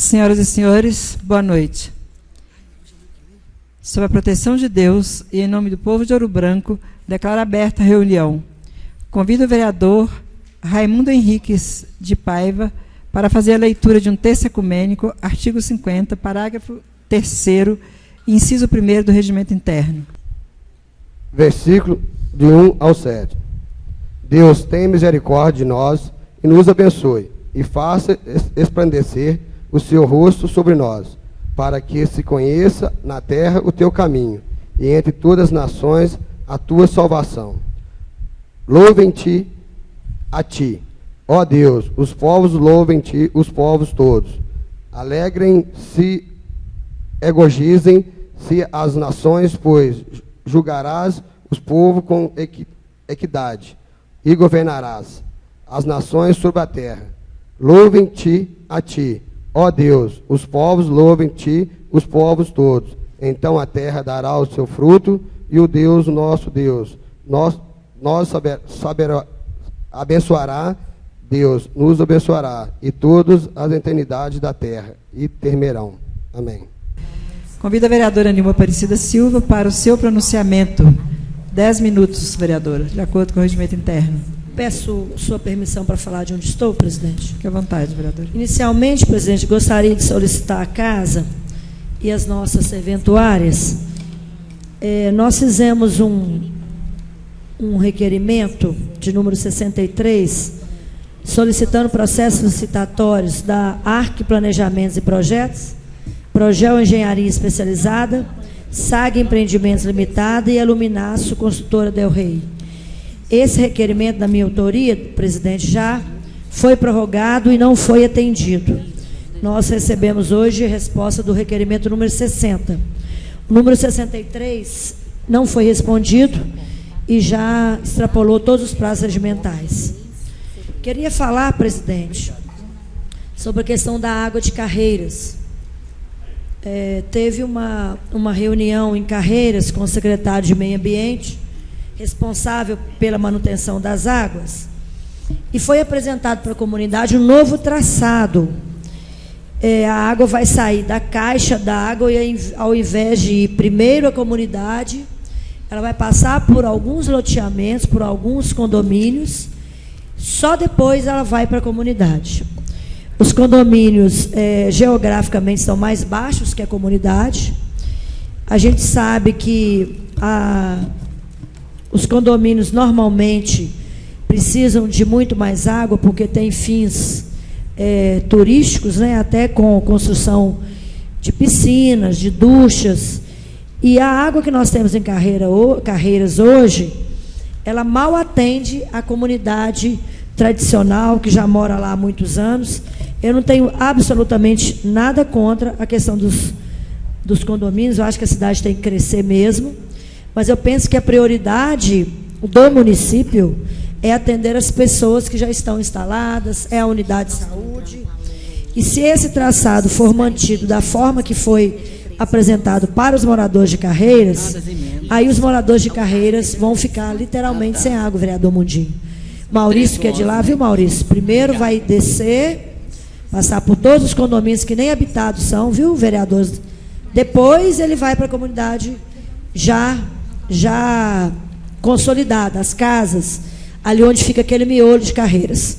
Senhoras e senhores, boa noite. Sob a proteção de Deus e em nome do povo de Ouro Branco, declaro aberta a reunião. Convido o vereador Raimundo Henriques de Paiva para fazer a leitura de um texto ecumênico, artigo 50, parágrafo 3º, inciso 1º do Regimento Interno. Versículo de 1 ao 7. Deus tenha misericórdia de nós e nos abençoe, e faça resplandecer o seu rosto sobre nós, para que se conheça na terra o teu caminho, e entre todas as nações a tua salvação. Louvem-te a ti, ó Deus, os povos louvem-te, os povos todos. Alegrem-se, regozijem-se as nações, pois julgarás os povos com equidade, e governarás as nações sobre a terra. Louvem-te a ti, ó Deus, os povos louvem-te, os povos todos. Então a terra dará o seu fruto, e o Deus, nosso Deus, abençoará, Deus nos abençoará, e todas as eternidades da terra, e temerão. Amém. Convido a vereadora Nilma Aparecida Silva para o seu pronunciamento. 10 minutos, vereadora, de acordo com o regimento interno. Peço sua permissão para falar de onde estou, presidente. Fique à vontade, vereadora. Inicialmente, presidente, gostaria de solicitar à casa e as nossas serventuárias. Nós fizemos um requerimento de número 63, solicitando processos licitatórios da ARC Planejamentos e Projetos, Progel Engenharia Especializada, SAG Empreendimentos Limitada e Iluminaço Construtora Del Rey. Esse requerimento, da minha autoria, presidente, já foi prorrogado e não foi atendido. Nós recebemos hoje a resposta do requerimento número 60. O número 63 não foi respondido e já extrapolou todos os prazos regimentais. Queria falar, presidente, sobre a questão da água de Carreiras. Teve uma reunião em Carreiras com o secretário de Meio Ambiente, responsável pela manutenção das águas, e foi apresentado para a comunidade um novo traçado. A água vai sair da caixa d'água e, ao invés de ir primeiro à comunidade, ela vai passar por alguns loteamentos, por alguns condomínios, só depois ela vai para a comunidade. Os condomínios geograficamente são mais baixos que a comunidade. A gente sabe que os condomínios normalmente precisam de muito mais água, porque tem fins turísticos, né, até com construção de piscinas, de duchas. E a água que nós temos em Carreiras hoje, ela mal atende a comunidade tradicional, que já mora lá há muitos anos. Eu não tenho absolutamente nada contra a questão dos condomínios, eu acho que a cidade tem que crescer mesmo, mas eu penso que a prioridade do município é atender as pessoas que já estão instaladas, é a unidade de saúde. E se esse traçado for mantido da forma que foi apresentado para os moradores de Carreiras, aí os moradores de Carreiras vão ficar literalmente sem água, vereador Mundinho. Maurício, que é de lá, viu, Maurício? Primeiro vai descer, passar por todos os condomínios que nem habitados são, viu, vereadores? Depois ele vai para a comunidade já consolidada, as casas, ali onde fica aquele miolo de Carreiras.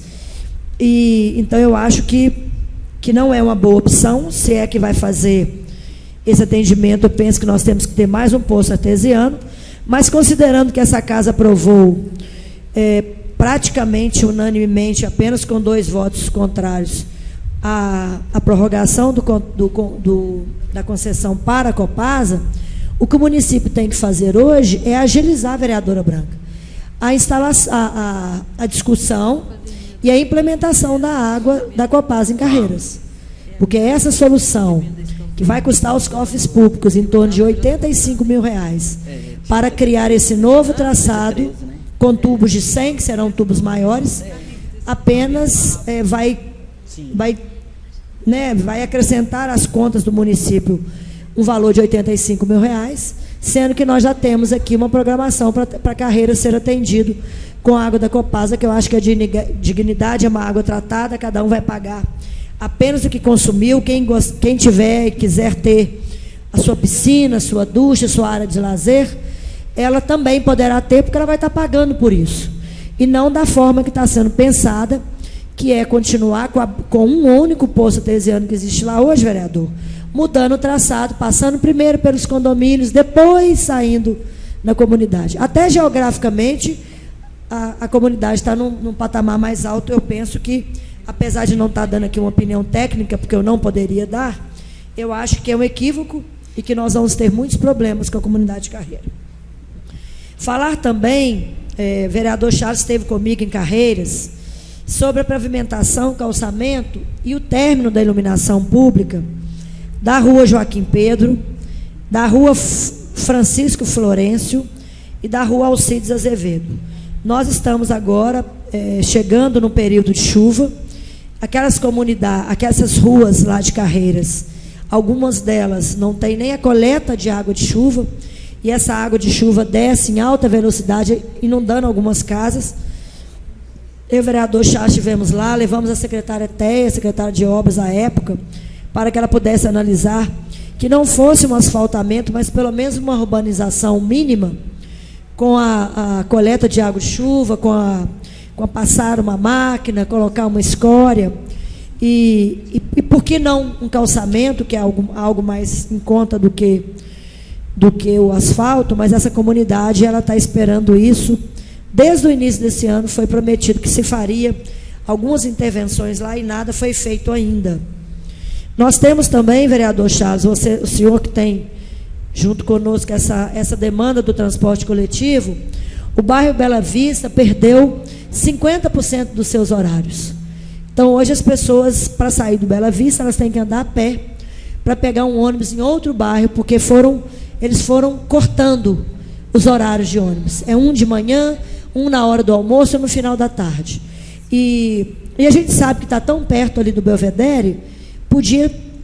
E então eu acho que não é uma boa opção. Se é que vai fazer esse atendimento, eu penso que nós temos que ter mais um poço artesiano, mas considerando que essa casa aprovou praticamente unanimemente, apenas com 2 votos contrários, a prorrogação da concessão para a Copasa, o que o município tem que fazer hoje é agilizar, a vereadora Branca, a discussão e a implementação da água da Copasa em Carreiras. Porque essa solução, que vai custar aos cofres públicos em torno de R$85 mil, para criar esse novo traçado, com tubos de 100, que serão tubos maiores, apenas vai acrescentar às contas do município um valor de R$85 mil, sendo que nós já temos aqui uma programação para Carreiras ser atendido com a água da Copasa, que eu acho que a dignidade é uma água tratada, cada um vai pagar Apenas o que consumiu. Quem tiver e quiser ter a sua piscina, sua ducha, sua área de lazer, ela também poderá ter, porque ela vai estar pagando por isso. E não da forma que está sendo pensada, que é continuar com um único poço artesiano que existe lá hoje, vereador, mudando o traçado, passando primeiro pelos condomínios, depois saindo na comunidade. Até geograficamente, a comunidade está num patamar mais alto. Eu penso que, apesar de não estar dando aqui uma opinião técnica, porque eu não poderia dar, eu acho que é um equívoco e que nós vamos ter muitos problemas com a comunidade de Carreira. Falar também, vereador Charles esteve comigo em Carreiras, sobre a pavimentação, calçamento e o término da iluminação pública da rua Joaquim Pedro, da rua Francisco Florencio e da rua Alcides Azevedo. Nós estamos agora chegando no período de chuva. Aquelas comunidades, aquelas ruas lá de Carreiras, algumas delas não tem nem a coleta de água de chuva, e essa água de chuva desce em alta velocidade, inundando algumas casas. Eu e o vereador Charles estivemos lá, levamos a secretária Téia, secretária de obras à época, para que ela pudesse analisar que não fosse um asfaltamento, mas pelo menos uma urbanização mínima, com a coleta de água de chuva, com a passar uma máquina, colocar uma escória, e por que não um calçamento, que é algo mais em conta do que o asfalto, mas essa comunidade ela está esperando isso. Desde o início desse ano foi prometido que se faria algumas intervenções lá e nada foi feito ainda. Nós temos também, vereador Charles, o senhor que tem junto conosco essa demanda do transporte coletivo, o bairro Bela Vista perdeu 50% dos seus horários. Então, hoje as pessoas, para sair do Bela Vista, elas têm que andar a pé para pegar um ônibus em outro bairro, porque eles foram cortando os horários de ônibus. É um de manhã, um na hora do almoço e no final da tarde. E a gente sabe que está tão perto ali do Belvedere,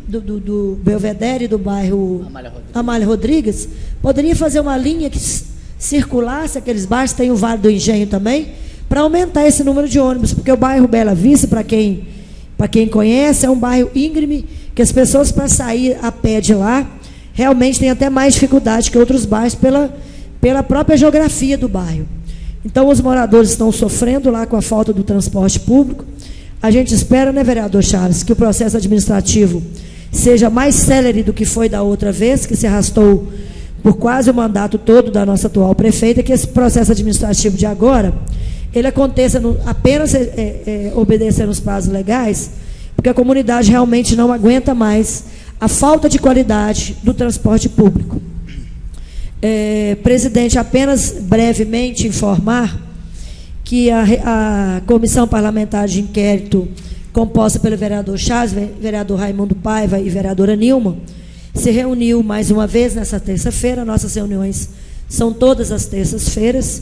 do Belvedere, do bairro Amália Rodrigues, poderia fazer uma linha que circulasse aqueles bairros, tem o Vale do Engenho também, para aumentar esse número de ônibus, porque o bairro Bela Vista, para quem conhece, é um bairro íngreme, que as pessoas, para sair a pé de lá, realmente têm até mais dificuldade que outros bairros, pela própria geografia do bairro. Então, os moradores estão sofrendo lá com a falta do transporte público. A gente espera, né, vereador Charles, que o processo administrativo seja mais célere do que foi da outra vez, que se arrastou por quase o mandato todo da nossa atual prefeita, que esse processo administrativo de agora, ele aconteça apenas obedecendo os prazos legais, porque a comunidade realmente não aguenta mais a falta de qualidade do transporte público. Presidente, apenas brevemente informar que a comissão parlamentar de inquérito, composta pelo vereador Charles, vereador Raimundo Paiva e vereadora Nilma, se reuniu mais uma vez nessa terça-feira. Nossas reuniões são todas as terças-feiras.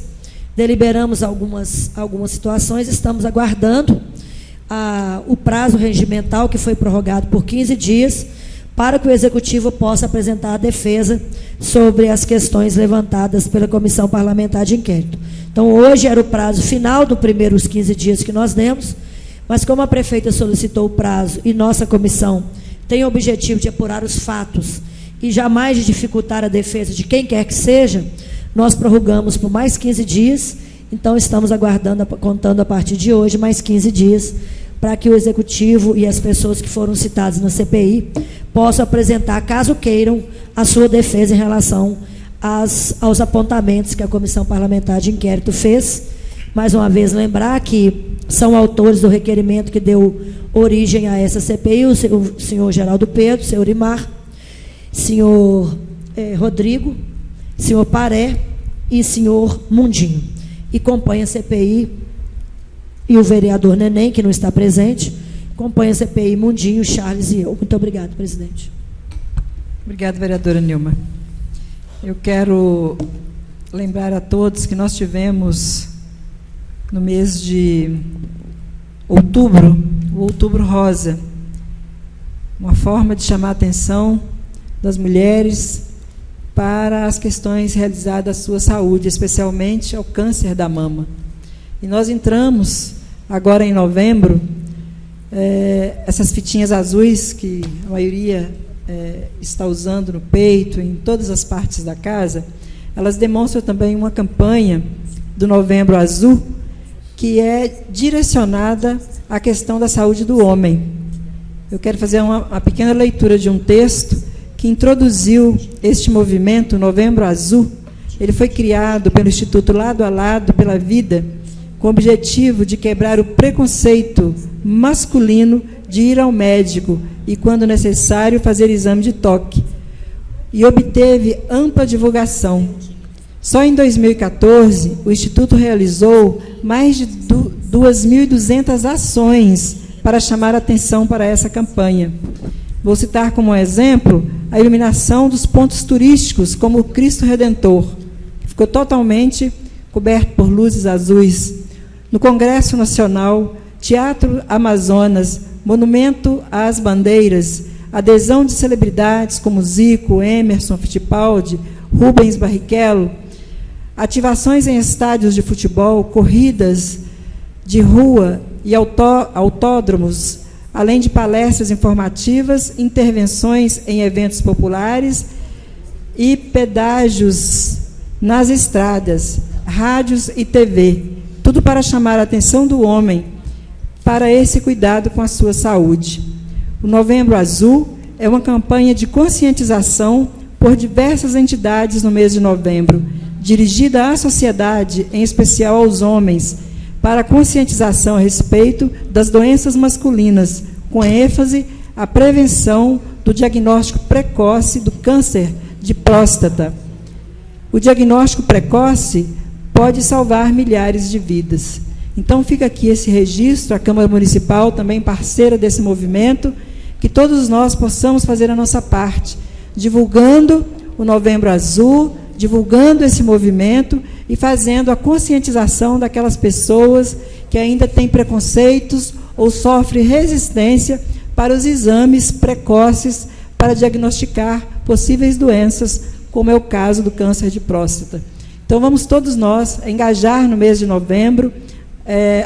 Deliberamos algumas situações, estamos aguardando o prazo regimental, que foi prorrogado por 15 dias, para que o Executivo possa apresentar a defesa sobre as questões levantadas pela Comissão Parlamentar de Inquérito. Então, hoje era o prazo final dos primeiros 15 dias que nós demos, mas como a prefeita solicitou o prazo e nossa comissão tem o objetivo de apurar os fatos e jamais de dificultar a defesa de quem quer que seja, nós prorrogamos por mais 15 dias, então estamos aguardando, contando a partir de hoje, mais 15 dias, para que o Executivo e as pessoas que foram citadas na CPI possam apresentar, caso queiram, a sua defesa em relação aos apontamentos que a Comissão Parlamentar de Inquérito fez. Mais uma vez, lembrar que são autores do requerimento que deu origem a essa CPI, o senhor Geraldo Pedro, o senhor Imar, senhor Rodrigo, senhor Paré e senhor Mundinho. E compõe a CPI, e o vereador Neném, que não está presente, compõe a CPI Mundinho, Charles e eu. Muito obrigado, presidente. Obrigada, vereadora Nilma. Eu quero lembrar a todos que nós tivemos, no mês de outubro, o Outubro Rosa, uma forma de chamar a atenção das mulheres para as questões realizadas à sua saúde, especialmente ao câncer da mama. E nós entramos, agora em novembro, essas fitinhas azuis que a maioria está usando no peito, em todas as partes da casa, elas demonstram também uma campanha do Novembro Azul, que é direcionada à questão da saúde do homem. Eu quero fazer uma pequena leitura de um texto que introduziu este movimento, Novembro Azul. Ele foi criado pelo Instituto Lado a Lado pela Vida, com o objetivo de quebrar o preconceito masculino de ir ao médico e, quando necessário, fazer exame de toque, e obteve ampla divulgação. Só em 2014, o Instituto realizou mais de 2.200 ações para chamar a atenção para essa campanha. Vou citar como exemplo a iluminação dos pontos turísticos, como o Cristo Redentor, que ficou totalmente coberto por luzes azuis. No Congresso Nacional, Teatro Amazonas, Monumento às Bandeiras, adesão de celebridades como Zico, Emerson Fittipaldi, Rubens Barrichello, ativações em estádios de futebol, corridas de rua e autódromos, além de palestras informativas, intervenções em eventos populares e pedágios nas estradas, rádios e TV, tudo para chamar a atenção do homem para esse cuidado com a sua saúde. O Novembro Azul é uma campanha de conscientização por diversas entidades no mês de novembro, dirigida à sociedade, em especial aos homens, para conscientização a respeito das doenças masculinas, com ênfase à prevenção do diagnóstico precoce do câncer de próstata. O diagnóstico precoce pode salvar milhares de vidas. Então, fica aqui esse registro, a Câmara Municipal, também parceira desse movimento, que todos nós possamos fazer a nossa parte, divulgando o Novembro Azul, divulgando esse movimento e fazendo a conscientização daquelas pessoas que ainda têm preconceitos ou sofrem resistência para os exames precoces para diagnosticar possíveis doenças, como é o caso do câncer de próstata. Então, vamos todos nós engajar no mês de novembro.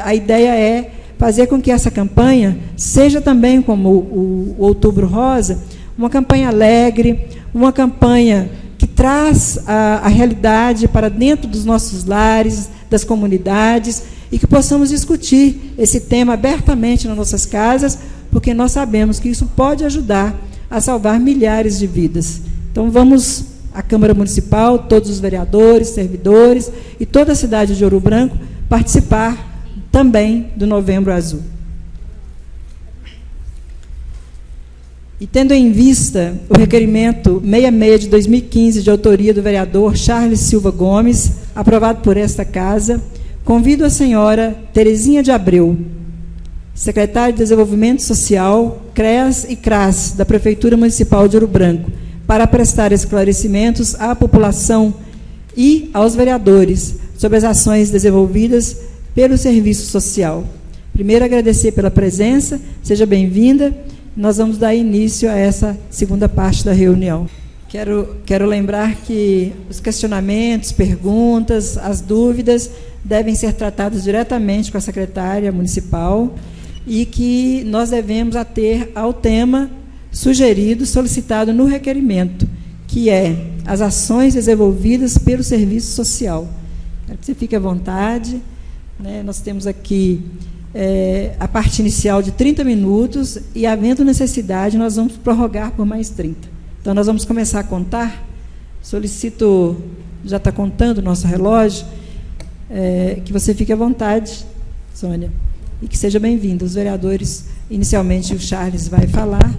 A ideia é fazer com que essa campanha seja também, como o Outubro Rosa, uma campanha alegre, uma campanha que traz a realidade para dentro dos nossos lares, das comunidades, e que possamos discutir esse tema abertamente nas nossas casas, porque nós sabemos que isso pode ajudar a salvar milhares de vidas. Então, vamos, a Câmara Municipal, todos os vereadores, servidores e toda a cidade de Ouro Branco, participar também do Novembro Azul. E tendo em vista o requerimento 66 de 2015, de autoria do vereador Charles Silva Gomes, aprovado por esta Casa, convido a senhora Terezinha de Abreu, secretária de Desenvolvimento Social, CREAS e CRAS, da Prefeitura Municipal de Ouro Branco, para prestar esclarecimentos à população e aos vereadores sobre as ações desenvolvidas pelo Serviço Social. Primeiro, agradecer pela presença, seja bem-vinda. Nós vamos dar início a essa segunda parte da reunião. Quero lembrar que os questionamentos, perguntas, as dúvidas devem ser tratados diretamente com a secretária municipal e que nós devemos ater ao tema sugerido, solicitado no requerimento, que é as ações desenvolvidas pelo Serviço Social. Quero que você fique à vontade. Nós temos aqui a parte inicial de 30 minutos e, havendo necessidade, nós vamos prorrogar por mais 30. Então, nós vamos começar a contar. Solicito, já está contando o nosso relógio, que você fique à vontade, Sônia, e que seja bem-vindo. Os vereadores, inicialmente o Charles vai falar,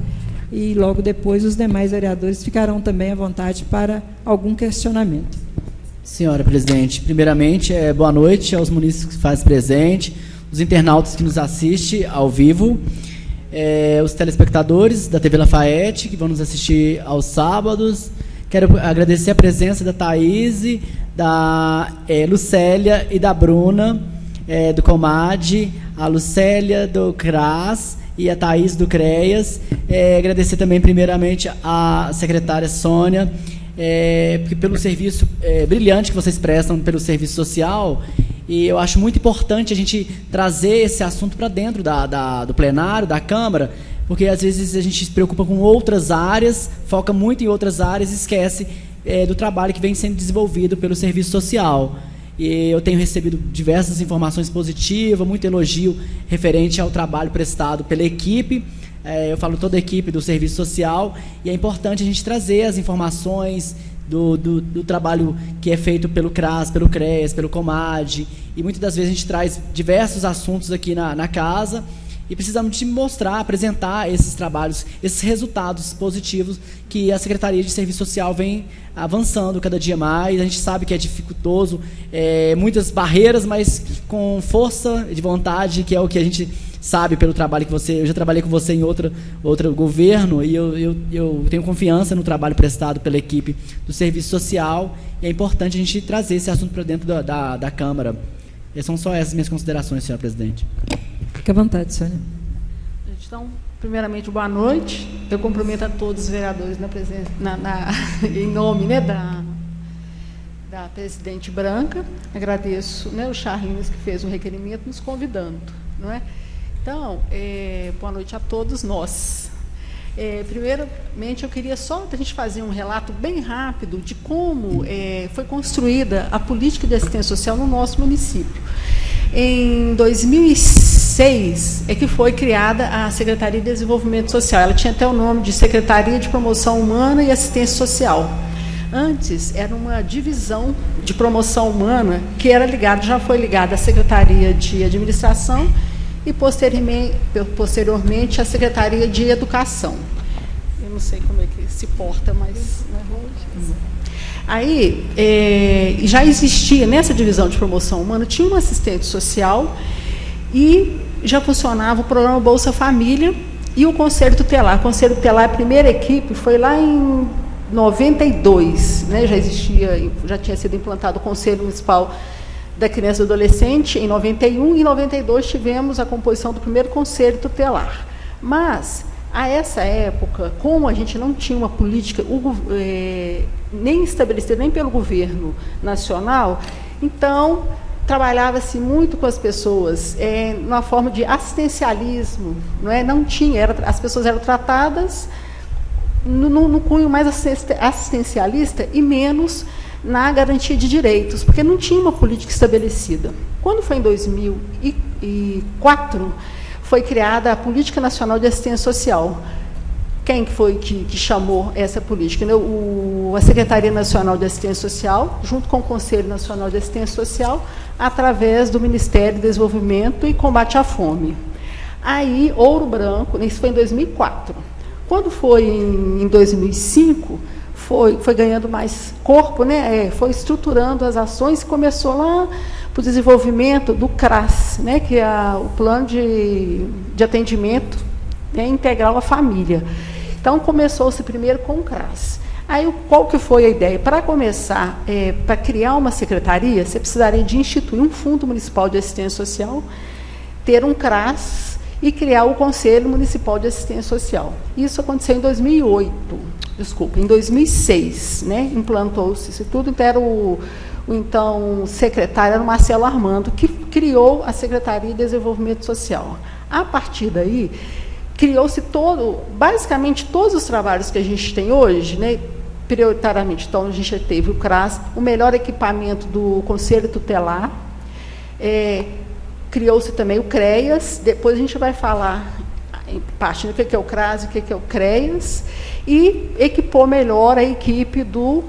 e logo depois os demais vereadores ficarão também à vontade para algum questionamento. Senhora presidente, primeiramente, boa noite aos munícipes que se fazem presente, os internautas que nos assistem ao vivo, os telespectadores da TV Lafayette, que vão nos assistir aos sábados. Quero agradecer a presença da Thaís, da Lucélia e da Bruna, do Comad, a Lucélia do CRAS e a Thaís do CREAS. Agradecer também, primeiramente, a secretária Sônia, pelo serviço brilhante que vocês prestam pelo serviço social, E eu acho muito importante a gente trazer esse assunto para dentro do plenário, da Câmara, porque às vezes a gente se preocupa com outras áreas, foca muito em outras áreas e esquece do trabalho que vem sendo desenvolvido pelo serviço social. E eu tenho recebido diversas informações positivas, muito elogio referente ao trabalho prestado pela equipe. Eu falo toda a equipe do serviço social, e é importante a gente trazer as informações do trabalho que é feito pelo CRAS, pelo CREAS, pelo COMAD, e muitas das vezes a gente traz diversos assuntos aqui na casa, e precisamos de mostrar, apresentar esses trabalhos, esses resultados positivos que a Secretaria de Serviço Social vem avançando cada dia mais. A gente sabe que é dificultoso, muitas barreiras, mas com força de vontade, que é o que a gente sabe pelo trabalho que você... Eu já trabalhei com você em outro governo, e eu tenho confiança no trabalho prestado pela equipe do Serviço Social, e é importante a gente trazer esse assunto para dentro da Câmara. E são só essas minhas considerações, senhora presidente. Fique à vontade, Sônia. Então, primeiramente, boa noite. Eu cumprimento a todos os vereadores na presença, em nome, né, da presidente Branca. Agradeço, né, o Charlinhos, que fez o requerimento, nos convidando. Não é? Então, boa noite a todos nós. Primeiramente, eu queria só a gente fazer um relato bem rápido de como foi construída a política de assistência social no nosso município. Em 2006 é que foi criada a Secretaria de Desenvolvimento Social. Ela tinha até o nome de Secretaria de Promoção Humana e Assistência Social. Antes era uma divisão de promoção humana que era já foi ligada à Secretaria de Administração e posteriormente à Secretaria de Educação. Eu não sei como é que se porta, mas... Aí, já existia, nessa divisão de promoção humana, tinha um assistente social e já funcionava o programa Bolsa Família e o Conselho Tutelar. O Conselho Tutelar, a primeira equipe, foi lá em 92, né? Já tinha sido implantado o Conselho Municipal da Criança e do Adolescente em 91, e em 92 tivemos a composição do primeiro Conselho Tutelar. Mas, a essa época, como a gente não tinha uma política nem estabelecida nem pelo governo nacional, então trabalhava-se muito com as pessoas numa forma de assistencialismo, não tinha, as pessoas eram tratadas no cunho mais assistencialista e menos na garantia de direitos, porque não tinha uma política estabelecida. Quando foi em 2004, foi criada a Política Nacional de Assistência Social. Quem foi que chamou essa política? A Secretaria Nacional de Assistência Social, junto com o Conselho Nacional de Assistência Social, através do Ministério do Desenvolvimento e Combate à Fome. Aí, Ouro Branco, isso foi em 2004. Quando foi em 2005, foi ganhando mais corpo, né? Foi estruturando as ações e começou lá para o desenvolvimento do CRAS, né? Que é o Plano de Atendimento, né, Integral à Família. Então, começou-se primeiro com o CRAS. Aí, qual que foi a ideia? Para começar, para criar uma secretaria, você precisaria de instituir um Fundo Municipal de Assistência Social, ter um CRAS e criar o Conselho Municipal de Assistência Social. Isso aconteceu em 2006, né? Implantou-se isso tudo, então era o então secretário era o Marcelo Armando, que criou a Secretaria de Desenvolvimento Social. A partir daí, criou-se basicamente todos os trabalhos que a gente tem hoje, né? Prioritariamente, então, a gente teve o CRAS, o melhor equipamento do Conselho Tutelar, criou-se também o CREAS, depois a gente vai falar em parte do que é o CRAS e o que é o CREAS, e equipou melhor a equipe do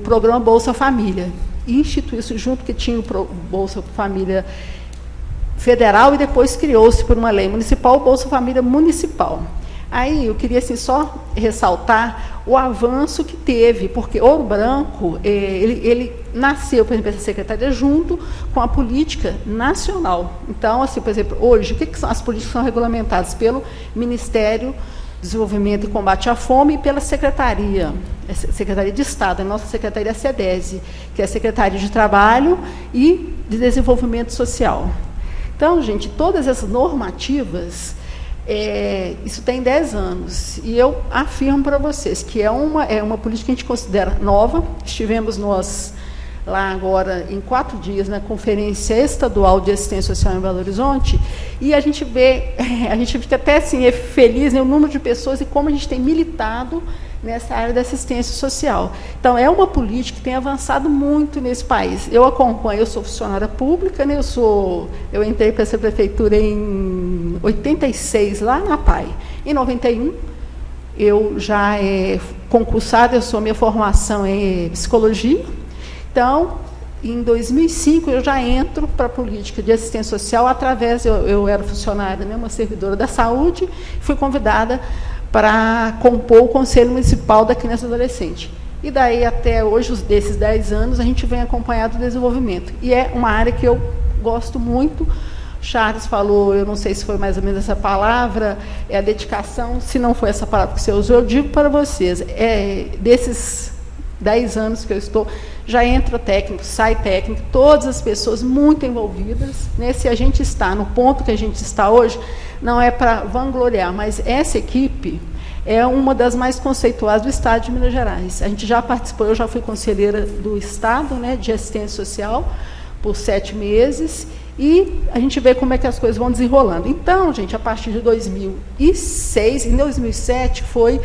programa Bolsa Família. E instituiu isso junto, que tinha o Bolsa Família Federal, e depois criou-se por uma lei municipal o Bolsa Família Municipal. Aí eu queria assim, só ressaltar o avanço que teve, porque Ouro Branco ele nasceu, por exemplo, essa secretaria junto com a política nacional. Então, assim, por exemplo, hoje, o que são as políticas que são regulamentadas pelo Ministério do Desenvolvimento e Combate à Fome e pela Secretaria de Estado, a nossa Secretaria SEDESE, que é a Secretaria de Trabalho e de Desenvolvimento Social. Então, gente, todas essas normativas, isso tem 10 anos, e eu afirmo para vocês que é uma política que a gente considera nova. Estivemos nós lá agora em 4 dias na Conferência Estadual de Assistência Social em Belo Horizonte, e a gente fica até assim, feliz, né, o número de pessoas e como a gente tem militado nessa área da assistência social. Então, é uma política que tem avançado muito nesse país. Eu acompanho, eu sou funcionária pública, né, eu entrei para essa prefeitura em 86, lá na PAI. Em 91, eu já concursada, minha formação é psicologia. Então, em 2005, eu já entro para a política de assistência social através, eu era funcionária, né, uma servidora da saúde, fui convidada para compor o Conselho Municipal da Criança e Adolescente. E daí, até hoje, desses 10 anos, a gente vem acompanhando o desenvolvimento. E é uma área que eu gosto muito. Charles falou, eu não sei se foi mais ou menos essa palavra, é a dedicação. Se não foi essa palavra que você usou, eu digo para vocês, desses 10 anos que eu estou, já entra técnico, sai técnico, todas as pessoas muito envolvidas, né? Se a gente está no ponto que a gente está hoje, não é para vangloriar, mas essa equipe é uma das mais conceituadas do Estado de Minas Gerais. A gente já participou, eu já fui conselheira do Estado, né, de assistência social, por 7 meses, e a gente vê como é que as coisas vão desenrolando. Então, gente, a partir de 2006, em 2007, foi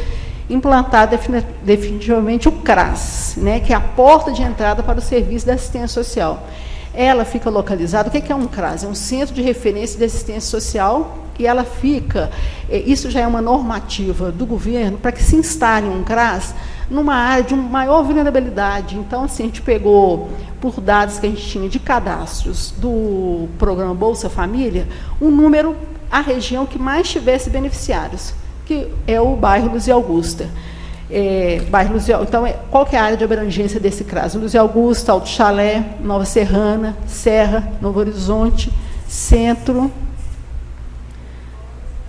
implantado definitivamente o CRAS, né, que é a porta de entrada para o serviço de assistência social. Ela fica localizada, o que é um CRAS? É um Centro de Referência de Assistência Social, e ela fica, isso já é uma normativa do governo, para que se instale um CRAS numa área de maior vulnerabilidade. Então, assim, a gente pegou, por dados que a gente tinha de cadastros do programa Bolsa Família, um número, a região que mais tivesse beneficiários, que é o bairro Luzia Augusta. Então, qual que é a área de abrangência desse CRAS? Luzia Augusta, Alto Chalé, Nova Serrana, Serra, Novo Horizonte, Centro,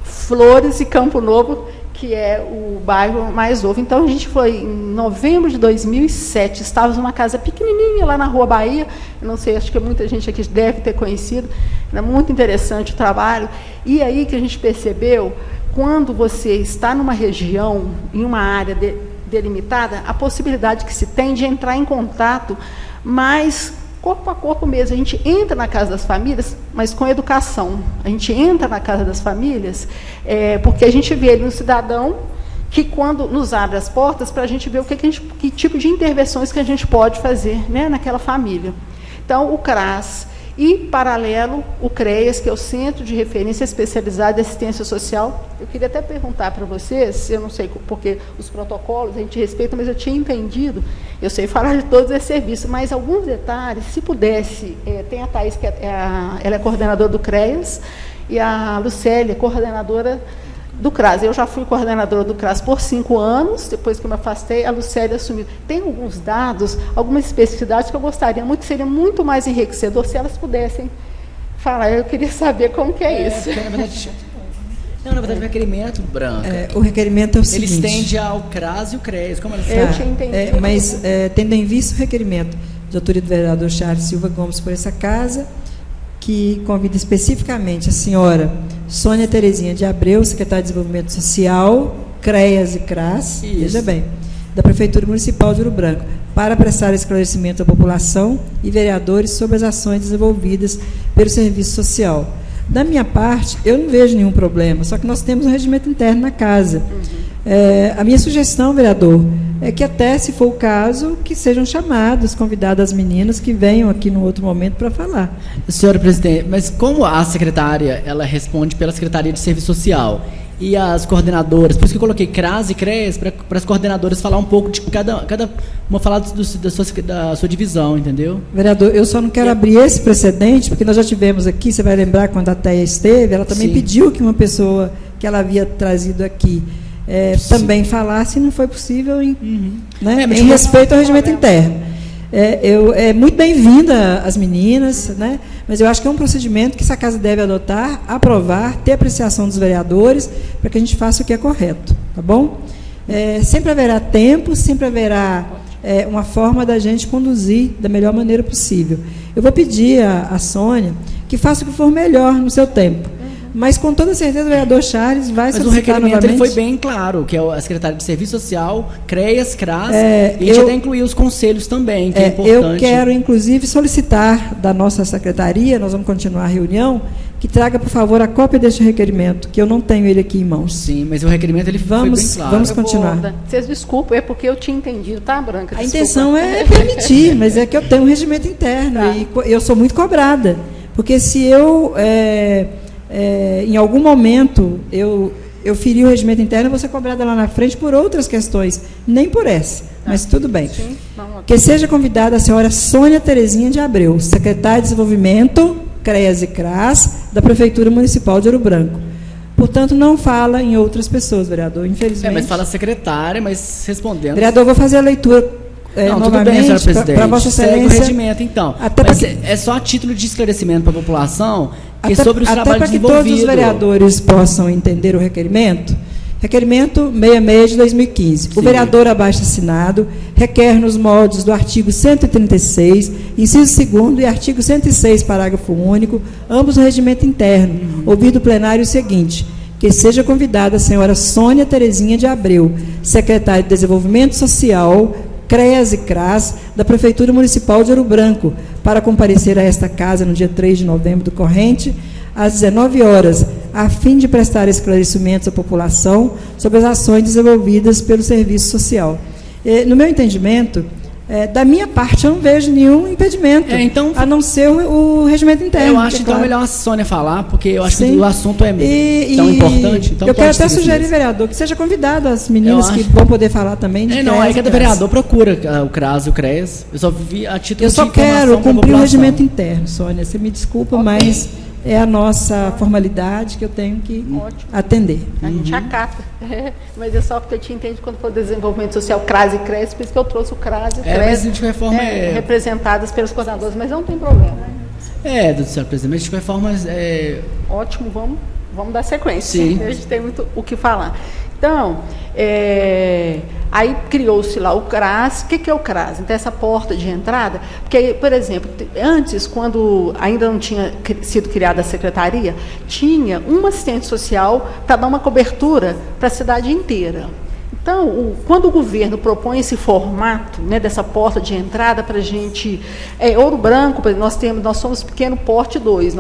Flores e Campo Novo, que é o bairro mais novo. Então, a gente foi em novembro de 2007, estávamos numa casa pequenininha lá na Rua Bahia, eu não sei, acho que muita gente aqui deve ter conhecido, era muito interessante o trabalho, e aí que a gente percebeu, quando você está numa região, em uma área delimitada, a possibilidade que se tem de entrar em contato mais corpo a corpo mesmo. A gente entra na casa das famílias, mas com educação. A gente entra na casa das famílias, porque a gente vê ali um cidadão que, quando nos abre as portas, para a gente ver que tipo de intervenções que a gente pode fazer, né, naquela família. Então, o CRAS e, paralelo, o CREAS, que é o Centro de Referência Especializado de Assistência Social. Eu queria até perguntar para vocês, eu não sei porque os protocolos a gente respeita, mas eu tinha entendido, eu sei falar de todos esses serviços, mas alguns detalhes, se pudesse, tem a Thaís, que ela é coordenadora do CREAS, e a Lucélia, coordenadora do CRAS. Eu já fui coordenadora do CRAS por 5 anos, depois que eu me afastei, a Lucélia assumiu. Tem alguns dados, algumas especificidades que eu gostaria muito, seria muito mais enriquecedor se elas pudessem falar. Eu queria saber como que é isso. Na verdade, o requerimento, Branca, o requerimento é o seguinte... Ele estende ao CRAS e o CREAS, como eles Eu tinha entendido. Mas, tendo em vista o requerimento de autoria do vereador Charles Silva Gomes por essa casa, que convida especificamente a senhora Sônia Terezinha de Abreu, secretária de Desenvolvimento Social, CREAS e CRAS, veja bem, da Prefeitura Municipal de Ouro Branco, para prestar esclarecimento à população e vereadores sobre as ações desenvolvidas pelo Serviço Social. Da minha parte, eu não vejo nenhum problema, só que nós temos um regimento interno na casa. A minha sugestão, vereador, é que até, se for o caso, que sejam chamadas, convidadas as meninas que venham aqui no outro momento para falar. Senhora presidente, mas como a secretária, ela responde pela Secretaria de Serviço Social, e as coordenadoras, por isso que eu coloquei CRAS e CREAS, para as coordenadoras falar um pouco de cada uma, falar da sua divisão, entendeu? Vereador, eu só não quero abrir esse precedente, porque nós já tivemos aqui, você vai lembrar, quando a Teia esteve, ela também pediu que uma pessoa que ela havia trazido aqui também falasse, e não foi possível em respeito ao regimento interno. É muito bem-vinda as meninas, né? Mas eu acho que é um procedimento que essa casa deve adotar, aprovar, ter apreciação dos vereadores, para que a gente faça o que é correto, tá bom? Sempre haverá tempo, sempre haverá uma forma da gente conduzir da melhor maneira possível. Eu vou pedir à Sônia que faça o que for melhor no seu tempo. Mas, com toda certeza, o vereador Charles vai Mas o solicitar requerimento novamente. ele foi bem claro, que é a Secretaria de Serviço Social, CREAS, CRAS, e a gente eu- até incluiu os conselhos também, que é importante. Eu quero, inclusive, solicitar da nossa secretaria, nós vamos continuar a reunião, que traga, por favor, a cópia deste requerimento, que eu não tenho ele aqui em mãos. Sim, mas o requerimento ele foi bem claro. Vamos Eu vou- continuar. Vocês desculpem, é porque eu tinha entendido, tá, Branca? A Desculpa. intenção é permitir, mas é que eu tenho um regimento interno Tá. e eu sou muito cobrada. Porque se eu, em algum momento, eu ferir o regimento interno, eu vou ser cobrada lá na frente por outras questões, nem por essa, mas tudo bem. Sim, vamos lá. Que seja convidada a senhora Sônia Terezinha de Abreu, secretária de Desenvolvimento, CREAS e CRAS, da Prefeitura Municipal de Ouro Branco. Portanto, não fala em outras pessoas, vereador, infelizmente. Mas fala secretária, mas respondendo. Vereador, eu vou fazer a leitura Não, tudo novamente bem, senhora presidente. para Vossa Segue o Excelência. regimento, então. Até Mas porque- é só a título de esclarecimento para a população, que Até, sobre os até trabalhos para que todos os desenvolvidos. vereadores possam entender o requerimento. Requerimento 66 de 2015. O Sim. vereador abaixo assinado requer nos moldes do artigo 136, inciso 2º e artigo 106, parágrafo único, ambos o regimento interno, ouvido o plenário o seguinte: que seja convidada a senhora Sônia Terezinha de Abreu, secretária de Desenvolvimento Social, CREAS e CRAS, da Prefeitura Municipal de Ouro Branco, para comparecer a esta casa no dia 3 de novembro do corrente, às 19 horas, a fim de prestar esclarecimentos à população sobre as ações desenvolvidas pelo Serviço Social. No meu entendimento, da minha parte, eu não vejo nenhum impedimento, Então, a não ser o regimento interno. eu acho que é então claro. melhor a Sônia falar, porque eu acho Sim. que o assunto é tão importante. Então eu quero pode até seguir sugerir, mesmo. vereador, que seja convidado as meninas Eu que acho. vão poder falar também. De Não, CREAS aí e cada CRAS. vereador procura o CRAS e o CREAS. Eu só vi a título Eu de só informação quero pra cumprir o população. regimento interno, Sônia. Você me desculpa, mas é a nossa formalidade que eu tenho que Ótimo. atender. A gente acata. Mas é só porque eu tinha entendido quando for desenvolvimento social, CRAS e CRES, por isso que eu trouxe o CRAS e o CRES. Mas de qualquer forma representadas pelos coordenadores, mas não tem problema. senhor presidente, mas de qualquer forma Ótimo, vamos dar sequência. Sim. A gente tem muito o que falar. Então, aí criou-se lá o CRAS. O que é o CRAS? Então, essa porta de entrada, porque, por exemplo, antes, quando ainda não tinha sido criada a secretaria, tinha um assistente social para dar uma cobertura para a cidade inteira. Então, quando o governo propõe esse formato, né, dessa porta de entrada para a gente... Ouro Branco, nós somos pequeno porte 2,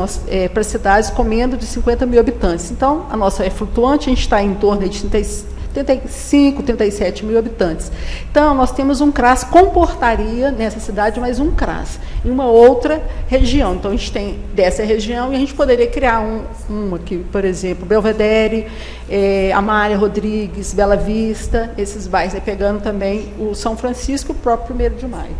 para cidades com menos de 50 mil habitantes. Então, a nossa é flutuante, a gente está em torno de 35, 37 mil habitantes. Então, nós temos um CRAS com portaria nessa cidade, mas um CRAS em uma outra região. Então, a gente tem dessa região e a gente poderia criar uma aqui, por exemplo, Belvedere, Amália Rodrigues, Bela Vista, esses bairros, né, pegando também o São Francisco e o próprio 1º de Maio.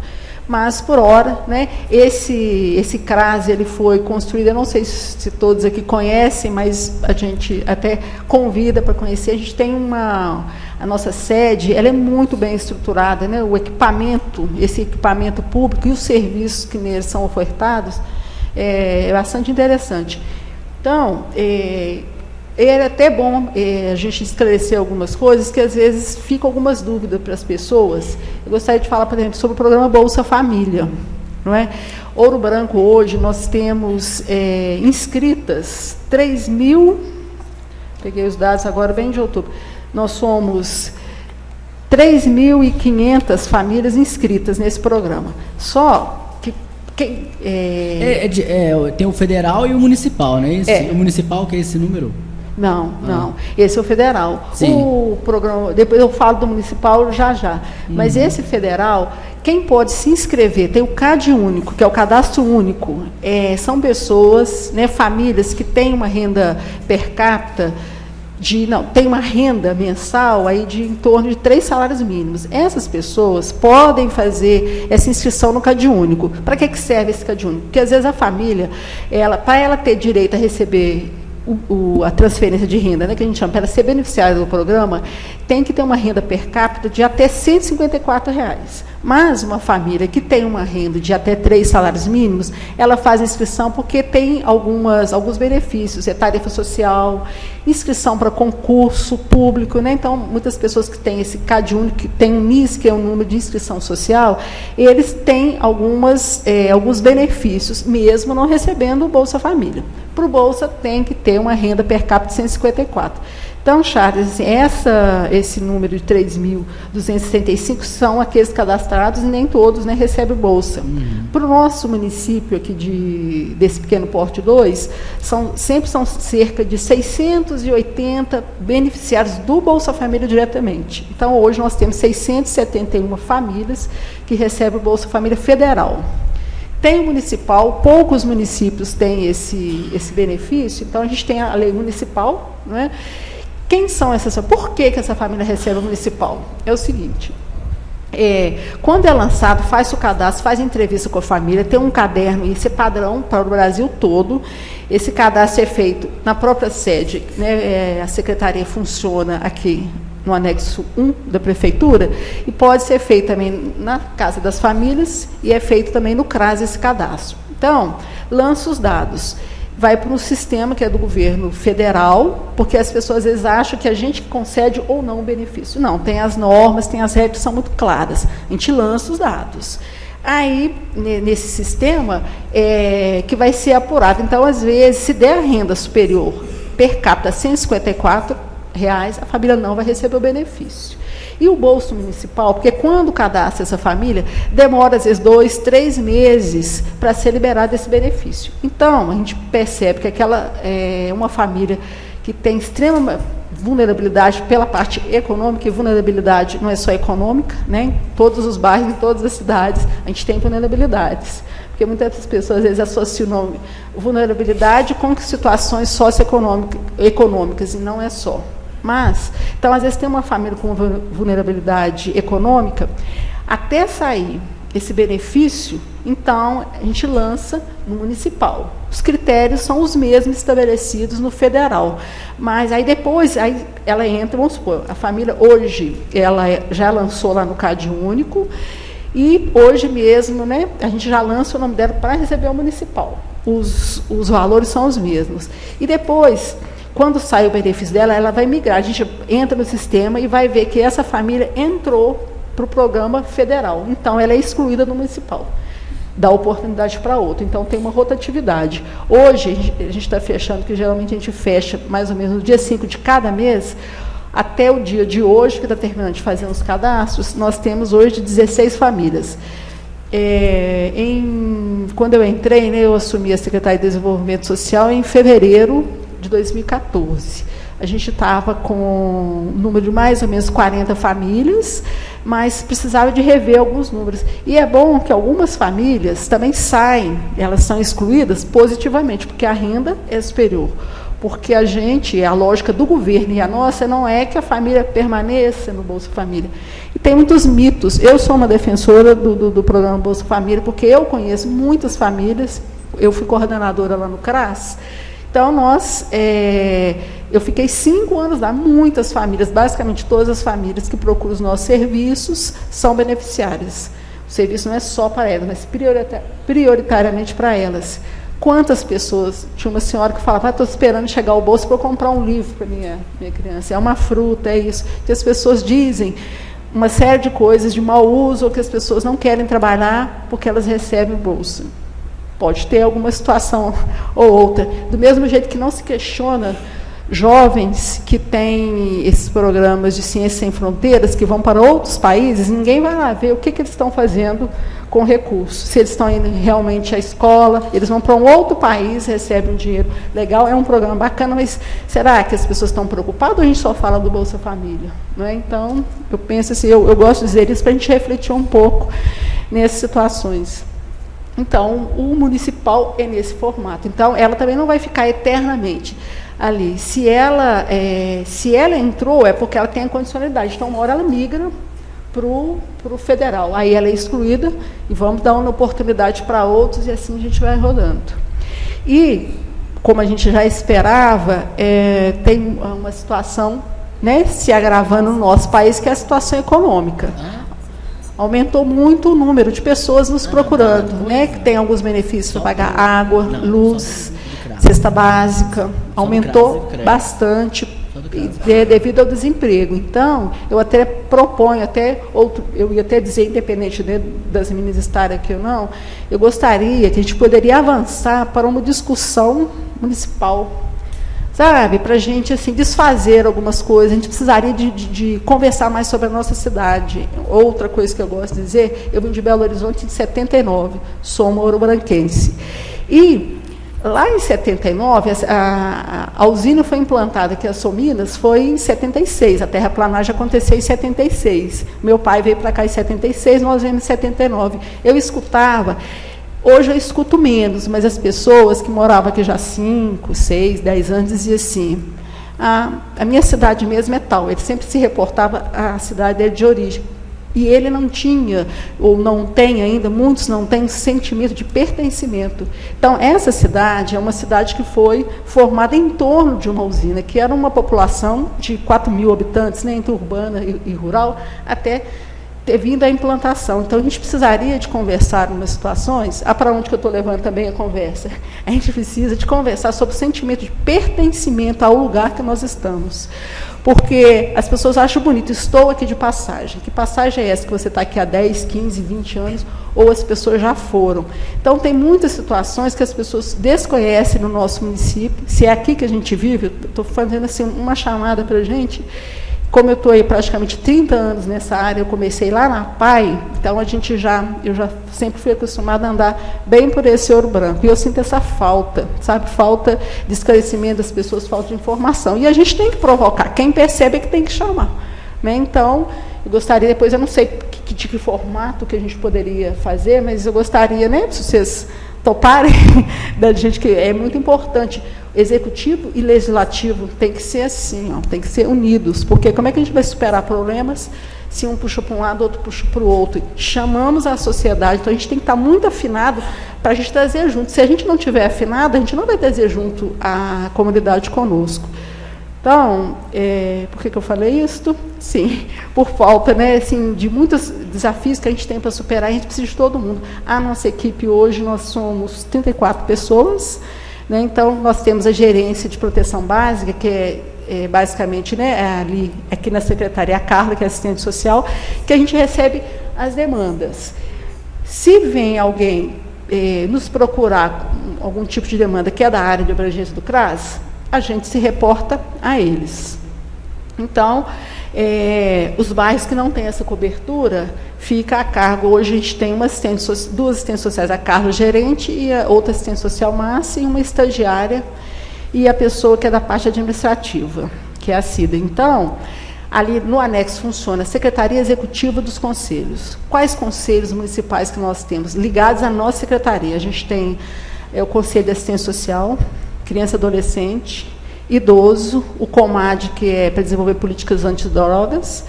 Mas, por hora, né, esse CRAS ele foi construído, eu não sei se todos aqui conhecem, mas a gente até convida para conhecer. A gente tem a nossa sede, ela é muito bem estruturada, né, o equipamento, esse equipamento público e os serviços que neles são ofertados é bastante interessante. Então, é até bom a gente esclarecer algumas coisas, que às vezes ficam algumas dúvidas para as pessoas. Eu gostaria de falar, por exemplo, sobre o programa Bolsa Família. Não é? Ouro Branco, hoje, nós temos inscritas 3.000, peguei os dados agora, bem de outubro, nós somos 3.500 famílias inscritas nesse programa. Só que tem o federal e o municipal, né? O municipal, que é esse número? Não. Esse é o federal. Sim. O programa, depois eu falo do municipal já. Mas esse federal, quem pode se inscrever, tem o CAD único, que é o cadastro único. São pessoas, né, famílias que têm uma renda per capita tem uma renda mensal aí de em torno de 3 salários mínimos. Essas pessoas podem fazer essa inscrição no CAD único. Para que serve esse CAD único? Porque às vezes a família, para ela ter direito a receber a transferência de renda, né, que a gente chama, para ela ser beneficiária do programa, tem que ter uma renda per capita de até R$ 154. Mas uma família que tem uma renda de até 3 salários mínimos, ela faz inscrição porque tem alguns benefícios, tarifa social, inscrição para concurso público, né? Então, muitas pessoas que têm esse CAD único, que tem um NIS, que é o número de inscrição social, eles têm alguns benefícios, mesmo não recebendo o Bolsa Família. Para o Bolsa, tem que ter uma renda per capita de 154. Então, Charles, assim, esse número de 3.265 são aqueles cadastrados e nem todos, né, recebem Bolsa. Para o nosso município aqui desse pequeno porte 2, sempre são cerca de 680 beneficiários do Bolsa Família diretamente. Então, hoje nós temos 671 famílias que recebem o Bolsa Família Federal. Tem o municipal, poucos municípios têm esse benefício, então a gente tem a lei municipal, né? Quem são essas? Por que essa família recebe o municipal? É o seguinte, quando é lançado, faz o cadastro, faz entrevista com a família, tem um caderno, e esse é padrão para o Brasil todo. Esse cadastro é feito na própria sede, né? A secretaria funciona aqui no anexo 1 da prefeitura, e pode ser feito também na Casa das Famílias, e é feito também no CRAS esse cadastro. Então, lança os dados. Vai para um sistema que é do governo federal, porque as pessoas às vezes acham que a gente concede ou não o benefício. Não, tem as normas, tem as regras que são muito claras. A gente lança os dados. Aí, nesse sistema, que vai ser apurado. Então, às vezes, se der a renda superior per capita a R$154, a família não vai receber o benefício. E o Bolsa Municipal, porque quando cadastra essa família, demora, às vezes, 2, 3 meses para ser liberado esse benefício. Então, a gente percebe que aquela é uma família que tem extrema vulnerabilidade pela parte econômica, e vulnerabilidade não é só econômica, né? Em todos os bairros, em todas as cidades, a gente tem vulnerabilidades. Porque muitas pessoas, às vezes, associam o nome vulnerabilidade com situações socioeconômicas, e não é só. Mas, então, às vezes, tem uma família com vulnerabilidade econômica, até sair esse benefício, então, a gente lança no municipal. Os critérios são os mesmos estabelecidos no federal. Mas, aí depois, ela entra, vamos supor, a família hoje, ela já lançou lá no CAD único, e hoje mesmo, né, a gente já lança o nome dela para receber o municipal. Os valores são os mesmos. E depois, quando sai o benefício dela, ela vai migrar. A gente entra no sistema e vai ver que essa família entrou para o programa federal. Então, ela é excluída do municipal. Dá oportunidade para outro. Então, tem uma rotatividade. Hoje, a gente está fechando, que geralmente a gente fecha mais ou menos no dia 5 de cada mês, até o dia de hoje, que está terminando de fazer os cadastros, nós temos hoje 16 famílias. Quando eu entrei, né, eu assumi a Secretaria de Desenvolvimento Social em fevereiro de 2014. A gente estava com um número de mais ou menos 40 famílias, mas precisava de rever alguns números. E é bom que algumas famílias também saem, elas são excluídas positivamente, porque a renda é superior. Porque a lógica do governo e a nossa não é que a família permaneça no Bolsa Família. E tem muitos mitos. Eu sou uma defensora do programa Bolsa Família, porque eu conheço muitas famílias, eu fui coordenadora lá no CRAS. Então, eu fiquei 5 anos lá, muitas famílias, basicamente todas as famílias que procuram os nossos serviços são beneficiárias. O serviço não é só para elas, mas prioritariamente para elas. Quantas pessoas, tinha uma senhora que falava, estou esperando chegar ao bolso para eu comprar um livro para minha criança, é uma fruta, é isso. Que as pessoas dizem uma série de coisas de mau uso, ou que as pessoas não querem trabalhar porque elas recebem bolsa. Pode ter alguma situação ou outra. Do mesmo jeito que não se questiona jovens que têm esses programas de Ciência Sem Fronteiras, que vão para outros países, ninguém vai lá ver o que eles estão fazendo com recursos. Se eles estão indo realmente à escola, eles vão para um outro país, recebem um dinheiro legal, é um programa bacana, mas será que as pessoas estão preocupadas ou a gente só fala do Bolsa Família? Não é? Então, eu penso assim, eu gosto de dizer isso para a gente refletir um pouco nessas situações. Então, o municipal é nesse formato. Então, ela também não vai ficar eternamente ali. Se ela entrou, é porque ela tem a condicionalidade. Então, uma hora ela migra para o federal. Aí ela é excluída e vamos dar uma oportunidade para outros e assim a gente vai rodando. E, como a gente já esperava, tem uma situação, né, se agravando no nosso país, que é a situação econômica. aumentou muito o número de pessoas nos procurando, né? Que tem alguns benefícios para pagar água, luz, cesta básica, aumentou bastante devido ao desemprego. Então, eu até proponho, eu ia até dizer, independente das meninas estarem aqui ou não, eu gostaria que a gente poderia avançar para uma discussão municipal, sabe, para a gente assim, desfazer algumas coisas. A gente precisaria de conversar mais sobre a nossa cidade. Outra coisa que eu gosto de dizer, eu vim de Belo Horizonte em 79, sou uma ouro-branquense. E lá em 79, a usina foi implantada aqui, a Sominas, foi em 76, a terraplanagem aconteceu em 76. Meu pai veio para cá em 76, nós viemos em 79. Eu escutava, hoje eu escuto menos, mas as pessoas que moravam aqui já 5, 6, 10 anos diziam assim, a minha cidade mesmo é tal. Ele sempre se reportava à cidade dele de origem. E ele não tinha, ou não tem ainda, muitos não têm sentimento de pertencimento. Então, essa cidade é uma cidade que foi formada em torno de uma usina, que era uma população de 4.000 habitantes, né, entre urbana e rural, até ter vindo a implantação. Então, a gente precisaria de conversar em umas situações, para onde que eu estou levando também a conversa? A gente precisa de conversar sobre o sentimento de pertencimento ao lugar que nós estamos. Porque as pessoas acham bonito, estou aqui de passagem. Que passagem é essa que você está aqui há 10, 15, 20 anos, ou as pessoas já foram? Então, tem muitas situações que as pessoas desconhecem no nosso município. Se é aqui que a gente vive, eu estou fazendo assim, uma chamada para a gente. Como eu estou aí praticamente 30 anos nessa área, eu comecei lá na PAI, então eu já sempre fui acostumada a andar bem por esse Ouro Branco. E eu sinto essa falta, sabe? Falta de esclarecimento das pessoas, falta de informação. E a gente tem que provocar. Quem percebe é que tem que chamar. Né? Então, eu gostaria, depois, eu não sei de que formato que a gente poderia fazer, mas eu gostaria, né, se vocês toparem, da gente, que é muito importante. Executivo e legislativo tem que ser assim, ó, tem que ser unidos, porque como é que a gente vai superar problemas se um puxa para um lado, outro puxa para o outro? Chamamos a sociedade, então a gente tem que estar muito afinado para a gente trazer junto. Se a gente não tiver afinado, a gente não vai trazer junto a comunidade conosco. Então, por que eu falei isso? Sim, por falta, né, assim, de muitos desafios que a gente tem para superar, a gente precisa de todo mundo. A nossa equipe hoje, nós somos 34 pessoas, né, então nós temos a gerência de proteção básica, que é basicamente, né, ali, aqui na secretaria, a Carla, que é assistente social, que a gente recebe as demandas. Se vem alguém nos procurar com algum tipo de demanda que é da área de abrangência do CRAS, a gente se reporta a eles. Então, os bairros que não têm essa cobertura, fica a cargo. Hoje a gente tem duas assistentes sociais, a Carla, gerente, e a outra assistente social, Márcia, e uma estagiária, e a pessoa que é da parte administrativa, que é a Cida. Então, ali no anexo funciona a Secretaria Executiva dos Conselhos. Quais conselhos municipais que nós temos? Ligados à nossa secretaria. A gente tem o Conselho de Assistência Social, Criança e Adolescente, Idoso, o COMAD, que é para desenvolver políticas antidrogas,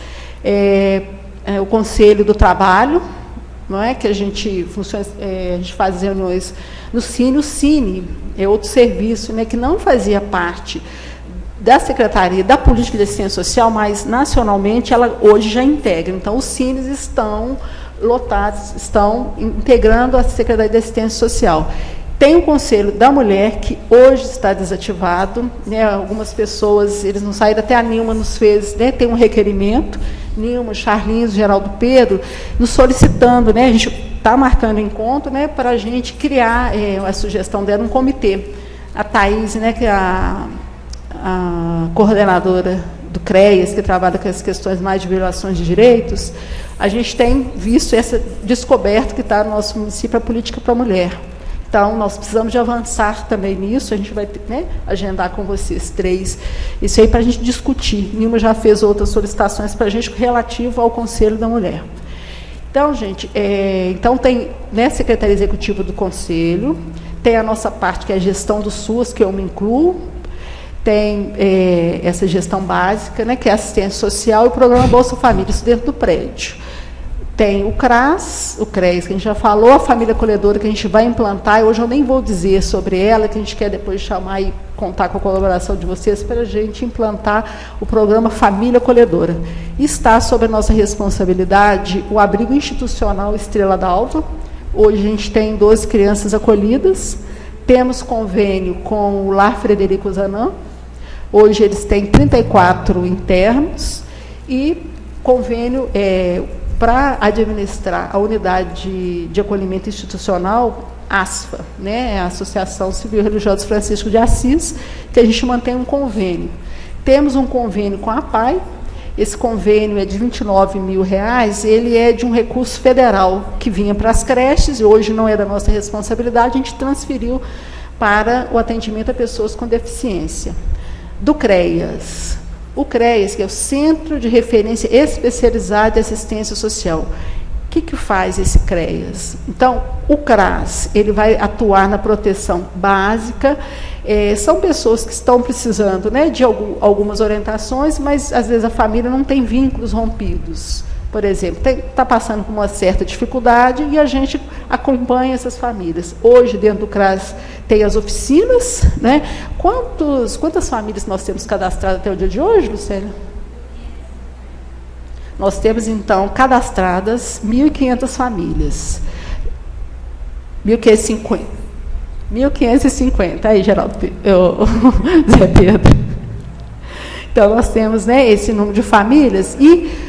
o Conselho do Trabalho, não é, que a gente faz reuniões no Cine. O Cine é outro serviço, né, que não fazia parte da Secretaria da Política de Assistência Social, mas nacionalmente ela hoje já integra. Então, os Cines estão lotados, estão integrando a Secretaria de Assistência Social. Tem o Conselho da Mulher, que hoje está desativado, né? Algumas pessoas, eles não saíram, até a Nilma nos fez, né? Tem um requerimento, Nilma, Charlinhos, Geraldo Pedro, nos solicitando, né? A gente está marcando encontro, né, para a gente criar, a sugestão dela, um comitê. A Thaís, né, que é a coordenadora do CREAS, que trabalha com as questões mais de violações de direitos, a gente tem visto essa descoberta que está no nosso município, a política para a mulher. Então, nós precisamos de avançar também nisso, a gente vai, né, agendar com vocês 3, isso aí para a gente discutir. Nilma já fez outras solicitações para a gente relativo ao Conselho da Mulher. Então, gente, então tem, né, Secretaria Executiva do Conselho, tem a nossa parte, que é a gestão do SUAS, que eu me incluo, tem essa gestão básica, né, que é a assistência social, e o programa Bolsa Família, isso dentro do prédio. Tem o CRAS, o CREAS, que a gente já falou, a família acolhedora que a gente vai implantar, e hoje eu nem vou dizer sobre ela, que a gente quer depois chamar e contar com a colaboração de vocês para a gente implantar o programa Família Acolhedora. Está sob a nossa responsabilidade o abrigo institucional Estrela d'Alva. Hoje a gente tem 12 crianças acolhidas, temos convênio com o Lar Frederico Zanam, hoje eles têm 34 internos, e convênio para administrar a unidade de acolhimento institucional, ASFA, né, a Associação Civil Religiosa Francisco de Assis, que a gente mantém um convênio. Temos um convênio com a APAI, esse convênio é de R$29 mil, ele é de um recurso federal que vinha para as creches, e hoje não é da nossa responsabilidade, a gente transferiu para o atendimento a pessoas com deficiência. Do CREAS. O CREAS, que é o Centro de Referência Especializado de Assistência Social. O que faz esse CREAS? Então, o CRAS, ele vai atuar na proteção básica, são pessoas que estão precisando, né, de algumas orientações, mas, às vezes, a família não tem vínculos rompidos. Por exemplo, está passando por uma certa dificuldade e a gente acompanha essas famílias. Hoje, dentro do CRAS, tem as oficinas, né? Quantas famílias nós temos cadastradas até o dia de hoje, Lucélia? Nós temos, então, cadastradas 1.500 famílias. 1.550. Aí, Geraldo, Zé Pedro. Então, nós temos, né, esse número de famílias. E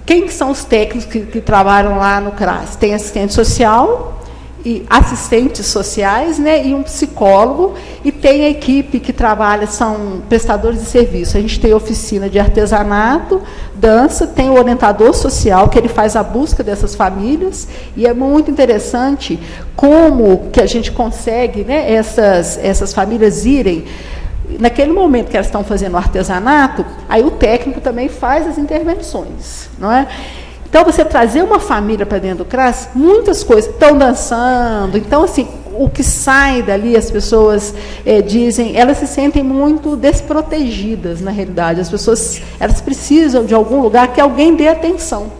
quem são os técnicos que trabalham lá no CRAS? Tem assistente social e assistentes sociais, né, e um psicólogo, e tem a equipe que trabalha, são prestadores de serviço. A gente tem oficina de artesanato, dança, tem o orientador social, que ele faz a busca dessas famílias, e é muito interessante como que a gente consegue, né, essas famílias irem. Naquele momento que elas estão fazendo o artesanato, aí o técnico também faz as intervenções, não é? Então, você trazer uma família para dentro do CRAS, muitas coisas, estão dançando, então, assim, o que sai dali, as pessoas dizem, elas se sentem muito desprotegidas, na realidade, as pessoas, elas precisam de algum lugar que alguém dê atenção.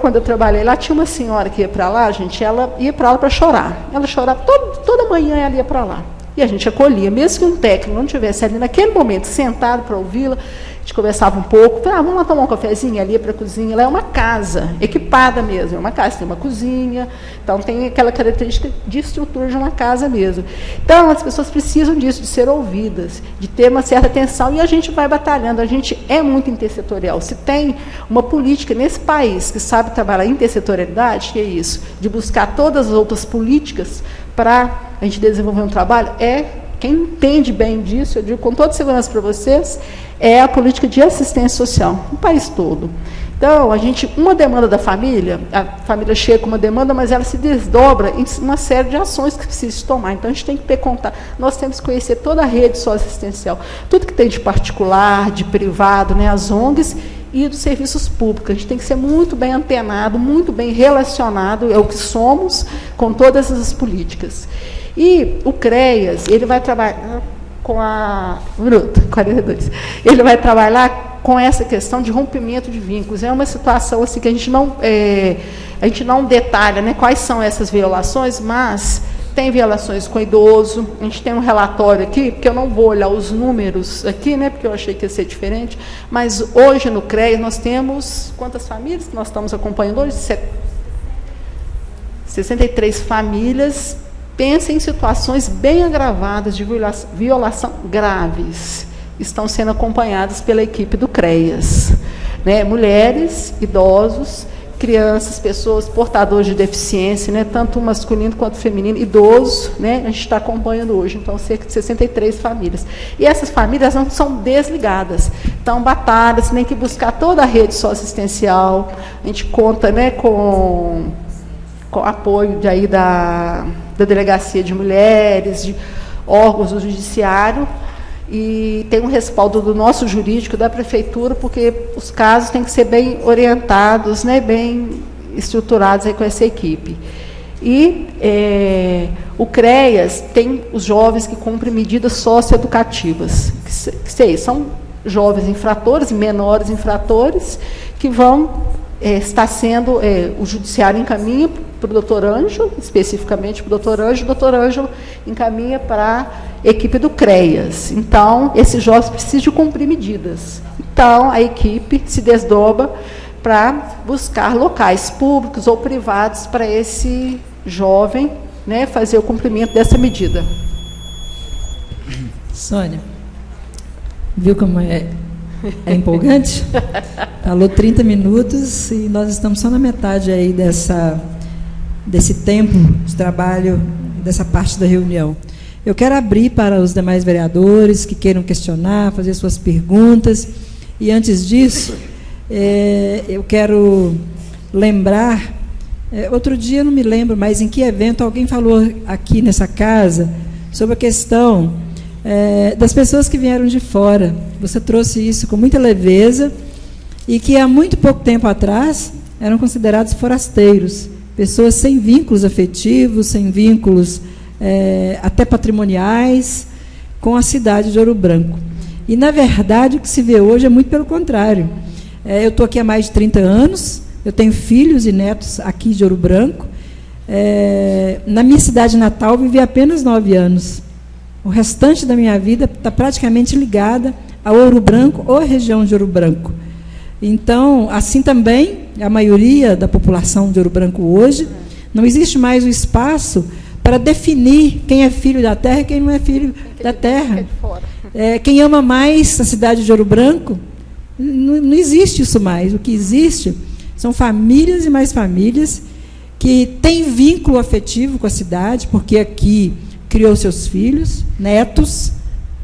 Quando eu trabalhei lá, tinha uma senhora que ia para lá, gente, ela ia para lá para chorar, ela chorava, toda manhã ela ia para lá. E a gente acolhia, mesmo que um técnico não estivesse ali naquele momento sentado para ouvi-la, a gente conversava um pouco, vamos lá tomar um cafezinho, ali para a cozinha. Ela é uma casa, equipada mesmo, é uma casa, tem uma cozinha, então tem aquela característica de estrutura de uma casa mesmo. Então, as pessoas precisam disso, de ser ouvidas, de ter uma certa atenção, e a gente vai batalhando, a gente é muito intersetorial. Se tem uma política nesse país que sabe trabalhar intersetorialidade, que é isso, de buscar todas as outras políticas para a gente desenvolver um trabalho, quem entende bem disso, eu digo com toda segurança para vocês, é a política de assistência social, no país todo. Então, uma demanda da família, a família chega com uma demanda, mas ela se desdobra em uma série de ações que precisa tomar. Então, a gente tem que ter contato. Nós temos que conhecer toda a rede socioassistencial, tudo que tem de particular, de privado, né, as ONGs, e dos serviços públicos. A gente tem que ser muito bem antenado, muito bem relacionado, é o que somos, com todas essas políticas. E o CREAS, ele vai trabalhar com a... 42. Ele vai trabalhar com essa questão de rompimento de vínculos. É uma situação assim, que a gente não detalha, né, quais são essas violações, mas tem violações com idoso. A gente tem um relatório aqui, porque eu não vou olhar os números aqui, né, porque eu achei que ia ser diferente, mas hoje no CREAS nós temos, quantas famílias que nós estamos acompanhando hoje? 63 famílias. Pensa em situações bem agravadas de violação graves. Estão sendo acompanhadas pela equipe do CREAS. Né? Mulheres, idosos, crianças, pessoas portadoras de deficiência, né? Tanto masculino quanto feminino, idosos, né? A gente está acompanhando hoje, então, cerca de 63 famílias. E essas famílias não são desligadas. Então, batalhas, tem que buscar toda a rede socioassistencial. A gente conta, né, com apoio da Delegacia de Mulheres, de órgãos do Judiciário, e tem um respaldo do nosso jurídico, da Prefeitura, porque os casos têm que ser bem orientados, né, bem estruturados aí com essa equipe. E o CREAS tem os jovens que cumprem medidas socioeducativas, que são jovens infratores, menores infratores, que vão está sendo, o judiciário encaminha para o doutor Ângelo, especificamente para o doutor Ângelo encaminha para a equipe do CREAS. Então, esses jovens precisam de cumprir medidas. Então, a equipe se desdobra para buscar locais públicos ou privados para esse jovem, né, fazer o cumprimento dessa medida. Sônia, viu como é empolgante? Falou 30 minutos e nós estamos só na metade aí desse tempo de trabalho, dessa parte da reunião. Eu quero abrir para os demais vereadores que queiram questionar, fazer suas perguntas. E antes disso, eu quero lembrar, outro dia, não me lembro mais em que evento, alguém falou aqui nessa casa sobre a questão das pessoas que vieram de fora. Você trouxe isso com muita leveza e que há muito pouco tempo atrás eram considerados forasteiros, pessoas sem vínculos afetivos, sem vínculos até patrimoniais com a cidade de Ouro Branco. E, na verdade, o que se vê hoje é muito pelo contrário. Eu estou aqui há mais de 30 anos, eu tenho filhos e netos aqui de Ouro Branco. Na minha cidade natal, vivi apenas 9 anos. O restante da minha vida está praticamente ligada a Ouro Branco ou a região de Ouro Branco. Então, assim também, a maioria da população de Ouro Branco hoje, não existe mais o espaço para definir quem é filho da terra e quem não é filho da terra. Quem ama mais a cidade de Ouro Branco, não existe isso mais. O que existe são famílias e mais famílias que têm vínculo afetivo com a cidade, porque aqui criou seus filhos, netos,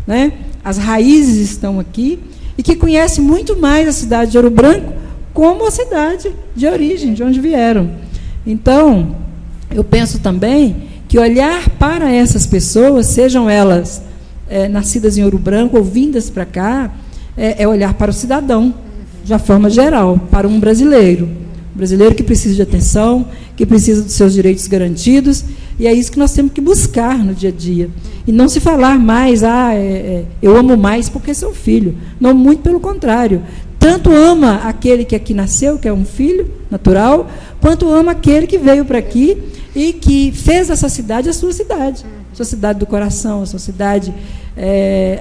né? As raízes estão aqui, e que conhecem muito mais a cidade de Ouro Branco como a cidade de origem, de onde vieram. Então, eu penso também que olhar para essas pessoas, sejam elas nascidas em Ouro Branco ou vindas para cá, é olhar para o cidadão, de uma forma geral, para um brasileiro que precisa de atenção, que precisa dos seus direitos garantidos, e é isso que nós temos que buscar no dia a dia. E não se falar mais, eu amo mais porque sou filho. Não, muito pelo contrário. Tanto ama aquele que aqui nasceu, que é um filho natural, quanto ama aquele que veio para aqui e que fez essa cidade a sua cidade do coração, a sua cidade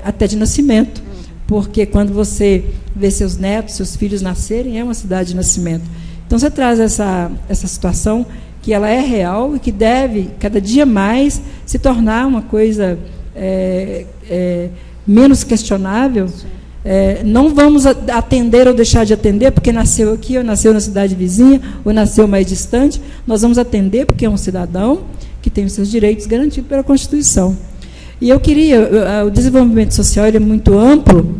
até de nascimento. Porque quando você vê seus netos, seus filhos nascerem, é uma cidade de nascimento. Então, você traz essa situação que ela é real e que deve, cada dia mais, se tornar uma coisa menos questionável. Não vamos atender ou deixar de atender porque nasceu aqui, ou nasceu na cidade vizinha, ou nasceu mais distante. Nós vamos atender porque é um cidadão que tem os seus direitos garantidos pela Constituição. E eu queria, o desenvolvimento social ele é muito amplo,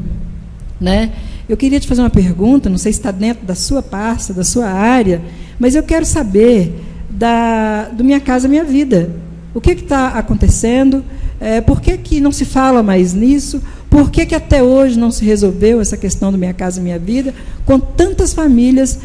né? Eu queria te fazer uma pergunta, não sei se está dentro da sua pasta, da sua área, mas eu quero saber do Minha Casa Minha Vida. O que está acontecendo? Por que não se fala mais nisso? Por que até hoje não se resolveu essa questão do Minha Casa Minha Vida, com tantas famílias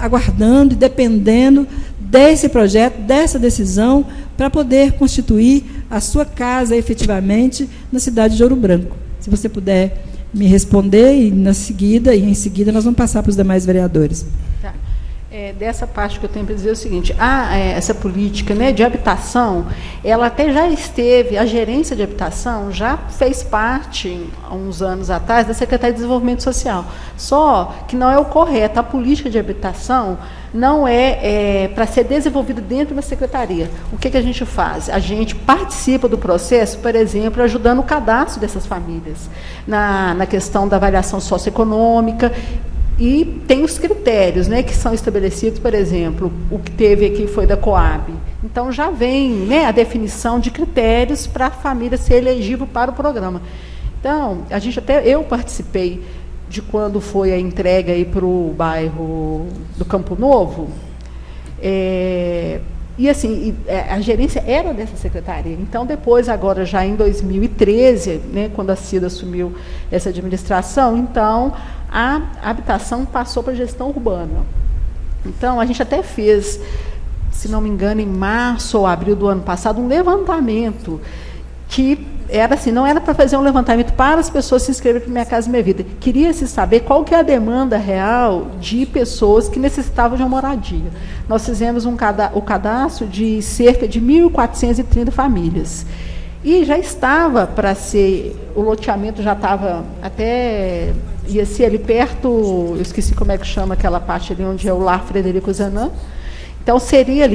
aguardando e dependendo desse projeto, dessa decisão, para poder constituir a sua casa efetivamente na cidade de Ouro Branco? Se você puder me responder, e em seguida nós vamos passar para os demais vereadores. Tá. Dessa parte que eu tenho para dizer o seguinte, essa política, né, de habitação, ela até já esteve, a gerência de habitação já fez parte, há uns anos atrás, da Secretaria de Desenvolvimento Social. Só que não é o correto, a política de habitação não é para ser desenvolvida dentro da secretaria. O que a gente faz? A gente participa do processo, por exemplo, ajudando o cadastro dessas famílias, na questão da avaliação socioeconômica. E tem os critérios, né, que são estabelecidos, por exemplo, o que teve aqui foi da Coab. Então, já vem, né, a definição de critérios para a família ser elegível para o programa. Então, eu participei de quando foi a entrega aí para o bairro do Campo Novo, e assim, a gerência era dessa secretaria. Então, depois, agora já em 2013, né, quando a Cida assumiu essa administração, então a habitação passou para a gestão urbana. Então, a gente até fez, se não me engano, em março ou abril do ano passado, um levantamento que era assim, não era para fazer um levantamento para as pessoas se inscreverem para Minha Casa Minha Vida. Queria-se saber qual que é a demanda real de pessoas que necessitavam de uma moradia. Nós fizemos o cadastro de cerca de 1.430 famílias. E já estava para ser, o loteamento já estava até, ia ser ali perto, eu esqueci como é que chama aquela parte ali onde é o Lar Frederico Zanam. Então, seriam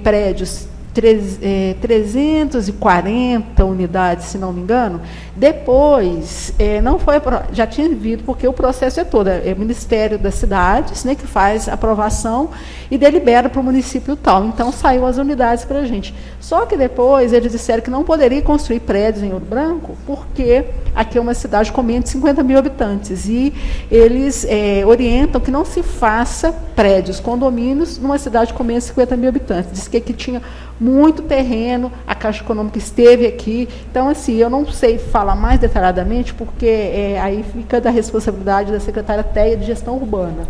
prédios, 340 unidades, se não me engano. Depois, não foi, já tinha vindo, porque o processo é todo, é o Ministério das Cidades, né, que faz a aprovação e delibera para o município tal. Então, saiu as unidades para a gente. Só que depois eles disseram que não poderia construir prédios em Ouro Branco, porque aqui é uma cidade com menos de 50 mil habitantes. E eles orientam que não se faça prédios, condomínios, numa cidade com menos de 50 mil habitantes. Diz que aqui tinha muito terreno, a Caixa Econômica esteve aqui. Então, assim, eu não sei falar mais detalhadamente, porque aí fica da responsabilidade da secretária Teia de Gestão Urbana.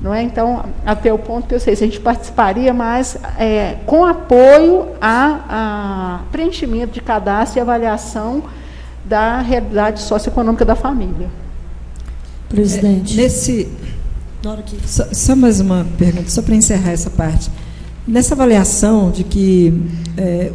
Não é? Então, até o ponto que eu sei, se a gente participaria mais com apoio a preenchimento de cadastro e avaliação da realidade socioeconômica da família. Presidente. Só mais uma pergunta, só para encerrar essa parte. Nessa avaliação de que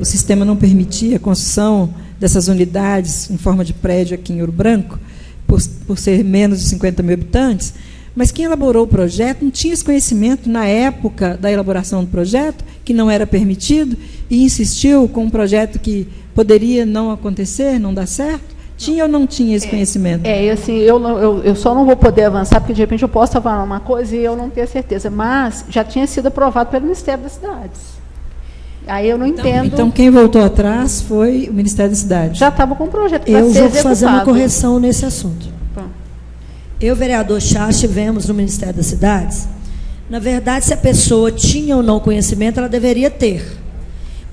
o sistema não permitia a construção dessas unidades em forma de prédio aqui em Ouro Branco, por ser menos de 50 mil habitantes, mas quem elaborou o projeto não tinha esse conhecimento na época da elaboração do projeto, que não era permitido, e insistiu com um projeto que poderia não acontecer, não dar certo? Tinha ou não tinha esse conhecimento? Assim, eu só não vou poder avançar, porque de repente eu posso falar uma coisa e eu não tenho certeza, mas já tinha sido aprovado pelo Ministério das Cidades. Aí eu não entendo. Então, quem voltou atrás foi o Ministério das Cidades. Já estava com o projeto para ser executado. Eu vou fazer uma correção nesse assunto. Eu, vereador Charles, estivemos no Ministério das Cidades. Na verdade, se a pessoa tinha ou não conhecimento, ela deveria ter.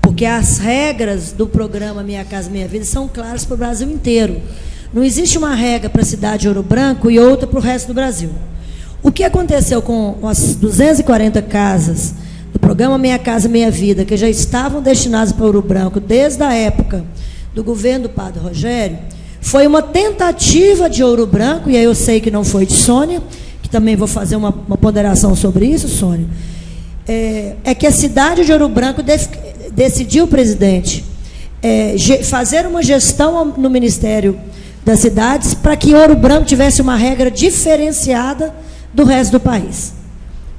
Porque as regras do programa Minha Casa Minha Vida são claras para o Brasil inteiro. Não existe uma regra para a cidade de Ouro Branco e outra para o resto do Brasil. O que aconteceu com as 240 casas do programa Minha Casa Minha Vida, que já estavam destinadas para Ouro Branco desde a época do governo do Padre Rogério, foi uma tentativa de Ouro Branco, e aí eu sei que não foi de Sônia, que também vou fazer uma ponderação sobre isso, Sônia, que a cidade de Ouro Branco decidiu, presidente, fazer uma gestão no Ministério das Cidades para que Ouro Branco tivesse uma regra diferenciada do resto do país.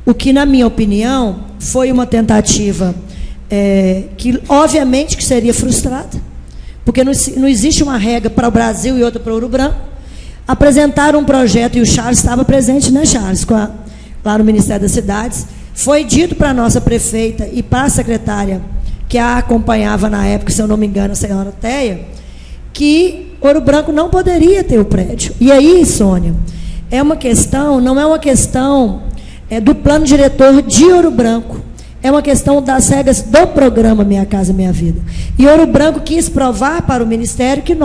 O que, na minha opinião, foi uma tentativa que, obviamente, que seria frustrada, porque não existe uma regra para o Brasil e outra para Ouro Branco. Apresentaram um projeto, e o Charles estava presente, né, Charles, lá no Ministério das Cidades. Foi dito para a nossa prefeita e para a secretária que a acompanhava na época, se eu não me engano, a senhora Teia, que Ouro Branco não poderia ter o prédio. E aí, Sônia, não é uma questão do plano diretor de Ouro Branco, é uma questão das regras do programa Minha Casa Minha Vida. E Ouro Branco quis provar para o Ministério que a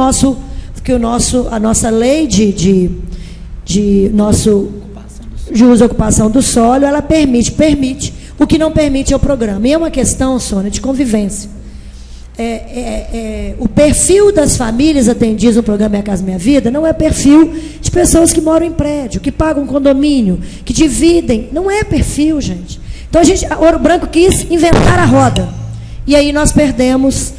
nossa lei de uso e ocupação do solo, ela permite. O que não permite é o programa. E é uma questão, Sônia, de convivência. O perfil das famílias atendidas no programa Minha Casa Minha Vida não é perfil de pessoas que moram em prédio, que pagam condomínio, que dividem. Não é perfil, gente. Então, Ouro Branco quis inventar a roda. E aí nós perdemos,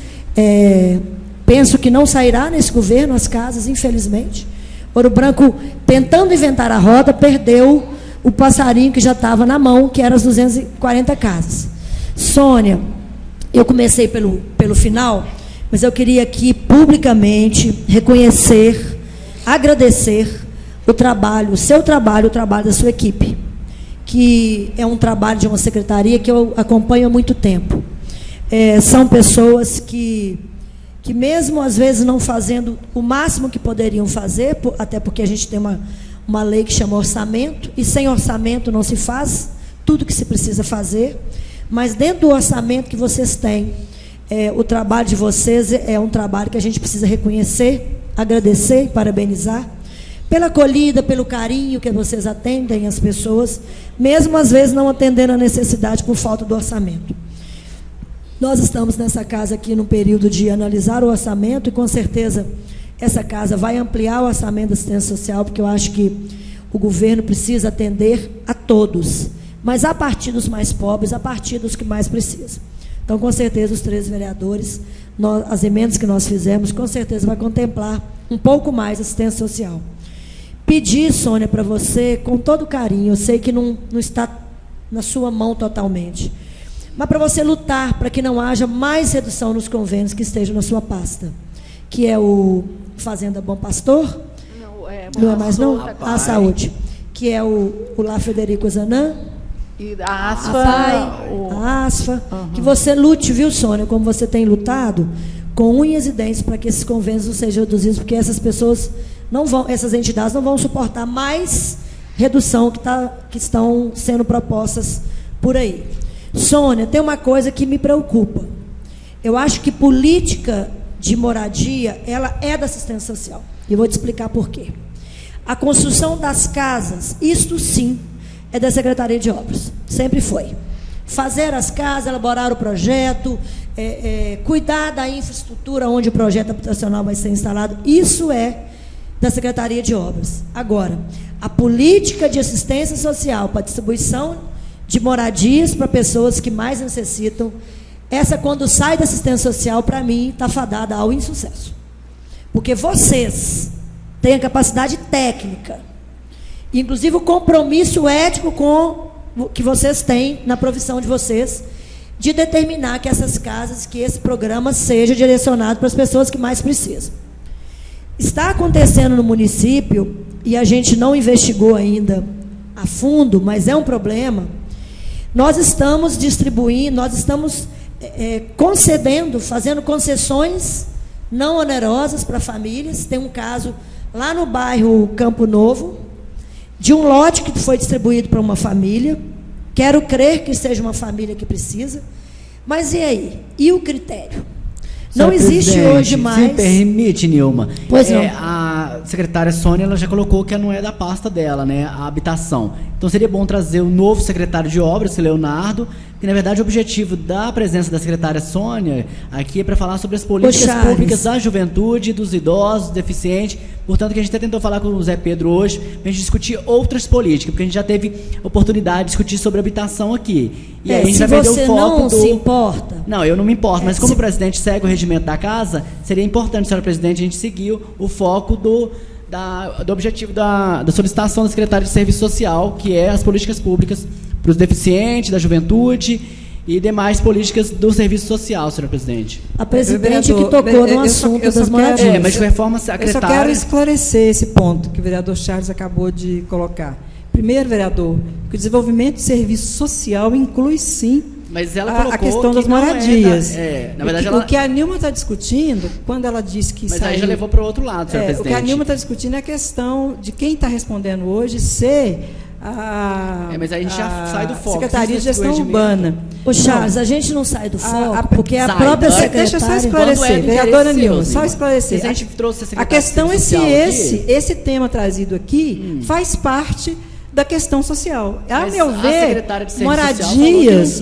penso que não sairá nesse governo as casas, infelizmente. Ouro Branco, tentando inventar a roda, perdeu o passarinho que já estava na mão, que eram as 240 casas. Sônia, eu comecei pelo final, mas eu queria aqui publicamente reconhecer, agradecer o seu trabalho, o trabalho da sua equipe, que é um trabalho de uma secretaria que eu acompanho há muito tempo. São pessoas que mesmo às vezes não fazendo o máximo que poderiam fazer, até porque a gente tem uma lei que chama orçamento, e sem orçamento não se faz tudo que se precisa fazer, mas dentro do orçamento que vocês têm, o trabalho de vocês é um trabalho que a gente precisa reconhecer, agradecer e parabenizar, pela acolhida, pelo carinho que vocês atendem as pessoas, mesmo às vezes não atendendo a necessidade por falta do orçamento. Nós estamos nessa casa aqui no período de analisar o orçamento e, com certeza, essa casa vai ampliar o orçamento da assistência social, porque eu acho que o governo precisa atender a todos, mas a partir dos mais pobres, a partir dos que mais precisam. Então, com certeza, os 13 vereadores, as emendas que nós fizemos, com certeza vai contemplar um pouco mais a assistência social. Pedir, Sônia, para você, com todo carinho, eu sei que não está na sua mão totalmente, mas para você lutar para que não haja mais redução nos convênios que estejam na sua pasta, que é o Fazenda Bom Pastor, não é mais não? A Saúde, que é o Lá Frederico Zanã, e a ASFA, a ASFA, que você lute, viu, Sônia, como você tem lutado, com unhas e dentes para que esses convênios não sejam reduzidos, porque essas pessoas não vão, essas entidades não vão suportar mais redução que estão sendo propostas por aí. Sônia, tem uma coisa que me preocupa. Eu acho que política de moradia, ela é da assistência social. E vou te explicar por quê. A construção das casas, isto sim, é da Secretaria de Obras. Sempre foi. Fazer as casas, elaborar o projeto, cuidar da infraestrutura onde o projeto habitacional vai ser instalado, isso é da Secretaria de Obras. Agora, a política de assistência social para distribuição de moradias para pessoas que mais necessitam, essa, quando sai da assistência social, para mim, está fadada ao insucesso. Porque vocês têm a capacidade técnica, inclusive o compromisso ético que vocês têm na provisão de vocês, de determinar que essas casas, que esse programa seja direcionado para as pessoas que mais precisam. Está acontecendo no município, e a gente não investigou ainda a fundo, mas é um problema. Nós estamos distribuindo, nós estamos concedendo, fazendo concessões não onerosas para famílias. Tem um caso lá no bairro Campo Novo, de um lote que foi distribuído para uma família. Quero crer que seja uma família que precisa. Mas e aí? E o critério? Não existe hoje mais... Se permite, Nilma. Pois não. A secretária Sônia, ela já colocou que não é da pasta dela, né, a habitação. Então seria bom trazer o novo secretário de obras, Leonardo, que na verdade o objetivo da presença da secretária Sônia aqui é para falar sobre as políticas públicas da juventude, dos idosos, dos deficientes. Portanto, que a gente até tentou falar com o Zé Pedro hoje, para a gente discutir outras políticas, porque a gente já teve oportunidade de discutir sobre habitação aqui. E aí a gente vai perder o foco não se importa. Não, eu não me importo, mas como o presidente segue o regimento da casa, seria importante, senhora presidente, a gente seguir o foco do objetivo da solicitação da secretária de Serviço Social, que é as políticas públicas para os deficientes, da juventude e demais políticas do serviço social, senhora presidente. A presidente que tocou no assunto das moradias. Mas com reforma secretária... Eu só quero esclarecer esse ponto que o vereador Charles acabou de colocar. Primeiro, vereador, que o desenvolvimento de serviço social inclui, sim, mas ela colocou a questão das moradias. Na verdade, o que a Nilma está discutindo, quando ela disse que Mas aí já levou para o outro lado, senhora presidente. O que a Nilma está discutindo é a questão de quem está respondendo hoje ser mas aí a gente já sai do foco. Secretaria de Gestão Urbana. Ô, Charles, a gente não sai do foco, porque a própria secretária... Deixa eu só esclarecer, vereadora Nilma, só esclarecer. A gente trouxe a questão é se esse tema trazido aqui faz parte da questão social. A meu ver,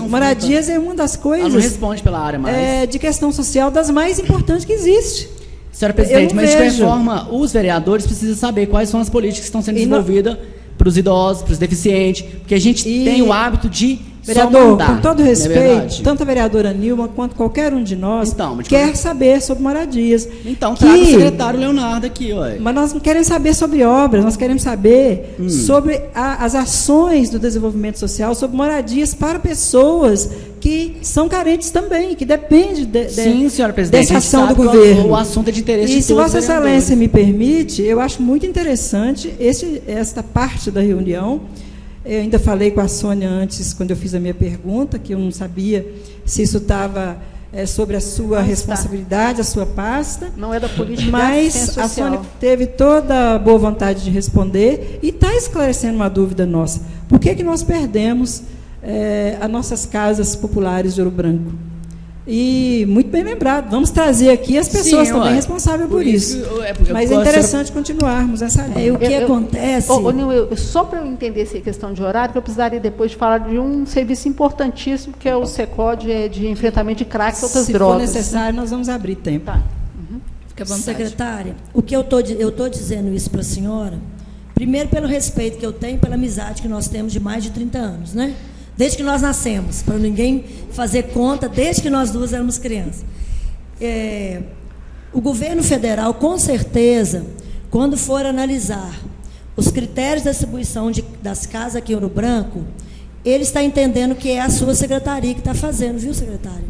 moradias é uma das coisas... Ela não responde pela área mais. De questão social das mais importantes que existe. Senhora presidente, mas de qualquer forma, os vereadores precisam saber quais são as políticas que estão sendo desenvolvidas para os idosos, para os deficientes, porque a gente tem o hábito de vereador, com todo respeito, tanto a vereadora Nilma quanto qualquer um de nós quer saber sobre moradias. Então, traga o secretário Leonardo aqui. Mas nós não queremos saber sobre obras, nós queremos saber sobre as ações do desenvolvimento social, sobre moradias para pessoas que são carentes também, que dependem dessa ação do governo. O assunto é de interesse de todos. E se Vossa Excelência me permite, eu acho muito interessante esta parte da reunião. Eu ainda falei com a Sônia antes, quando eu fiz a minha pergunta, que eu não sabia se isso estava sobre a sua responsabilidade, a sua pasta. Não é da política, mas a Sônia teve toda a boa vontade de responder e está esclarecendo uma dúvida nossa. Por que nós perdemos as nossas casas populares de Ouro Branco? E muito bem lembrado. Vamos trazer aqui as pessoas também responsáveis por isso. Mas é interessante continuarmos essa linha. O que acontece... Só para eu entender essa questão de horário, eu precisaria depois de falar de um serviço importantíssimo, que é o SECOD, de enfrentamento de cracks e outras drogas. Se for necessário, nós vamos abrir tempo. Tá. Fica à vontade. Secretária, o que eu estou dizendo isso para a senhora, primeiro pelo respeito que eu tenho, pela amizade que nós temos de mais de 30 anos, né? Desde que nós nascemos, para ninguém fazer conta, desde que nós duas éramos crianças. O governo federal, com certeza, quando for analisar os critérios de distribuição das casas aqui em Ouro Branco, ele está entendendo que é a sua secretaria que está fazendo, viu, secretária?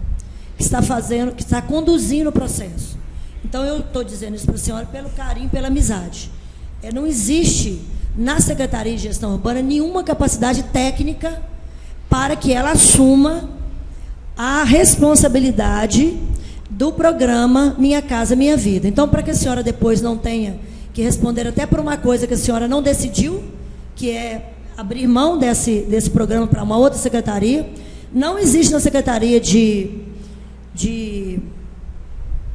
Que está fazendo, que está conduzindo o processo. Então, eu estou dizendo isso para a senhora pelo carinho, pela amizade. Não existe, na Secretaria de Gestão Urbana, nenhuma capacidade técnica para que ela assuma a responsabilidade do programa Minha Casa Minha Vida. Então, para que a senhora depois não tenha que responder até por uma coisa que a senhora não decidiu, que é abrir mão desse programa para uma outra secretaria, não existe na Secretaria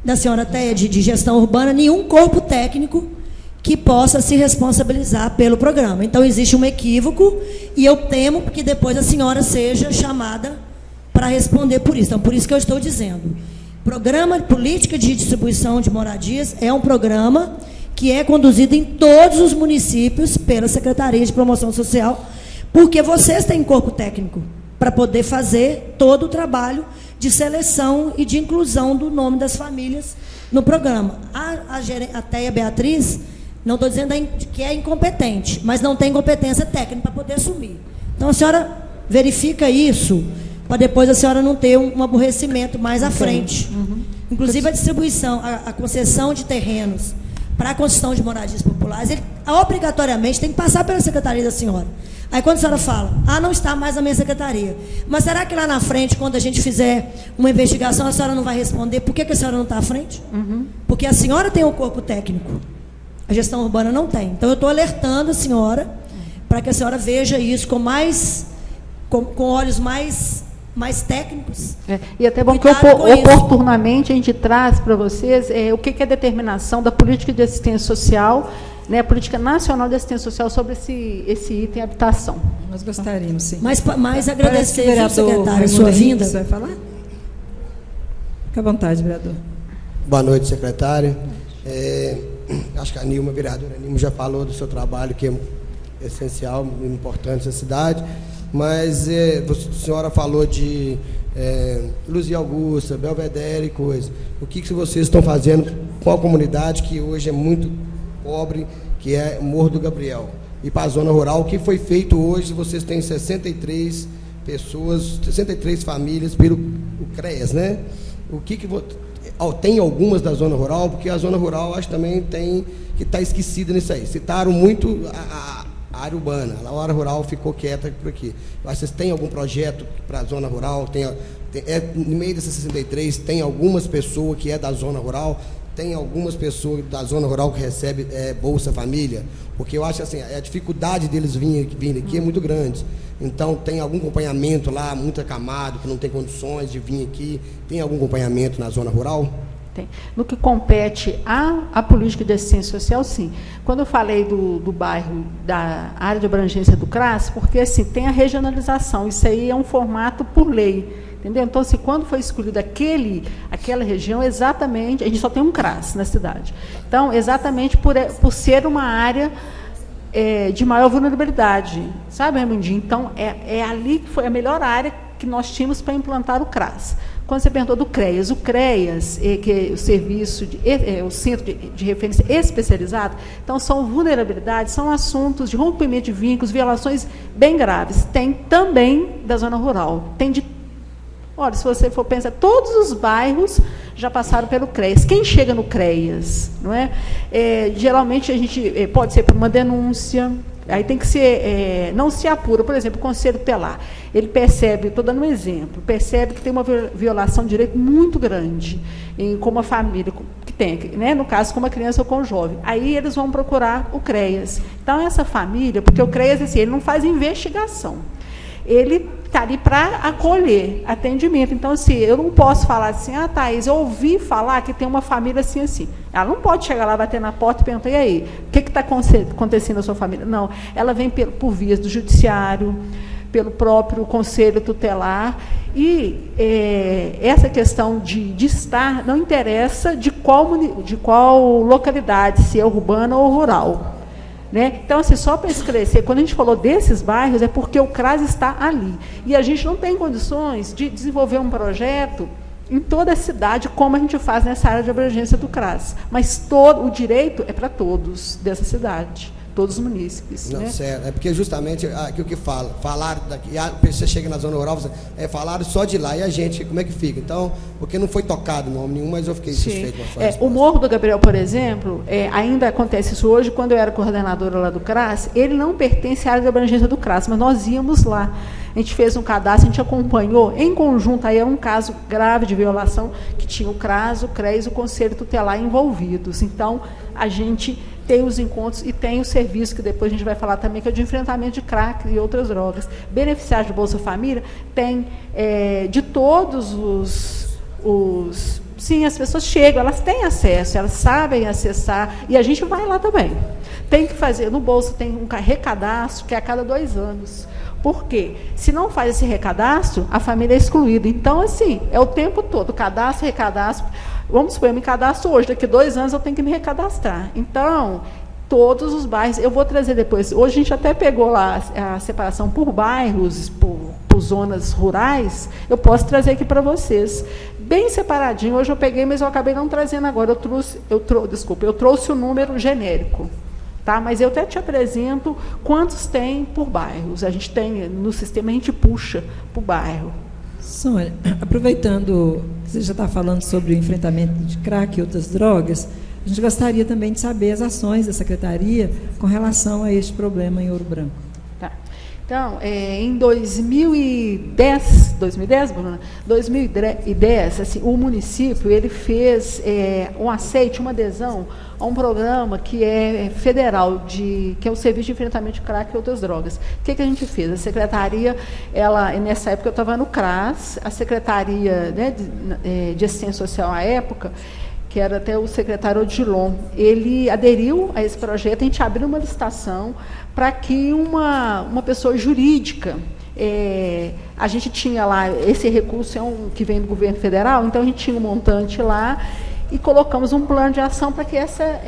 da senhora Teia de Gestão Urbana nenhum corpo técnico que possa se responsabilizar pelo programa. Então, existe um equívoco e eu temo que depois a senhora seja chamada para responder por isso. Então, por isso que eu estou dizendo. Programa Política de Distribuição de Moradias é um programa que é conduzido em todos os municípios pela Secretaria de Promoção Social, porque vocês têm corpo técnico para poder fazer todo o trabalho de seleção e de inclusão do nome das famílias no programa. A Teia Beatriz, não estou dizendo que é incompetente, mas não tem competência técnica para poder assumir. Então, a senhora verifica isso, para depois a senhora não ter um aborrecimento mais à frente. Inclusive, a distribuição, a concessão de terrenos para a construção de moradias populares, ele obrigatoriamente tem que passar pela secretaria da senhora. Aí, quando a senhora fala, não está mais na minha secretaria, mas será que lá na frente, quando a gente fizer uma investigação, a senhora não vai responder por que a senhora não está à frente? Porque a senhora tem um corpo técnico, a gestão urbana não tem. Então, eu estou alertando a senhora para que a senhora veja isso com olhos mais técnicos. E até bom que oportunamente a gente traz para vocês o que é a determinação da política de assistência social, né, a política nacional de assistência social sobre esse item habitação. Nós gostaríamos, sim. Mas agradecer, secretário, a sua vinda. Você vai falar? Fique à vontade, vereador. Boa noite, secretária. Acho que a vereadora Nilma já falou do seu trabalho, que é essencial, importante na cidade, mas a senhora falou de Luzia Augusta, Belvedere e coisa. O que vocês estão fazendo com a comunidade que hoje é muito pobre, que é Morro do Gabriel, e para a zona rural? O que foi feito hoje? Vocês têm 63 pessoas, 63 famílias pelo CREAS, né? Tem algumas da zona rural, porque a zona rural acho também tem que estar esquecida nisso aí. Citaram muito a área urbana, a área rural ficou quieta por aqui. Vocês têm algum projeto para a zona rural? No meio dessas 63, tem algumas pessoas que é da zona rural, tem algumas pessoas da zona rural que recebem Bolsa Família, porque eu acho assim, a dificuldade deles virem aqui é muito grande. Então, tem algum acompanhamento lá, muito acamado, que não tem condições de vir aqui? Tem algum acompanhamento na zona rural? Tem. No que compete à política de assistência social, sim. Quando eu falei do bairro, da área de abrangência do CRAS, porque assim, tem a regionalização, isso aí é um formato por lei. Entendeu? Então, assim, quando foi escolhida aquela região, exatamente, a gente só tem um CRAS na cidade. Então, exatamente por ser uma área de maior vulnerabilidade, sabe, Raimundinho? Então, ali que foi a melhor área que nós tínhamos para implantar o CRAS. Quando você perguntou do CREAS, que é o serviço, o centro de referência especializado, então são vulnerabilidades, são assuntos de rompimento de vínculos, violações bem graves. Tem também da zona rural, olha, se você for pensar, todos os bairros já passaram pelo CREAS. Quem chega no CREAS, não é? Geralmente a gente pode ser por uma denúncia, aí tem que ser, não se apura. Por exemplo, o Conselho Tutelar, ele percebe, estou dando um exemplo, percebe que tem uma violação de direito muito grande com uma família que tem, né, no caso, com uma criança ou com um jovem. Aí eles vão procurar o CREAS. Então, essa família, porque o CREAS, assim, ele não faz investigação. Ele está ali para acolher, atendimento. Então, assim, eu não posso falar assim, Thaís, eu ouvi falar que tem uma família assim, assim. Ela não pode chegar lá, bater na porta e perguntar, e aí, o que está acontecendo na sua família? Não, ela vem por vias do judiciário, pelo próprio conselho tutelar, e essa questão de estar, não interessa de qual localidade, se é urbana ou rural. Né? Então, assim, só para esclarecer, quando a gente falou desses bairros, é porque o CRAS está ali. E a gente não tem condições de desenvolver um projeto em toda a cidade, como a gente faz nessa área de abrangência do CRAS. Mas o direito é para todos dessa cidade, todos os munícipes. Não, né? certo. É porque justamente aquilo que falaram daqui, você chega na zona rural, falaram só de lá, e a gente, como é que fica? Então, porque não foi tocado nome nenhum, mas eu fiquei suspeito. O Morro do Gabriel, por exemplo, ainda acontece isso hoje, quando eu era coordenadora lá do CRAS, ele não pertence à área de abrangência do CRAS, mas nós íamos lá. A gente fez um cadastro, a gente acompanhou, em conjunto, aí é um caso grave de violação, que tinha o CRAS, o CRES e o Conselho Tutelar envolvidos. Então, a gente tem os encontros e tem o serviço, que depois a gente vai falar também, que é de enfrentamento de crack e outras drogas. Beneficiários de Bolsa Família tem de todos os... Sim, as pessoas chegam, elas têm acesso, elas sabem acessar, e a gente vai lá também. Tem que fazer, no Bolsa tem um recadastro, que é a cada 2 anos. Por quê? Se não faz esse recadastro, a família é excluída. Então, assim, é o tempo todo, cadastro, recadastro. Vamos supor, eu me cadastro hoje, daqui a 2 anos eu tenho que me recadastrar. Então, todos os bairros, eu vou trazer depois. Hoje a gente até pegou lá a separação por bairros, por zonas rurais, eu posso trazer aqui para vocês. Bem separadinho, hoje eu peguei, mas eu acabei não trazendo agora. Eu trouxe o número genérico. Tá? Mas eu até te apresento quantos tem por bairros. A gente tem, no sistema, a gente puxa para o bairro. Sônia, aproveitando que você já está falando sobre o enfrentamento de crack e outras drogas, a gente gostaria também de saber as ações da Secretaria com relação a este problema em Ouro Branco. Tá. Então, em 2010, Bruna? 2010, assim, o município ele fez um aceite, uma adesão a um programa que é federal, que é o Serviço de Enfrentamento de Crack e Outras Drogas. O que a gente fez? A Secretaria, nessa época eu estava no CRAS, a Secretaria, né, de Assistência Social à época, que era até o secretário Odilon, ele aderiu a esse projeto, a gente abriu uma licitação para que uma pessoa jurídica, a gente tinha lá, esse recurso que vem do governo federal, então a gente tinha um montante lá, e colocamos um plano de ação para que essa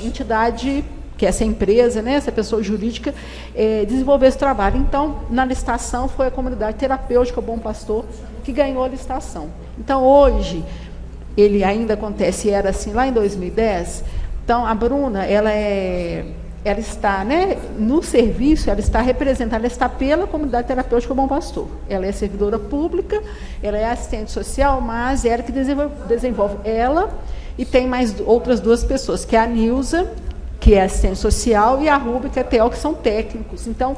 entidade, que essa empresa, né, essa pessoa jurídica, desenvolvesse o trabalho. Então, na licitação, foi a Comunidade Terapêutica Bom Pastor que ganhou a licitação. Então, hoje, ele ainda acontece, era assim lá em 2010, então, a Bruna, ela está, né, no serviço, ela está representada, ela está pela Comunidade Terapêutica Bom Pastor. Ela é servidora pública, ela é assistente social, mas ela que desenvolve ela, e tem mais outras 2 pessoas, que é a Nilza, que é assistente social, e a Rubi, que é TO, que são técnicos. Então,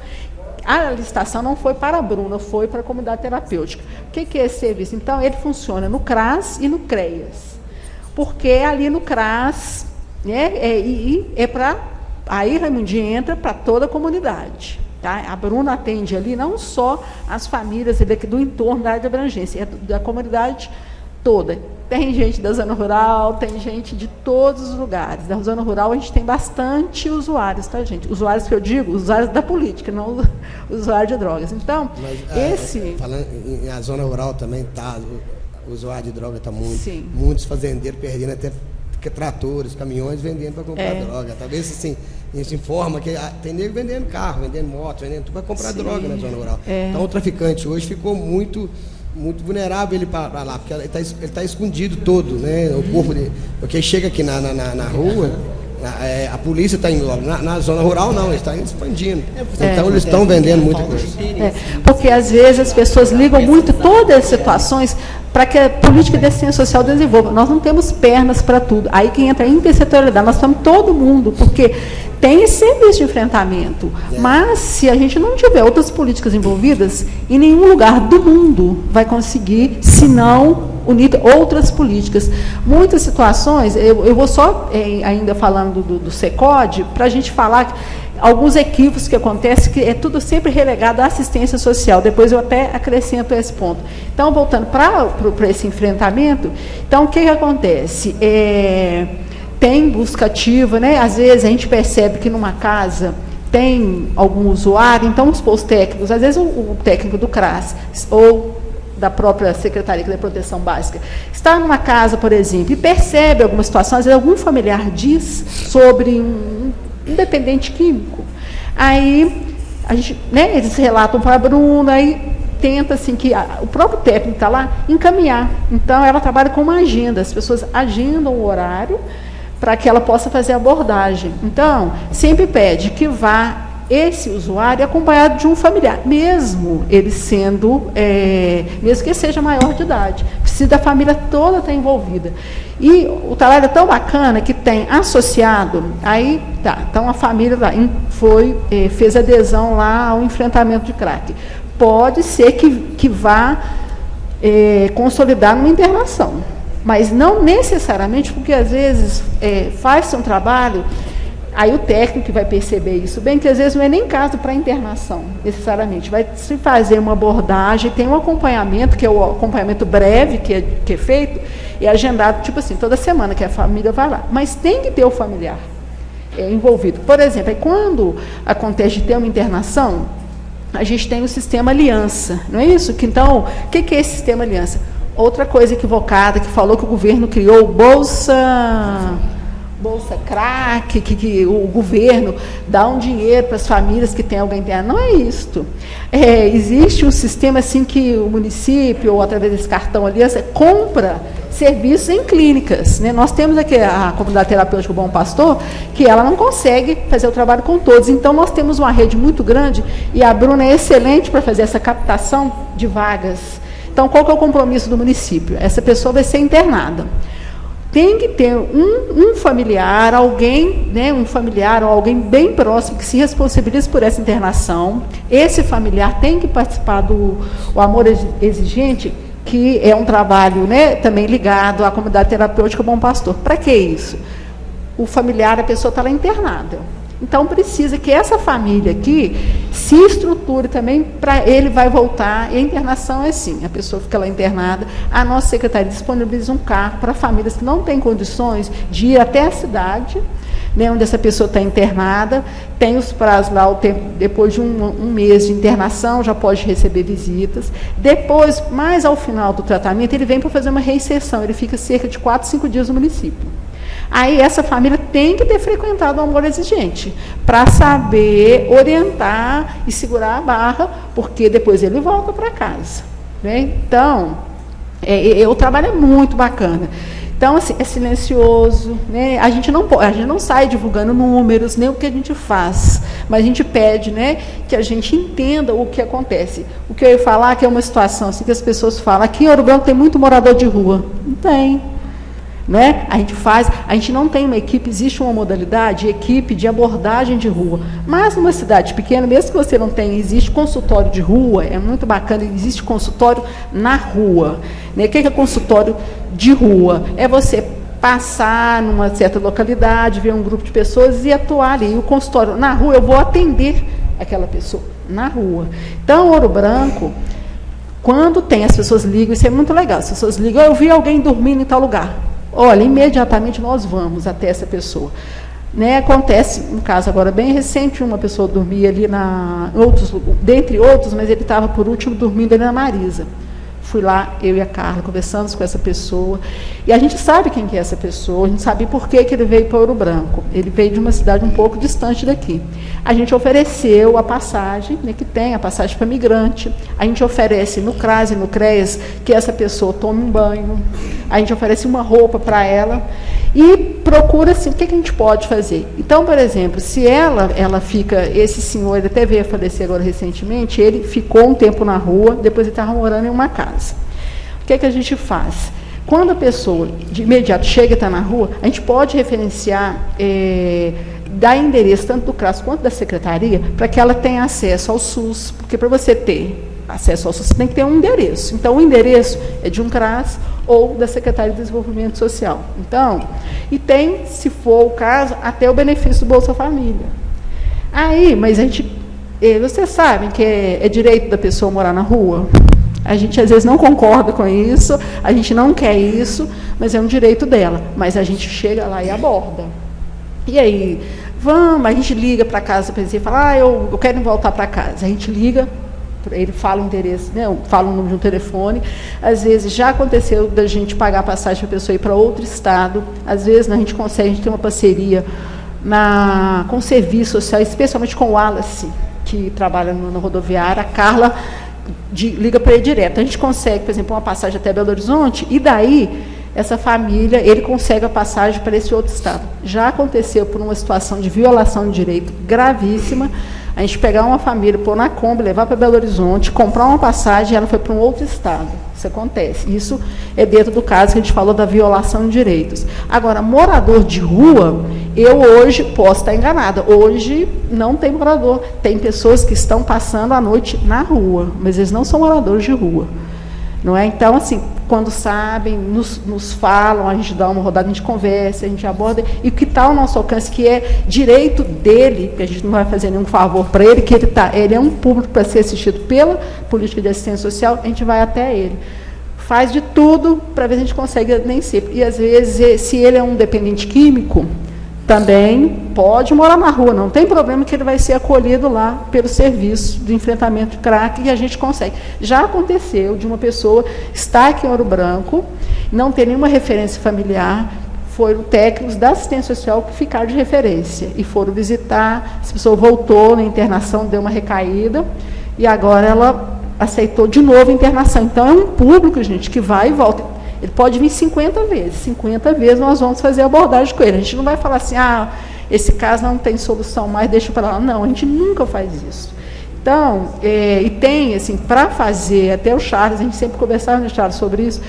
a licitação não foi para a Bruna, foi para a Comunidade Terapêutica. O que é esse serviço? Então, ele funciona no CRAS e no CREAS. Porque ali no CRAS, né, aí, Raimundinho, entra para toda a comunidade. Tá? A Bruna atende ali não só as famílias do entorno da área de abrangência, é da comunidade toda. Tem gente da zona rural, tem gente de todos os lugares. Da zona rural a gente tem bastante usuários, tá, gente? Usuários que eu digo, usuários da política, não usuários de drogas. Então, falando a zona rural também está, o usuário de droga está muito. Sim. Muitos fazendeiros perdendo até tratores, caminhões vendendo para comprar droga. Talvez assim, isso informa que tem nego vendendo carro, vendendo moto, vendendo tudo para comprar droga na zona rural. Então o traficante hoje ficou muito vulnerável ele para lá, porque ele está escondido todo, né? O corpo dele, porque chega aqui na rua, a polícia está indo na zona rural, não, eles estão expandindo. Então eles estão vendendo muita coisa. Porque às vezes as pessoas ligam muito todas as situações para que a política de assistência social desenvolva. Nós não temos pernas para tudo. Aí que entra a intersetorialidade, nós estamos todo mundo, porque tem esse serviço de enfrentamento. Mas, se a gente não tiver outras políticas envolvidas, em nenhum lugar do mundo vai conseguir, se não unir outras políticas. Muitas situações, eu vou só ainda falando do SECOD, para a gente falar alguns equívocos que acontecem, que é tudo sempre relegado à assistência social. Depois eu até acrescento esse ponto. Então, voltando para esse enfrentamento, então, o que acontece? Tem busca ativa, né? Às vezes a gente percebe que numa casa tem algum usuário, então os técnicos, às vezes o técnico do CRAS ou da própria Secretaria da Proteção Básica, está numa casa, por exemplo, e percebe alguma situação, às vezes algum familiar diz sobre um dependente químico. Aí, a gente, né, eles relatam para a Bruna, aí tenta, assim, que o próprio técnico está lá, encaminhar. Então, ela trabalha com uma agenda, as pessoas agendam o horário para que ela possa fazer a abordagem. Então, sempre pede que vá esse usuário acompanhado de um familiar, mesmo ele sendo, mesmo que ele seja maior de idade, precisa da família toda estar envolvida. E o trabalho é tão bacana que tem associado, aí tá, então a família lá fez adesão lá ao enfrentamento de crack. Pode ser que vá consolidar numa internação, mas não necessariamente, porque às vezes faz-se um trabalho. Aí o técnico vai perceber isso bem, que às vezes não é nem caso para internação, necessariamente. Vai se fazer uma abordagem, tem um acompanhamento, que é o acompanhamento breve que é feito, e agendado, tipo assim, toda semana, que a família vai lá. Mas tem que ter o familiar envolvido. Por exemplo, aí quando acontece de ter uma internação, a gente tem o sistema aliança, não é isso? Então, o que é esse sistema aliança? Outra coisa equivocada, que falou que o governo criou Bolsa Crack, que o governo dá um dinheiro para as famílias que têm alguém internado. Não é isto. Existe um sistema assim que o município, ou através desse cartão aliança, compra serviços em clínicas, né? Nós temos aqui a Comunidade Terapêutica Bom Pastor, que ela não consegue fazer o trabalho com todos. Então, nós temos uma rede muito grande, e a Bruna é excelente para fazer essa captação de vagas. Então, qual que é o compromisso do município? Essa pessoa vai ser internada. Tem que ter um familiar, alguém, né, um familiar ou alguém bem próximo que se responsabilize por essa internação. Esse familiar tem que participar do Amor Exigente, que é um trabalho, né, também ligado à Comunidade Terapêutica Bom Pastor. Para que isso? O familiar, a pessoa está lá internada. Então, precisa que essa família aqui se estruture também para ele vai voltar. E a internação é assim, a pessoa fica lá internada, a nossa secretaria disponibiliza um carro para famílias que não têm condições de ir até a cidade, né, onde essa pessoa está internada, tem os prazos lá, o tempo, depois de um mês de internação, já pode receber visitas. Depois, mais ao final do tratamento, ele vem para fazer uma reinserção, ele fica cerca de 4, 5 dias no município. Aí essa família tem que ter frequentado o Amor Exigente, para saber orientar e segurar a barra, porque depois ele volta para casa. Né? Então, o trabalho é muito bacana. Então, assim, é silencioso, né? A gente não sai divulgando números, nem o que a gente faz, mas a gente pede, né, que a gente entenda o que acontece. O que eu ia falar que é uma situação assim, que as pessoas falam, aqui em Ouro Branco tem muito morador de rua. Não tem. Né? A gente não tem uma equipe, existe uma modalidade, equipe de abordagem de rua, mas numa cidade pequena, mesmo que você não tenha, existe consultório de rua, é muito bacana, existe consultório na rua. Né? O que é consultório de rua? É você passar numa certa localidade, ver um grupo de pessoas e atuar ali. E o consultório na rua, eu vou atender aquela pessoa na rua. Então, Ouro Branco, quando tem, as pessoas ligam, isso é muito legal, as pessoas ligam, eu vi alguém dormindo em tal lugar. Olha, imediatamente nós vamos até essa pessoa. Né, acontece um caso agora bem recente, uma pessoa dormia ali dentre outros, mas ele estava por último dormindo ali na Marisa. Fui lá, eu e a Carla, conversamos com essa pessoa, e a gente sabe quem que é essa pessoa, a gente sabe por que ele veio para Ouro Branco. Ele veio de uma cidade um pouco distante daqui. A gente ofereceu a passagem, né, que tem a passagem para migrante, a gente oferece no CRAS e no CREAS que essa pessoa tome um banho, a gente oferece uma roupa para ela, e procura assim, o que a gente pode fazer. Então, por exemplo, se ela fica, esse senhor, ele até veio a falecer agora recentemente, ele ficou um tempo na rua, depois ele estava morando em uma casa. O que a gente faz? Quando a pessoa de imediato chega e está na rua, a gente pode referenciar, dar endereço tanto do CRAS quanto da secretaria, para que ela tenha acesso ao SUS, porque para você ter acesso ao SUS, você tem que ter um endereço. Então, o endereço é de um CRAS ou da Secretaria de Desenvolvimento Social. Então, e tem, se for o caso, até o benefício do Bolsa Família. Aí, mas vocês sabem que é direito da pessoa morar na rua? A gente, às vezes, não concorda com isso, a gente não quer isso, mas é um direito dela. Mas a gente chega lá e aborda. E aí, a gente liga para casa para dizer, fala, eu quero voltar para casa. A gente liga, ele fala o endereço, né, fala o número de um telefone. Às vezes, já aconteceu da gente pagar a passagem para a pessoa ir para outro estado. Às vezes, a gente consegue, a gente tem uma parceria com o serviço social, especialmente com o Wallace, que trabalha na rodoviária. A Carla liga para ele direto. A gente consegue, por exemplo, uma passagem até Belo Horizonte, e daí essa família, ele consegue a passagem para esse outro estado. Já aconteceu por uma situação de violação de direito gravíssima, a gente pegar uma família, pôr na Kombi, levar para Belo Horizonte, comprar uma passagem, e ela foi para um outro estado. Isso acontece. Isso é dentro do caso que a gente falou da violação de direitos. Agora, morador de rua, eu hoje posso estar enganada. Hoje não tem morador. Tem pessoas que estão passando a noite na rua, mas eles não são moradores de rua. Não é? Então, assim, quando sabem, nos falam, a gente dá uma rodada, a gente conversa, a gente aborda, e o que está ao nosso alcance, que é direito dele, que a gente não vai fazer nenhum favor para ele, que ele é um público para ser assistido pela política de assistência social, a gente vai até ele. Faz de tudo para ver se a gente consegue, nem sempre. E, às vezes, se ele é um dependente químico, também pode morar na rua, não tem problema, que ele vai ser acolhido lá pelo serviço de enfrentamento de crack, e a gente consegue. Já aconteceu de uma pessoa estar aqui em Ouro Branco, não ter nenhuma referência familiar, foram técnicos da assistência social que ficaram de referência, e foram visitar, essa pessoa voltou na internação, deu uma recaída, e agora ela aceitou de novo a internação. Então, é um público, gente, que vai e volta. Ele pode vir 50 vezes. 50 vezes nós vamos fazer abordagem com ele. A gente não vai falar assim, esse caso não tem solução mais, deixa para lá. Não, a gente nunca faz isso. Então, e tem, assim, para fazer, até o Charles, a gente sempre conversava no Charles sobre isso,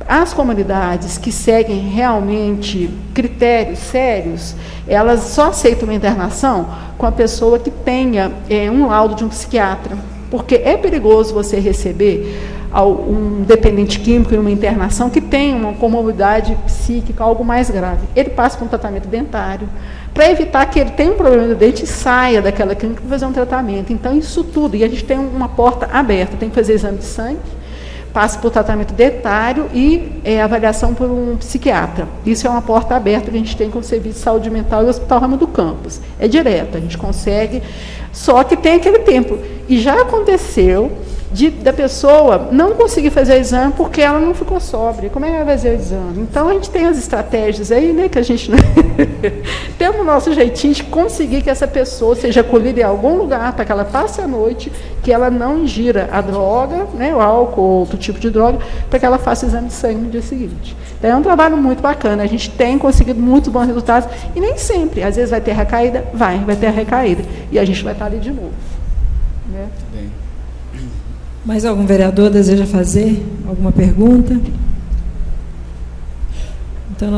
as comunidades que seguem realmente critérios sérios, elas só aceitam uma internação com a pessoa que tenha um laudo de um psiquiatra. Porque é perigoso você receber um dependente químico em uma internação que tem uma comorbidade psíquica, algo mais grave. Ele passa por um tratamento dentário, para evitar que ele tenha um problema do dente e saia daquela clínica para fazer um tratamento. Então, isso tudo, e a gente tem uma porta aberta, tem que fazer exame de sangue, passa por tratamento dentário e avaliação por um psiquiatra. Isso é uma porta aberta que a gente tem com o Serviço de Saúde Mental e o Hospital Ramo do Campos. É direto, a gente consegue, só que tem aquele tempo. E já aconteceu da pessoa não conseguir fazer o exame porque ela não ficou sóbria. Como é que vai fazer o exame? Então, a gente tem as estratégias aí, né, que a gente temos o nosso jeitinho de conseguir que essa pessoa seja acolhida em algum lugar para que ela passe a noite, que ela não ingira a droga, né, o álcool ou outro tipo de droga, para que ela faça o exame de sangue no dia seguinte. Então, é um trabalho muito bacana. A gente tem conseguido muito bons resultados, e nem sempre. Às vezes vai ter recaída? Vai ter a recaída. E a gente vai estar ali de novo. Né? Bem. Mais algum vereador deseja fazer alguma pergunta? Então,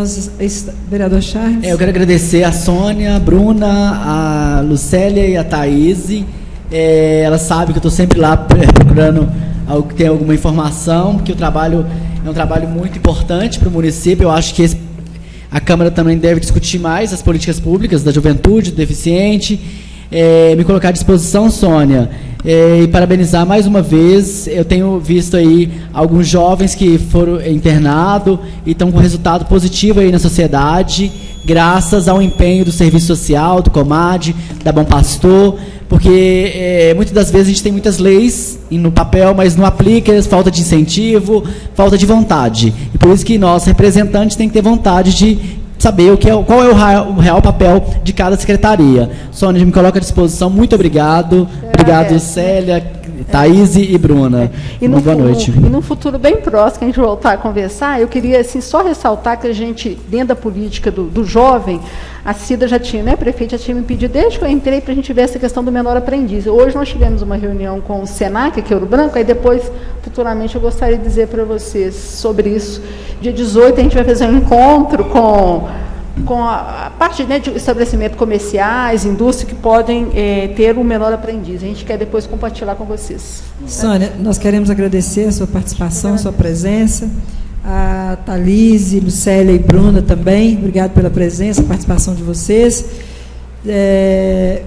vereador Charles. Eu quero agradecer a Sônia, a Bruna, a Lucélia e a Thaís. Ela sabe que eu estou sempre lá procurando ter alguma informação, porque o trabalho é um trabalho muito importante para o município. Eu acho que a Câmara também deve discutir mais as políticas públicas da juventude, do deficiente. Me colocar à disposição, Sônia, e parabenizar mais uma vez. Eu tenho visto aí alguns jovens que foram internados e estão com resultado positivo aí na sociedade, graças ao empenho do Serviço Social, do Comad, da Bom Pastor, porque muitas das vezes a gente tem muitas leis no papel, mas não aplica, falta de incentivo, falta de vontade. E por isso que nós, representantes, tem que ter vontade de saber qual é o real papel de cada secretaria. Sônia, me coloca à disposição. Muito obrigado. Obrigado, Célia, Thaís e Bruna. Uma boa noite. E num futuro bem próximo, que a gente voltar a conversar, eu queria assim, só ressaltar que a gente, dentro da política do jovem, a Cida já tinha, né, a prefeita já tinha me pedido, desde que eu entrei, para a gente ver essa questão do menor aprendiz. Hoje nós tivemos uma reunião com o Senac, aqui em Ouro Branco, aí depois, futuramente, eu gostaria de dizer para vocês sobre isso. Dia 18, a gente vai fazer um encontro com a parte, né, de estabelecimentos comerciais, indústria, que podem ter um menor aprendiz. A gente quer depois compartilhar com vocês. Sônia, nós queremos agradecer a sua participação, a sua presença. A Thalise, Lucélia e Bruna também. Obrigado pela presença, participação de vocês.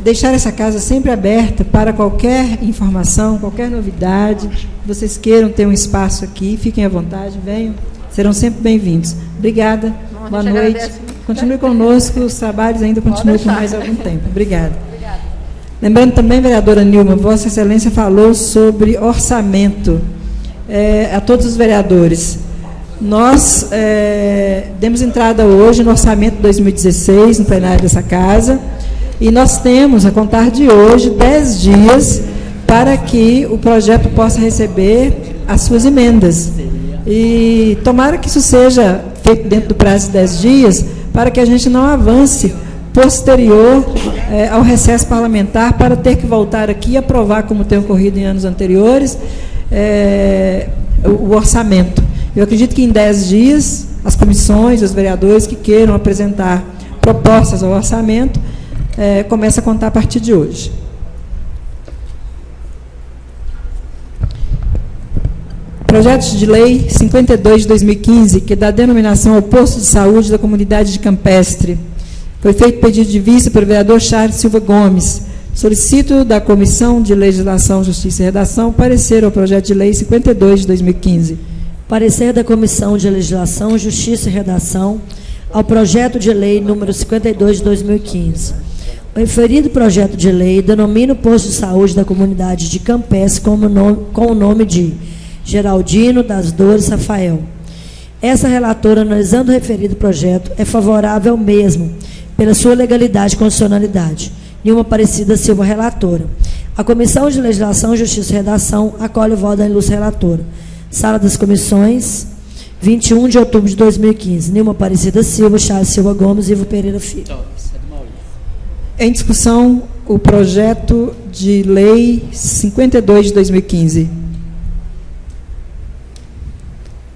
Deixar essa casa sempre aberta para qualquer informação, qualquer novidade. Vocês queiram ter um espaço aqui, fiquem à vontade, venham, serão sempre bem-vindos. Obrigada, boa noite. Continue conosco, os trabalhos ainda continuam por mais algum tempo. Obrigada. Lembrando também, vereadora Nilma, Vossa Excelência falou sobre orçamento. A todos os vereadores, nós demos entrada hoje no orçamento de 2016, no plenário dessa casa, e nós temos, a contar de hoje, 10 dias para que o projeto possa receber as suas emendas. E tomara que isso seja feito dentro do prazo de 10 dias, para que a gente não avance posterior ao recesso parlamentar, para ter que voltar aqui e aprovar, como tem ocorrido em anos anteriores, o orçamento. Eu acredito que em 10 dias, as comissões, os vereadores que queiram apresentar propostas ao orçamento, começa a contar a partir de hoje. Projeto de Lei 52 de 2015, que dá denominação ao posto de saúde da comunidade de Campestre. Foi feito pedido de vista pelo vereador Charles Silva Gomes. Solicito da Comissão de Legislação, Justiça e Redação parecer ao projeto de Lei 52 de 2015. Parecer da Comissão de Legislação, Justiça e Redação ao projeto de lei número 52 de 2015. O referido projeto de lei denomina o posto de saúde da comunidade de Campestre com o nome de Geraldino das Dores Rafael. Essa relatora, analisando o referido projeto, é favorável mesmo pela sua legalidade e constitucionalidade. Nilma Aparecida Silva, relatora. A Comissão de Legislação, Justiça e Redação acolhe o voto da ilustre relatora. Sala das Comissões, 21 de outubro de 2015. Nilma Aparecida Silva, Charles Silva Gomes e Ivo Pereira Filho. Em discussão, o projeto de lei 52 de 2015.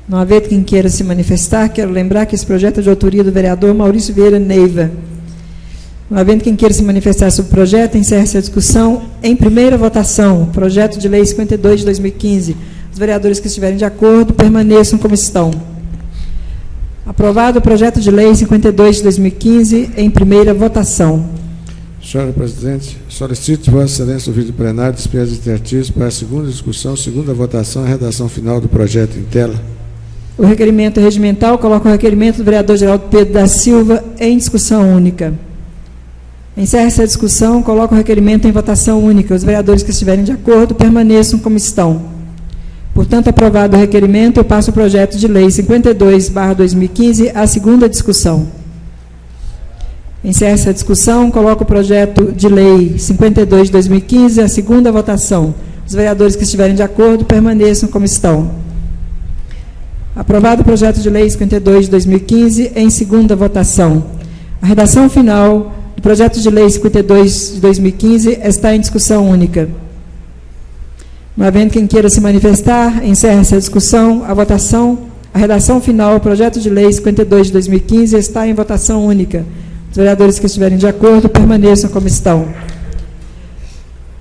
Não havendo quem queira se manifestar, quero lembrar que esse projeto é de autoria do vereador Maurício Vieira Neiva. Não havendo quem queira se manifestar sobre o projeto, encerra-se a discussão. Em primeira votação, projeto de lei 52 de 2015. Os vereadores que estiverem de acordo, permaneçam como estão. Aprovado o projeto de lei 52 de 2015, em primeira votação. Senhora Presidente, solicito Vossa Excelência o vídeo plenário despesas administrativas para a segunda discussão, segunda votação e redação final do projeto em tela. O requerimento regimental coloca o requerimento do vereador Geraldo Pedro da Silva em discussão única. Encerra-se a discussão, coloca o requerimento em votação única. Os vereadores que estiverem de acordo permaneçam como estão. Portanto, aprovado o requerimento, eu passo o projeto de lei 52/2015 à segunda discussão. Encerra-se a discussão, coloco o projeto de lei 52 de 2015 à segunda votação. Os vereadores que estiverem de acordo permaneçam como estão. Aprovado o projeto de lei 52 de 2015 em segunda votação. A redação final do projeto de lei 52 de 2015 está em discussão única. Não havendo quem queira se manifestar, encerra-se a discussão, a votação. A redação final do projeto de lei 52 de 2015 está em votação única. Os vereadores que estiverem de acordo permaneçam como estão.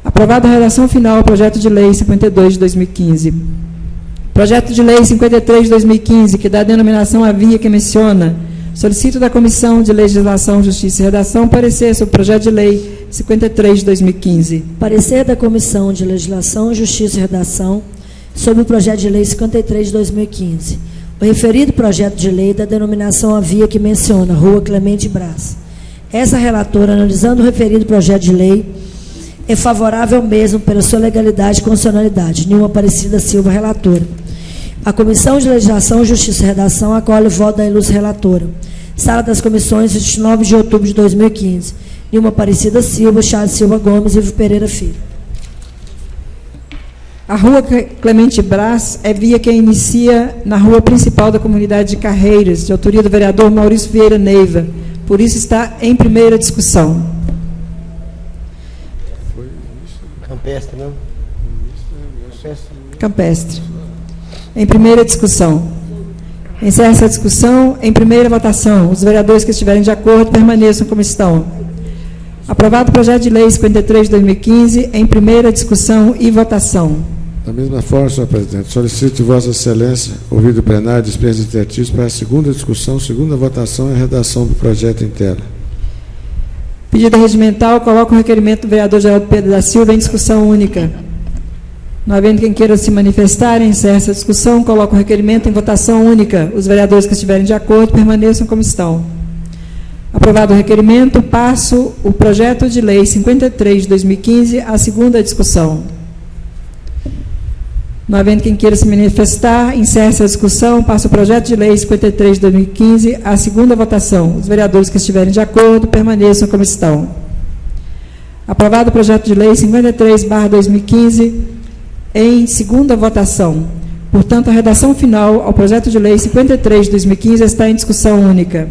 Aprovada a redação final do projeto de lei 52 de 2015. Projeto de lei 53 de 2015, que dá a denominação à via que menciona. Solicito da Comissão de Legislação, Justiça e Redação parecer sobre o projeto de lei 53 de 2015. Parecer da Comissão de Legislação, Justiça e Redação sobre o projeto de lei 53 de 2015. O referido projeto de lei dá denominação à via que menciona, Rua Clemente Braz. Essa relatora, analisando o referido projeto de lei, é favorável mesmo pela sua legalidade e constitucionalidade. Nilma Aparecida Silva, relatora. A Comissão de Legislação, Justiça e Redação acolhe o voto da ilustre relatora. Sala das Comissões, 29 de outubro de 2015. Nilma Aparecida Silva, Charles Silva Gomes e Ivo Pereira Filho. A Rua Clemente Braz é via que inicia na rua principal da comunidade de Carreiras, de autoria do vereador Maurício Vieira Neiva. Por isso está em primeira discussão. Campestre, não? Campestre. Em primeira discussão. Encerra-se a discussão. Em primeira votação, os vereadores que estiverem de acordo permaneçam como estão. Aprovado o projeto de lei 53 de 2015, em primeira discussão e votação. Da mesma forma, senhor presidente, solicito de Vossa Excelência, ouvido o plenário, dispensa de artigos para a segunda discussão, segunda votação e a redação do projeto em tela. Pedido regimental, coloca o requerimento do vereador Geraldo Pedro da Silva em discussão única. Não havendo quem queira se manifestar, encerra essa discussão, coloca o requerimento em votação única. Os vereadores que estiverem de acordo permaneçam como estão. Aprovado o requerimento, passo o projeto de lei 53 de 2015 à segunda discussão. Não havendo quem queira se manifestar, encerra essa discussão, passa o projeto de lei 53 de 2015 à segunda votação. Os vereadores que estiverem de acordo permaneçam como estão. Aprovado o projeto de lei 53/2015 em segunda votação. Portanto, a redação final ao projeto de lei 53 de 2015 está em discussão única.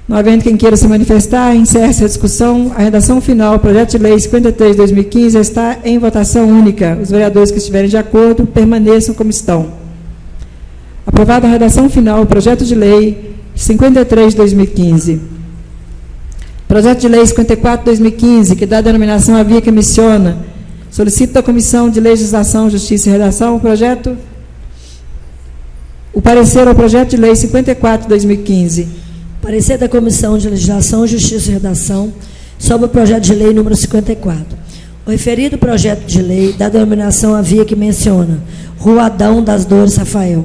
Não havendo quem queira se manifestar, encerra-se a discussão. A redação final, o projeto de lei 53 de 2015, está em votação única. Os vereadores que estiverem de acordo permaneçam como estão. Aprovada a redação final, o projeto de lei 53 de 2015. Projeto de lei 54 de 2015, que dá denominação à via que emiciona. Solicito da Comissão de Legislação, Justiça e Redação o parecer ao projeto de lei 54 de 2015. Parecer da Comissão de Legislação, Justiça e Redação sobre o projeto de lei número 54. O referido projeto de lei dá denominação à via que menciona, Rua Adão das Dores Rafael.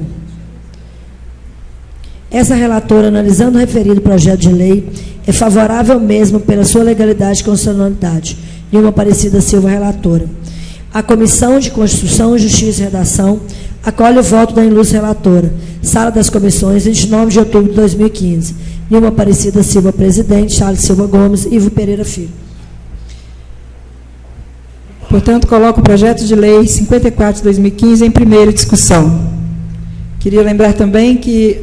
Essa relatora, analisando o referido projeto de lei, é favorável mesmo pela sua legalidade e constitucionalidade. Nilma Aparecida Silva, relatora. A Comissão de Constituição, Justiça e Redação acolhe o voto da ilustre relatora. Sala das Comissões, 29 de outubro de 2015. Nilma Aparecida Silva, presidente. Charles Silva Gomes. Ivo Pereira Filho. Portanto, coloco o projeto de lei 54 de 2015 em primeira discussão. Queria lembrar também que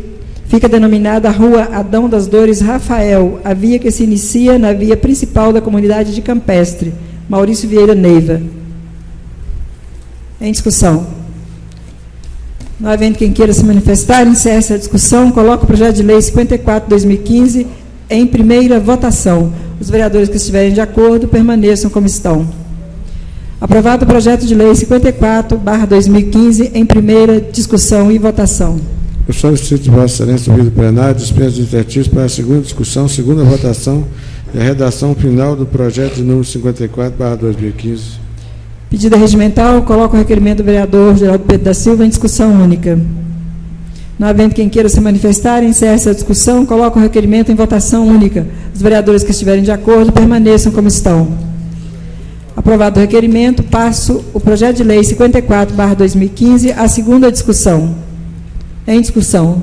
fica denominada a Rua Adão das Dores Rafael, a via que se inicia na via principal da comunidade de Campestre. Maurício Vieira Neiva. Em discussão. Não havendo quem queira se manifestar, encerra essa discussão, coloco o projeto de lei 54 de 2015 em primeira votação. Os vereadores que estiverem de acordo permaneçam como estão. Aprovado o projeto de lei 54/2015 em primeira discussão e votação. Eu solicito de Vossa Excelência, ouvido o plenário, dispensa de artigos para a segunda discussão, segunda votação e a redação final do projeto de número 54/2015. Pedida regimental, coloco o requerimento do vereador Geraldo Pedro da Silva em discussão única. Não havendo quem queira se manifestar, encerra essa discussão, coloco o requerimento em votação única. Os vereadores que estiverem de acordo permaneçam como estão. Aprovado o requerimento, passo o projeto de lei 54/2015 à segunda discussão. Em discussão.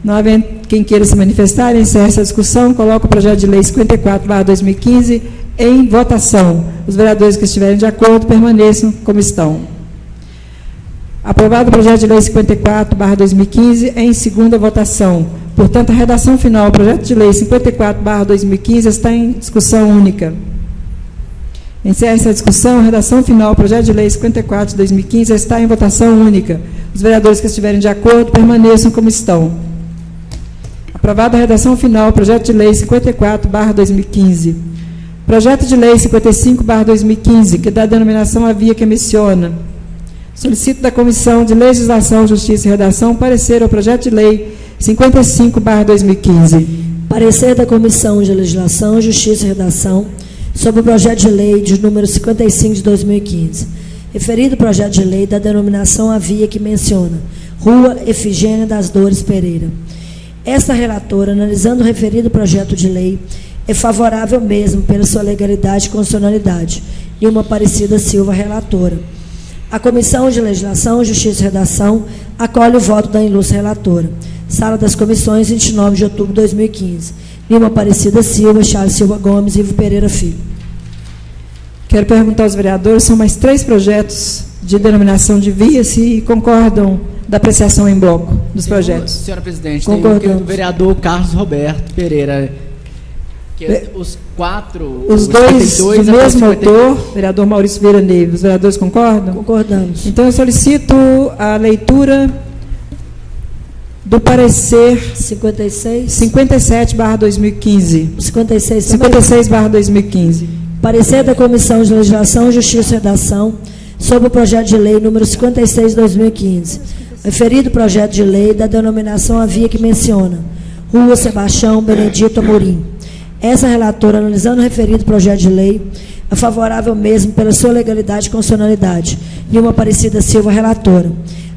Não havendo quem queira se manifestar, encerra essa discussão, coloco o projeto de lei 54/2015 em votação. Os vereadores que estiverem de acordo permaneçam como estão. Aprovado o projeto de lei 54/2015 em segunda votação. Portanto, a redação final, o projeto de lei 54/2015 está em discussão única. Encerra essa discussão, a redação final, o projeto de lei 54 de 2015 está em votação única. Os vereadores que estiverem de acordo permaneçam como estão. Aprovada a redação final, o projeto de lei 54/2015. Projeto de lei 55/2015, que dá denominação à via que emiciona. Solicito da Comissão de Legislação, Justiça e Redação parecer ao projeto de lei 55/2015. Parecer da Comissão de Legislação, Justiça e Redação sobre o projeto de lei de número 55 de 2015. Referido projeto de lei dá denominação à via que menciona, Rua Efigênia das Dores Pereira. Esta relatora, analisando o referido projeto de lei, é favorável mesmo pela sua legalidade e constitucionalidade. Nilma Aparecida Silva, relatora. A Comissão de Legislação, Justiça e Redação acolhe o voto da ilustre relatora. Sala das Comissões, 29 de outubro de 2015. Nilma Aparecida Silva, Charles Silva Gomes e Ivo Pereira Filho. Quero perguntar aos vereadores, são mais 3 projetos de denominação de via, se concordam da apreciação em bloco dos projetos. Senhora presidente, concordamos. tem o vereador Carlos Roberto Pereira. Os 4... Os dois do mesmo autor, vereador Maurício Vieira Neiva. Os vereadores concordam? Concordamos. Então, eu solicito a leitura do parecer 57/2015. 56/2015. Parecer da Comissão de Legislação, Justiça e Redação sobre o projeto de lei número 56/2015. Referido projeto de lei da denominação a via que menciona Rua Sebastião Benedito Amorim. Essa relatora, analisando o referido projeto de lei, é favorável mesmo pela sua legalidade e constitucionalidade. Nilma Aparecida Silva, relatora.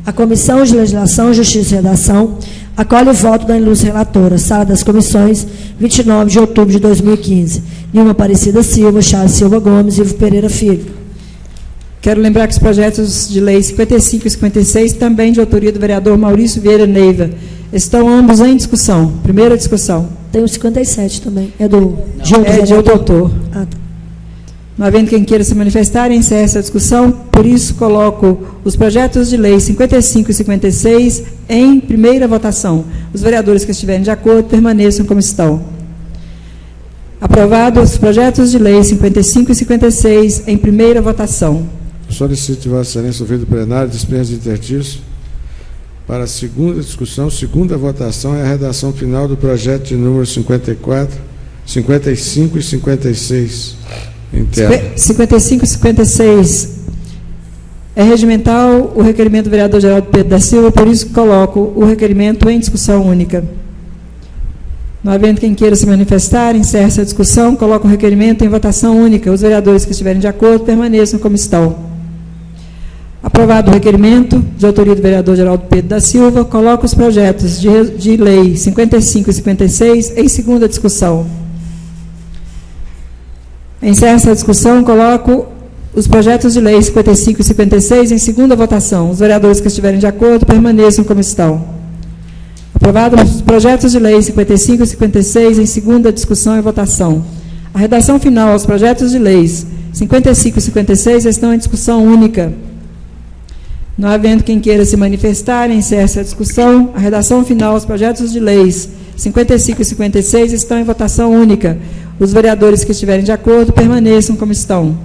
A Comissão de Legislação, Justiça e Redação acolhe o voto da ilustre relatora. Sala das Comissões, 29 de outubro de 2015. Nilma Aparecida Silva, Charles Silva Gomes e Ivo Pereira Filho. Quero lembrar que os projetos de lei 55 e 56, também de autoria do vereador Maurício Vieira Neiva, estão ambos em discussão. Primeira discussão. Tem o 57 também. É do de outro autor. Ah, tá. Não havendo quem queira se manifestar, encerra essa discussão. Por isso, coloco os projetos de lei 55 e 56 em primeira votação. Os vereadores que estiverem de acordo permaneçam como estão. Aprovados os projetos de lei 55 e 56 em primeira votação. Solicito de Vossa Excelência, ouvido o plenário, dispensa de interstício. Para a segunda discussão, segunda votação, é a redação final do projeto de número 54, 55 e 56. Em tela. 55 e 56 é regimental o requerimento do vereador Geraldo Pedro da Silva, por isso coloco o requerimento em discussão única. Não havendo quem queira se manifestar, encerra essa discussão, coloco o requerimento em votação única. Os vereadores que estiverem de acordo permaneçam como estão. Aprovado o requerimento, de autoria do vereador Geraldo Pedro da Silva, coloco os projetos de lei 55 e 56 em segunda discussão. Encerra essa discussão, coloco os projetos de lei 55 e 56 em segunda votação. Os vereadores que estiverem de acordo permaneçam como estão. Aprovados os projetos de lei 55 e 56 em segunda discussão e votação. A redação final aos projetos de leis 55 e 56 estão em discussão única. Não havendo quem queira se manifestar, encerra essa discussão. A redação final aos projetos de leis 55 e 56 estão em votação única. Os vereadores que estiverem de acordo permaneçam como estão.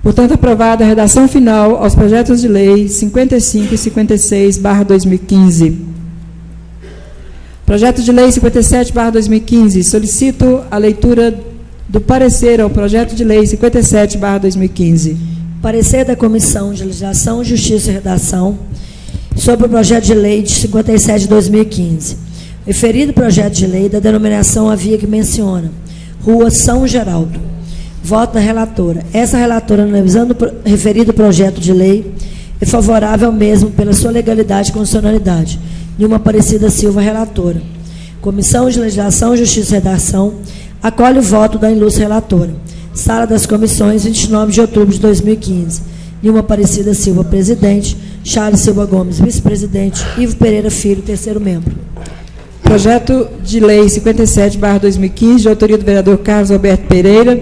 Portanto, aprovada a redação final aos projetos de lei 55 e 56/2015. Projeto de lei 57/2015. Solicito a leitura do parecer ao projeto de lei 57/2015. Parecer da Comissão de Legislação, Justiça e Redação sobre o projeto de lei de 57 de 2015. Referido projeto de lei da denominação a via que menciona Rua São Geraldo. Voto da relatora. Essa relatora, analisando o referido projeto de lei, é favorável mesmo pela sua legalidade e constitucionalidade. Nilma Aparecida Silva, relatora. Comissão de Legislação, Justiça e Redação acolhe o voto da ilustre relatora. Sala das Comissões, 29 de outubro de 2015. Nilma Aparecida Silva, presidente. Charles Silva Gomes, vice-presidente. Ivo Pereira Filho, terceiro membro. Projeto de lei 57/2015, de autoria do vereador Carlos Alberto Pereira,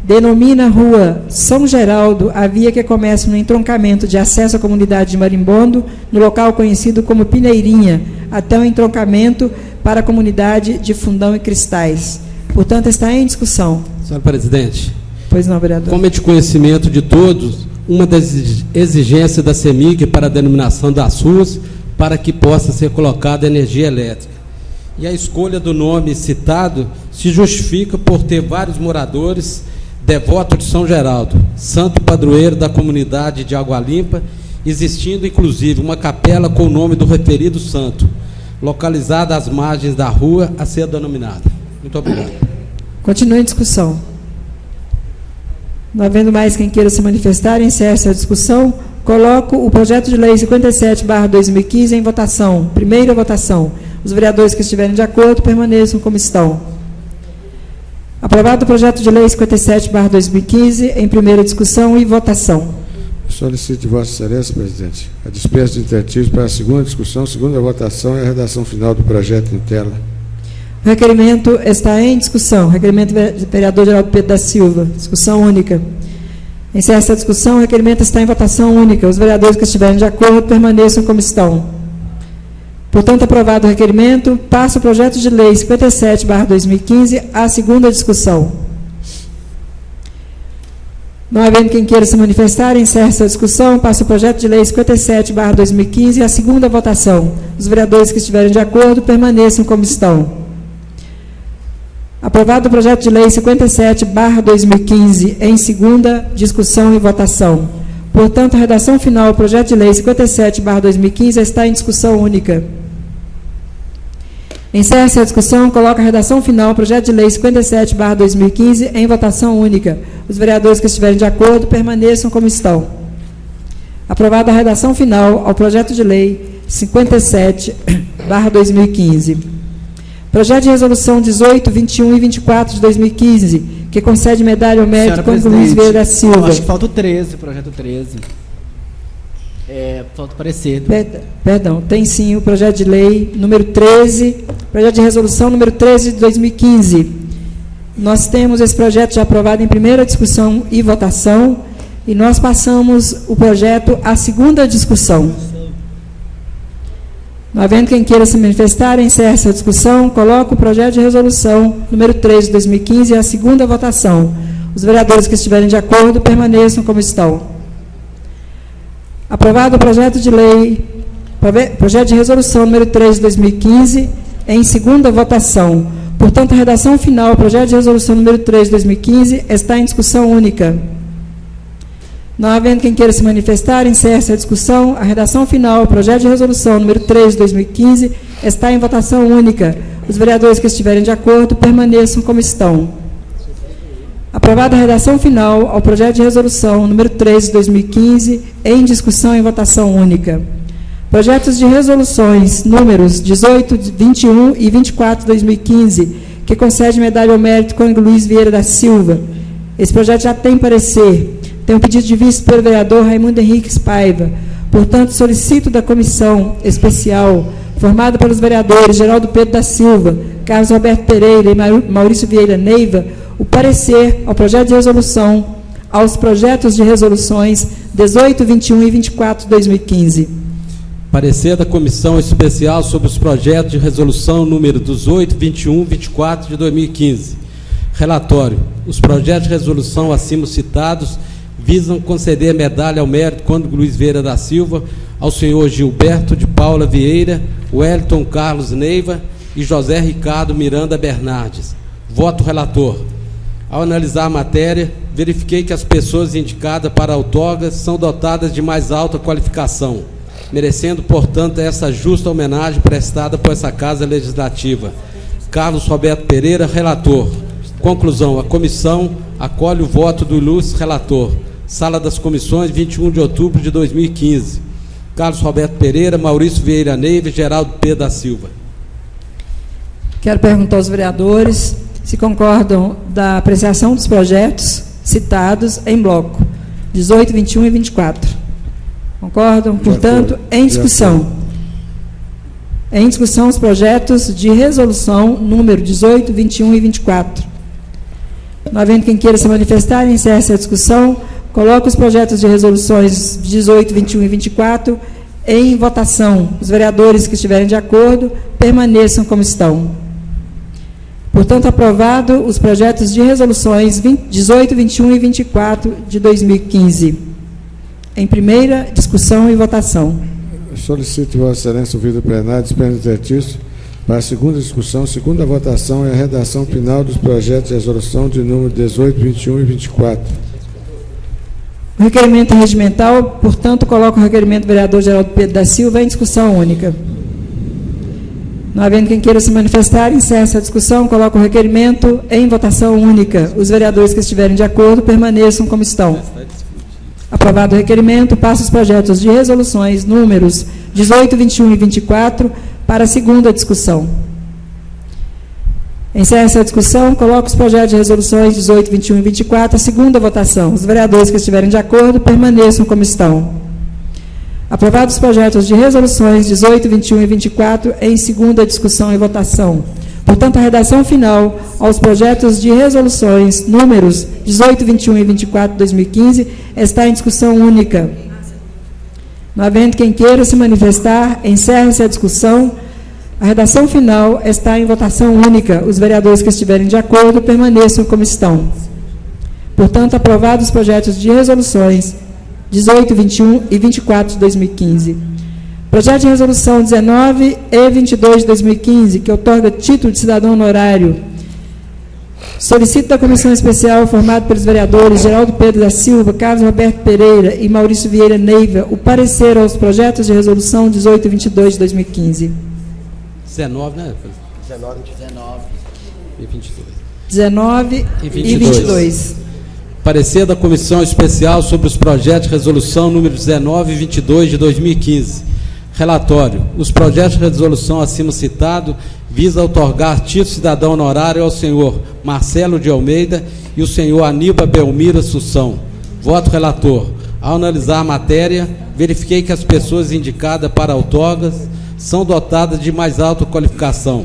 denomina a Rua São Geraldo a via que começa no entroncamento de acesso à comunidade de Marimbondo, no local conhecido como Pineirinha, até o entroncamento para a comunidade de Fundão e Cristais. Portanto, está em discussão. Senhora presidente. Pois não, vereador. Como é de conhecimento de todos, uma das exigências da CEMIG para a denominação das ruas, para que possa ser colocada energia elétrica. E a escolha do nome citado se justifica por ter vários moradores devotos de São Geraldo, santo padroeiro da comunidade de Água Limpa, existindo inclusive uma capela com o nome do referido santo, localizada às margens da rua a ser denominada. Muito obrigado. Continue em discussão. Não havendo mais quem queira se manifestar, encerra essa discussão. Coloco o projeto de lei 57/2015 em votação. Primeira votação. Os vereadores que estiverem de acordo permaneçam como estão. Aprovado o projeto de lei 57/2015 em primeira discussão e votação. Solicito de Vossa Excelência, presidente, a dispensa de interstício para a segunda discussão, segunda votação e a redação final do projeto em tela. O requerimento está em discussão. Requerimento do vereador Geraldo Pedro da Silva. Discussão única. Encerra essa discussão. O requerimento está em votação única. Os vereadores que estiverem de acordo permaneçam como estão. Portanto, aprovado o requerimento, passa o projeto de lei 57/2015 à segunda discussão. Não havendo quem queira se manifestar, encerra essa discussão. Passa o projeto de lei 57/2015 à segunda votação. Os vereadores que estiverem de acordo permaneçam como estão. Aprovado o projeto de lei 57/2015 em segunda discussão e votação. Portanto, a redação final do projeto de lei 57/2015 está em discussão única. Encerra-se a discussão. Coloca a redação final do projeto de lei 57/2015 em votação única. Os vereadores que estiverem de acordo permaneçam como estão. Aprovada a redação final ao projeto de lei 57/2015. Projeto de resolução 18, 21 e 24 de 2015, que concede medalha ao mérito Cônigo Luiz Vieira da Silva. Acho que falta o 13, projeto 13. Falta o parecer. Perdão, tem sim o projeto de lei número 13, projeto de resolução número 13 de 2015. Nós temos esse projeto já aprovado em primeira discussão e votação, e nós passamos o projeto à segunda discussão. Não havendo quem queira se manifestar, encerra essa discussão. Coloco o projeto de resolução número 3 de 2015 à segunda votação. Os vereadores que estiverem de acordo permaneçam como estão. Aprovado o projeto de lei, projeto de resolução número 3 de 2015 em segunda votação. Portanto, a redação final do projeto de resolução número 3 de 2015 está em discussão única. Não havendo quem queira se manifestar, encerra-se a discussão. A redação final do projeto de resolução número 3 de 2015 está em votação única. Os vereadores que estiverem de acordo permaneçam como estão. Aprovada a redação final ao projeto de resolução número 3 de 2015 em discussão e votação única. Projetos de resoluções números 18, 21 e 24 de 2015, que concede medalha ao mérito Cônigo Luiz Vieira da Silva. Esse projeto já tem parecer. Tem um pedido de vista pelo vereador Raimundo Henriques Paiva. Portanto, solicito da comissão especial, formada pelos vereadores Geraldo Pedro da Silva, Carlos Roberto Pereira e Maurício Vieira Neiva, o parecer ao projeto de resolução, aos projetos de resoluções 18, 21 e 24 de 2015. Parecer da comissão especial sobre os projetos de resolução número 18, 21 e 24 de 2015. Relatório. Os projetos de resolução acima citados visam conceder medalha ao mérito Cônigo Luiz Vieira da Silva ao senhor Gilberto de Paula Vieira, Wellington Carlos Neiva e José Ricardo Miranda Bernardes. Voto relator. Ao analisar a matéria, verifiquei que as pessoas indicadas para a outorga são dotadas de mais alta qualificação, merecendo, portanto, essa justa homenagem prestada por essa Casa Legislativa. Carlos Roberto Pereira, relator. Conclusão. A comissão acolhe o voto do ilustre relator. Sala das Comissões, 21 de outubro de 2015. Carlos Roberto Pereira, Maurício Vieira Neiva e Geraldo Pedro da Silva. Quero perguntar aos vereadores se concordam da apreciação dos projetos citados em bloco 18, 21 e 24. Concordam? Portanto, em discussão. Em discussão os projetos de resolução número 18, 21 e 24. Não havendo quem queira se manifestar, encerra essa discussão. Coloco os projetos de resoluções 18, 21 e 24 em votação. Os vereadores que estiverem de acordo permaneçam como estão. Portanto, aprovado os projetos de resoluções 18, 21 e 24 de 2015. Em primeira discussão e votação. Solicito Vossa Excelência, ouvido o plenário, dispensa de exercício para a segunda discussão, segunda votação e a redação final dos projetos de resolução de número 18, 21 e 24. O requerimento regimental, portanto, coloco o requerimento do vereador Geraldo Pedro da Silva em discussão única. Não havendo quem queira se manifestar, encerra essa discussão, coloco o requerimento em votação única. Os vereadores que estiverem de acordo permaneçam como estão. Aprovado o requerimento, passo os projetos de resoluções números 18, 21 e 24 para a segunda discussão. Encerra essa discussão, coloco os projetos de resoluções 18, 21 e 24 à segunda votação. Os vereadores que estiverem de acordo permaneçam como estão. Aprovados os projetos de resoluções 18, 21 e 24 em segunda discussão e votação. Portanto, a redação final aos projetos de resoluções números 18, 21 e 24 de 2015 está em discussão única. Não havendo quem queira se manifestar, encerra-se a discussão. A redação final está em votação única. Os vereadores que estiverem de acordo permaneçam como estão. Portanto, aprovados os projetos de resoluções 18, 21 e 24 de 2015. Projeto de resolução 19 e 22 de 2015, que outorga título de cidadão honorário. Solicito da Comissão Especial, formada pelos vereadores Geraldo Pedro da Silva, Carlos Roberto Pereira e Maurício Vieira Neiva, o parecer aos projetos de resolução 18 e 22 de 2015. 19, né? 19 e 22. 19 e 22. Parecer da Comissão Especial sobre os projetos de resolução número 19 e 22 de 2015. Relatório. Os projetos de resolução acima citado visam outorgar título de cidadão honorário ao senhor Marcelo de Almeida e o senhor Aníbal Belmiro Assunção. Voto relator. Ao analisar a matéria, verifiquei que as pessoas indicadas para outorgas são dotadas de mais alta qualificação,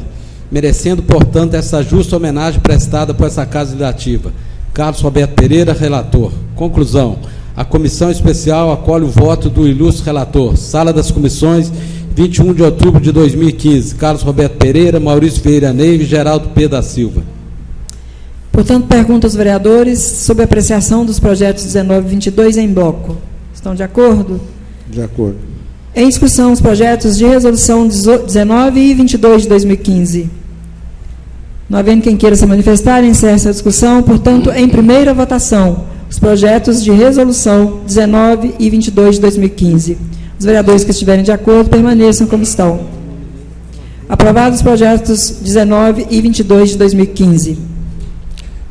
merecendo, portanto, essa justa homenagem prestada por essa Casa Legislativa. Carlos Roberto Pereira, relator. Conclusão. A comissão especial acolhe o voto do ilustre relator. Sala das Comissões, 21 de outubro de 2015. Carlos Roberto Pereira, Maurício Vieira Neiva e Geraldo P. da Silva. Portanto, pergunto aos vereadores sobre a apreciação dos projetos 19 e 22 em bloco. Estão de acordo? De acordo. Em discussão, os projetos de resolução 19 e 22 de 2015. Não havendo quem queira se manifestar, encerra essa discussão. Portanto, em primeira votação, os projetos de resolução 19 e 22 de 2015. Os vereadores que estiverem de acordo permaneçam como estão. Aprovados os projetos 19 e 22 de 2015.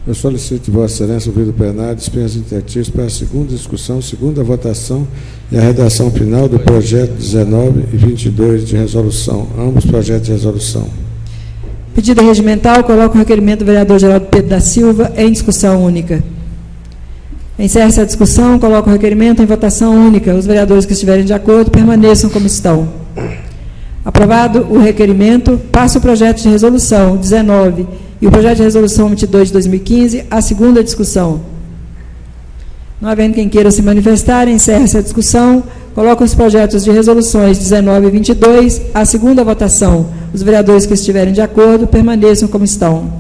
Eu solicito de Vossa Excelência, ouvido o plenário, dispensa de interstícios para a segunda discussão, segunda votação e a redação final do projeto 19 e 22 de resolução. Ambos projetos de resolução. Pedido regimental, coloco o requerimento do vereador Geraldo Pedro da Silva em discussão única. Encerra-se a discussão, coloco o requerimento em votação única. Os vereadores que estiverem de acordo permaneçam como estão. Aprovado o requerimento, passa o projeto de resolução 19 e o projeto de resolução 22 de 2015 à segunda discussão. Não havendo quem queira se manifestar, encerra-se a discussão, coloco os projetos de resoluções 19 e 22 à segunda votação. Os vereadores que estiverem de acordo permaneçam como estão.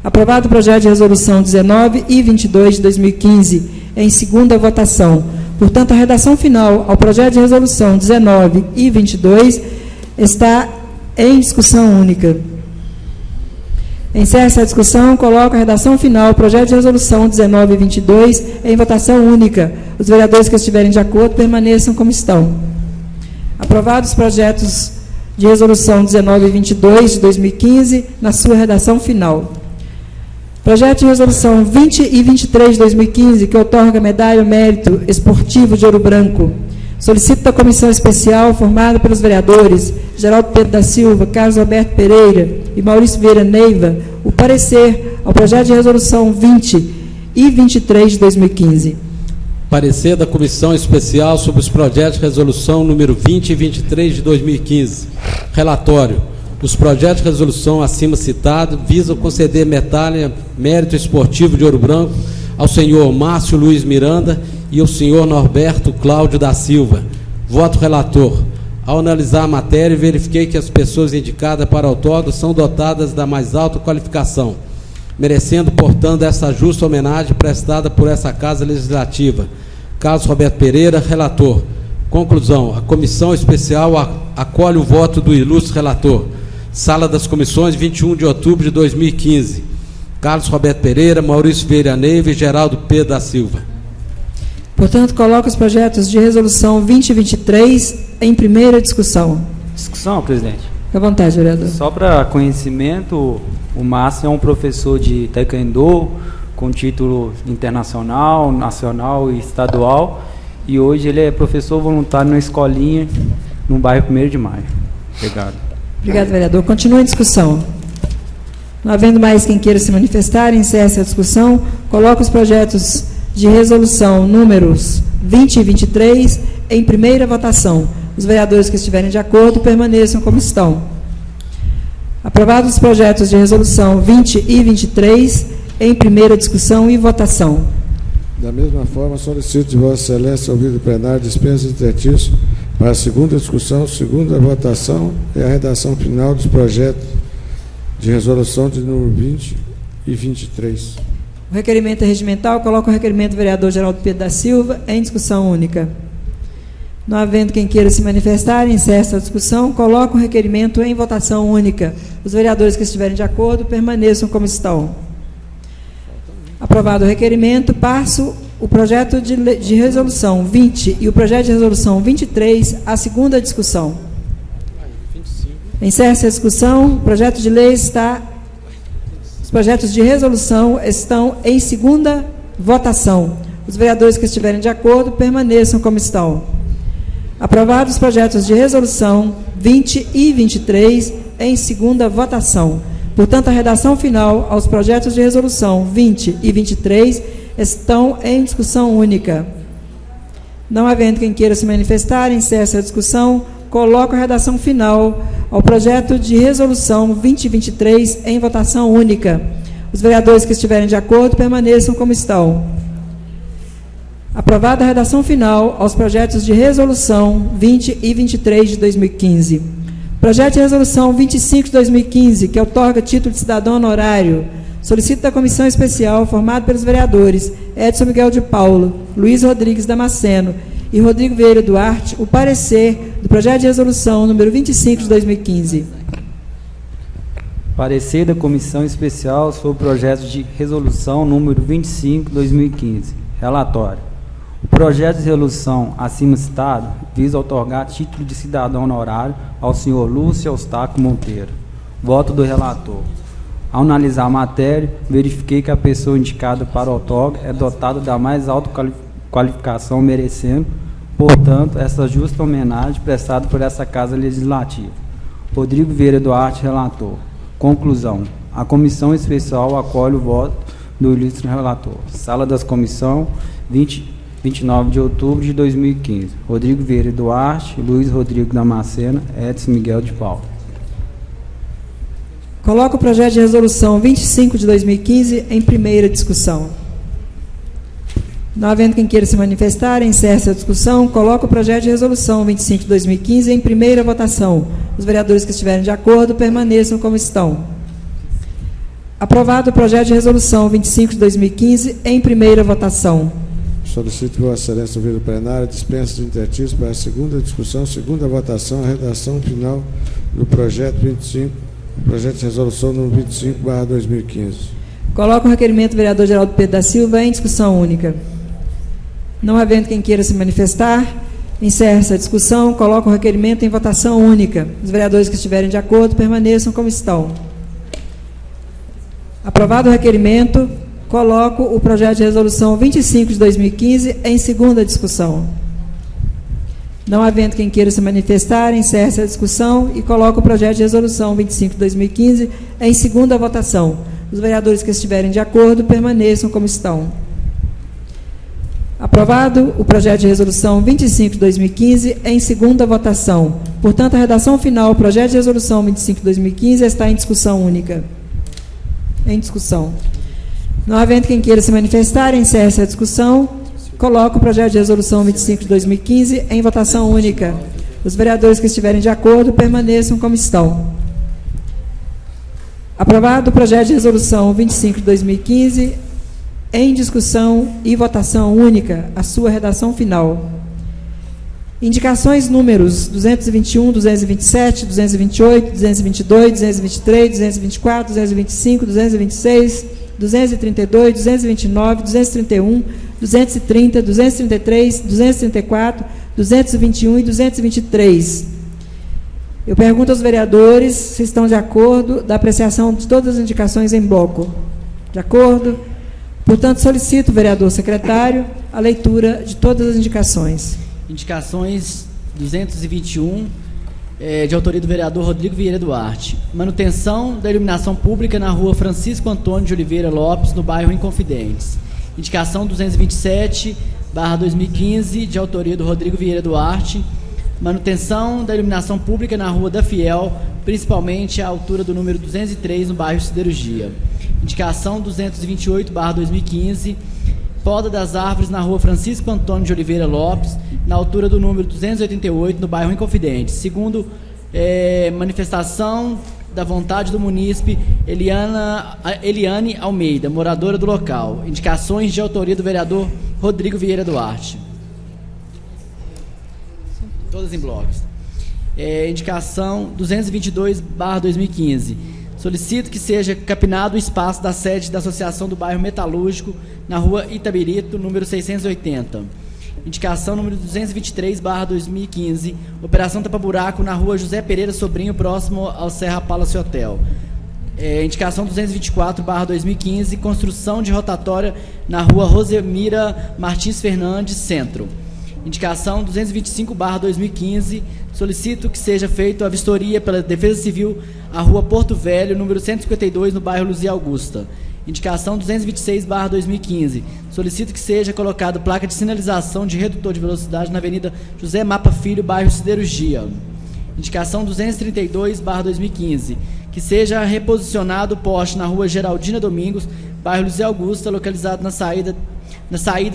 Aprovado o projeto de resolução 19 e 22 de 2015 em segunda votação. Portanto, a redação final ao projeto de resolução 19 e 22 está em discussão única. Encerra essa discussão, coloco a redação final ao projeto de resolução 19 e 22 em votação única. Os vereadores que estiverem de acordo permaneçam como estão. Aprovados os projetos de resolução 19 e 22 de 2015 na sua redação final. Projeto de resolução 20 e 23 de 2015, que outorga medalha ao mérito esportivo de Ouro Branco. Solicito da comissão especial, formada pelos vereadores Geraldo Pedro da Silva, Carlos Roberto Pereira e Maurício Vieira Neiva, o parecer ao projeto de resolução 20 e 23 de 2015. Parecer da comissão especial sobre os projetos de resolução número 20 e 23 de 2015. Relatório. Os projetos de resolução acima citados visam conceder medalha mérito esportivo de Ouro Branco ao senhor Márcio Luiz Miranda e ao senhor Norberto Cláudio da Silva. Voto relator. Ao analisar a matéria, verifiquei que as pessoas indicadas para outorga são dotadas da mais alta qualificação, merecendo, portanto, essa justa homenagem prestada por essa Casa Legislativa. Carlos Roberto Pereira, relator. Conclusão. A comissão especial acolhe o voto do ilustre relator. Sala das Comissões, 21 de outubro de 2015. Carlos Roberto Pereira, Maurício Vieira Neiva e Geraldo P. da Silva. Portanto, coloco os projetos de resolução 20 e 23 em primeira discussão. Discussão, presidente. Fique à vontade, vereador. Só para conhecimento, o Márcio é um professor de taekwondo com título internacional, nacional e estadual, e hoje ele é professor voluntário na escolinha no bairro 1º de Maio. Obrigado. Obrigado, vereador. Continua a discussão. Não havendo mais quem queira se manifestar, encerra essa discussão. Coloco os projetos de resolução números 20 e 23 em primeira votação. Os vereadores que estiverem de acordo permaneçam como estão. Aprovados os projetos de resolução 20 e 23 em primeira discussão e votação. Da mesma forma, solicito de Vossa Excelência, ouvido o plenário, dispensa de interstício para a segunda discussão, segunda votação e a redação final dos projetos de resolução de número 20 e 23. O requerimento é regimental. Coloco o requerimento do vereador Geraldo Pedro da Silva em discussão única. Não havendo quem queira se manifestar, encerra a discussão. Coloco o requerimento em votação única. Os vereadores que estiverem de acordo permaneçam como estão. Aprovado o requerimento, passo o projeto de resolução 20 e o projeto de resolução 23 à segunda discussão. Encerra-se a discussão. O projeto de lei está... Os projetos de resolução estão em segunda votação. Os vereadores que estiverem de acordo permaneçam como estão. Aprovados os projetos de resolução 20 e 23 em segunda votação. Portanto, a redação final aos projetos de resolução 20 e 23 estão em discussão única. Não havendo quem queira se manifestar, encerra a discussão. Coloco a redação final ao projeto de resolução 20 e 23 em votação única. Os vereadores que estiverem de acordo permaneçam como estão. Aprovada a redação final aos projetos de resolução 20 e 23 de 2015. Projeto de resolução 25 de 2015, que outorga título de cidadão honorário. Solicito da comissão especial, formada pelos vereadores Edson Miguel de Paulo, Luiz Rodrigues Damasceno e Rodrigo Vieira Duarte, o parecer do projeto de resolução número 25 de 2015. Parecer da comissão especial sobre o projeto de resolução número 25 de 2015. Relatório. O projeto de resolução acima citado visa outorgar título de cidadão honorário ao senhor Lúcio Eustáquio Monteiro. Voto do relator. Ao analisar a matéria, verifiquei que a pessoa indicada para o outorga é dotada da mais alta qualificação, merecendo, portanto, essa justa homenagem prestada por essa Casa Legislativa. Rodrigo Vieira Duarte, relator. Conclusão. A comissão especial acolhe o voto do ilustre relator. Sala das Comissões, 29 de outubro de 2015. Rodrigo Vieira Duarte, Luiz Rodrigo Damasceno, Edson Miguel de Paulo. Coloco o projeto de resolução 25 de 2015 em primeira discussão. Não havendo quem queira se manifestar, encerra a discussão. Coloco o projeto de resolução 25 de 2015 em primeira votação. Os vereadores que estiverem de acordo permaneçam como estão. Aprovado o projeto de resolução 25 de 2015 em primeira votação. Solicito Vossa Excelência, ouvido o plenário, dispensa de intertícios para a segunda discussão, segunda votação, a redação final do projeto 25, projeto de resolução número 25/2015. Coloco o requerimento do vereador Geraldo Pedro da Silva em discussão única. Não havendo quem queira se manifestar, encerra essa discussão. Coloco o requerimento em votação única. Os vereadores que estiverem de acordo permaneçam como estão. Aprovado o requerimento, coloco o projeto de resolução 25 de 2015 em segunda discussão. Não havendo quem queira se manifestar, encerra essa discussão e coloco o projeto de resolução 25 de 2015 em segunda votação. Os vereadores que estiverem de acordo permaneçam como estão. Aprovado o projeto de resolução 25 de 2015 em segunda votação. Portanto, a redação final do projeto de resolução 25 de 2015 está em discussão única. Em discussão. Não havendo quem queira se manifestar, encerra essa discussão. Coloco o projeto de resolução 25 de 2015 em votação única. Os vereadores que estiverem de acordo permaneçam como estão. Aprovado o projeto de resolução 25 de 2015 em discussão e votação única, a sua redação final. Indicações números 221, 227, 228, 222, 223, 224, 225, 226, 232, 229, 231, 230, 233, 234, 221 e 223. Eu pergunto aos vereadores se estão de acordo da apreciação de todas as indicações em bloco. De acordo? Portanto, solicito, vereador secretário, a leitura de todas as indicações. Indicações 221, de autoria do vereador Rodrigo Vieira Duarte. Manutenção da iluminação pública na rua Francisco Antônio de Oliveira Lopes, no bairro Inconfidentes. Indicação 227/2015, de autoria do Rodrigo Vieira Duarte. Manutenção da iluminação pública na rua da Fiel, principalmente à altura do número 203, no bairro Siderurgia. Indicação 228/2015, poda das árvores na rua Francisco Antônio de Oliveira Lopes, na altura do número 288, no bairro Inconfidente. Segundo manifestação da vontade do munícipe Eliane Almeida, moradora do local. Indicações de autoria do vereador Rodrigo Vieira Duarte. Todas em blocos. Indicação 222/2015. Solicito que seja capinado o espaço da sede da Associação do Bairro Metalúrgico, na rua Itabirito, número 680. Indicação número 223/2015. Operação Tapa-Buraco, na rua José Pereira Sobrinho, próximo ao Serra Palace Hotel. Indicação 224/2015. Construção de rotatória na rua Rosemira Martins Fernandes, Centro. Indicação 225/2015. Solicito que seja feita a vistoria pela Defesa Civil à rua Porto Velho, número 152, no bairro Luzia Augusta. Indicação 226/2015. Solicito que seja colocada placa de sinalização de redutor de velocidade na Avenida José Mapa Filho, bairro Siderurgia. Indicação 232/2015. Que seja reposicionado o poste na rua Geraldina Domingos, bairro Luzia Augusta, localizado na saída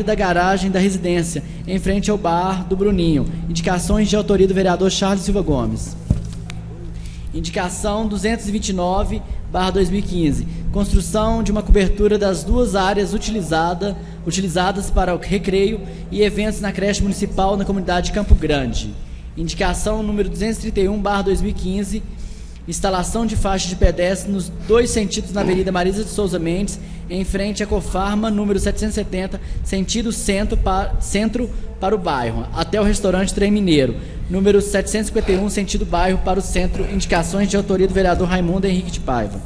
da garagem da residência, em frente ao bar do Bruninho. Indicações de autoria do vereador Charles Silva Gomes. Indicação 229/2015. Construção de uma cobertura das duas áreas utilizadas para o recreio e eventos na creche municipal na comunidade de Campo Grande. Indicação número 231/2015. Instalação de faixa de pedestre nos dois sentidos na Avenida Marisa de Souza Mendes, em frente à Cofarma, número 770, sentido centro para o bairro, até o restaurante Trem Mineiro, número 751, sentido bairro para o centro. Indicações de autoria do vereador Raimundo Henrique de Paiva.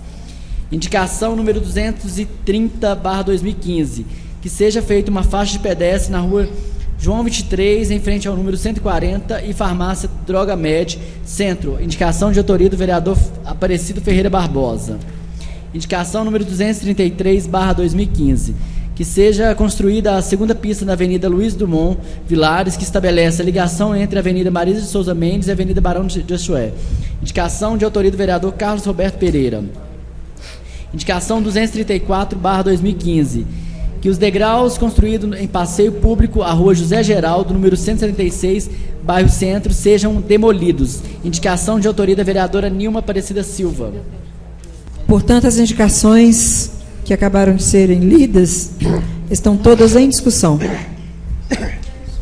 Indicação número 230/2015, que seja feita uma faixa de pedestre na rua João 23, em frente ao número 140, e farmácia Droga Med, Centro. Indicação de autoria do vereador Aparecido Ferreira Barbosa. Indicação número 233/2015, que seja construída a segunda pista na Avenida Luiz Dumont Vilares, que estabelece a ligação entre a Avenida Marisa de Souza Mendes e a Avenida Barão de Josué. Indicação de autoria do vereador Carlos Roberto Pereira. Indicação 234/2015, que os degraus construídos em passeio público à rua José Geraldo, número 176, bairro Centro, sejam demolidos. Indicação de autoria da vereadora Nilma Aparecida Silva. Portanto, as indicações que acabaram de serem lidas estão todas em discussão.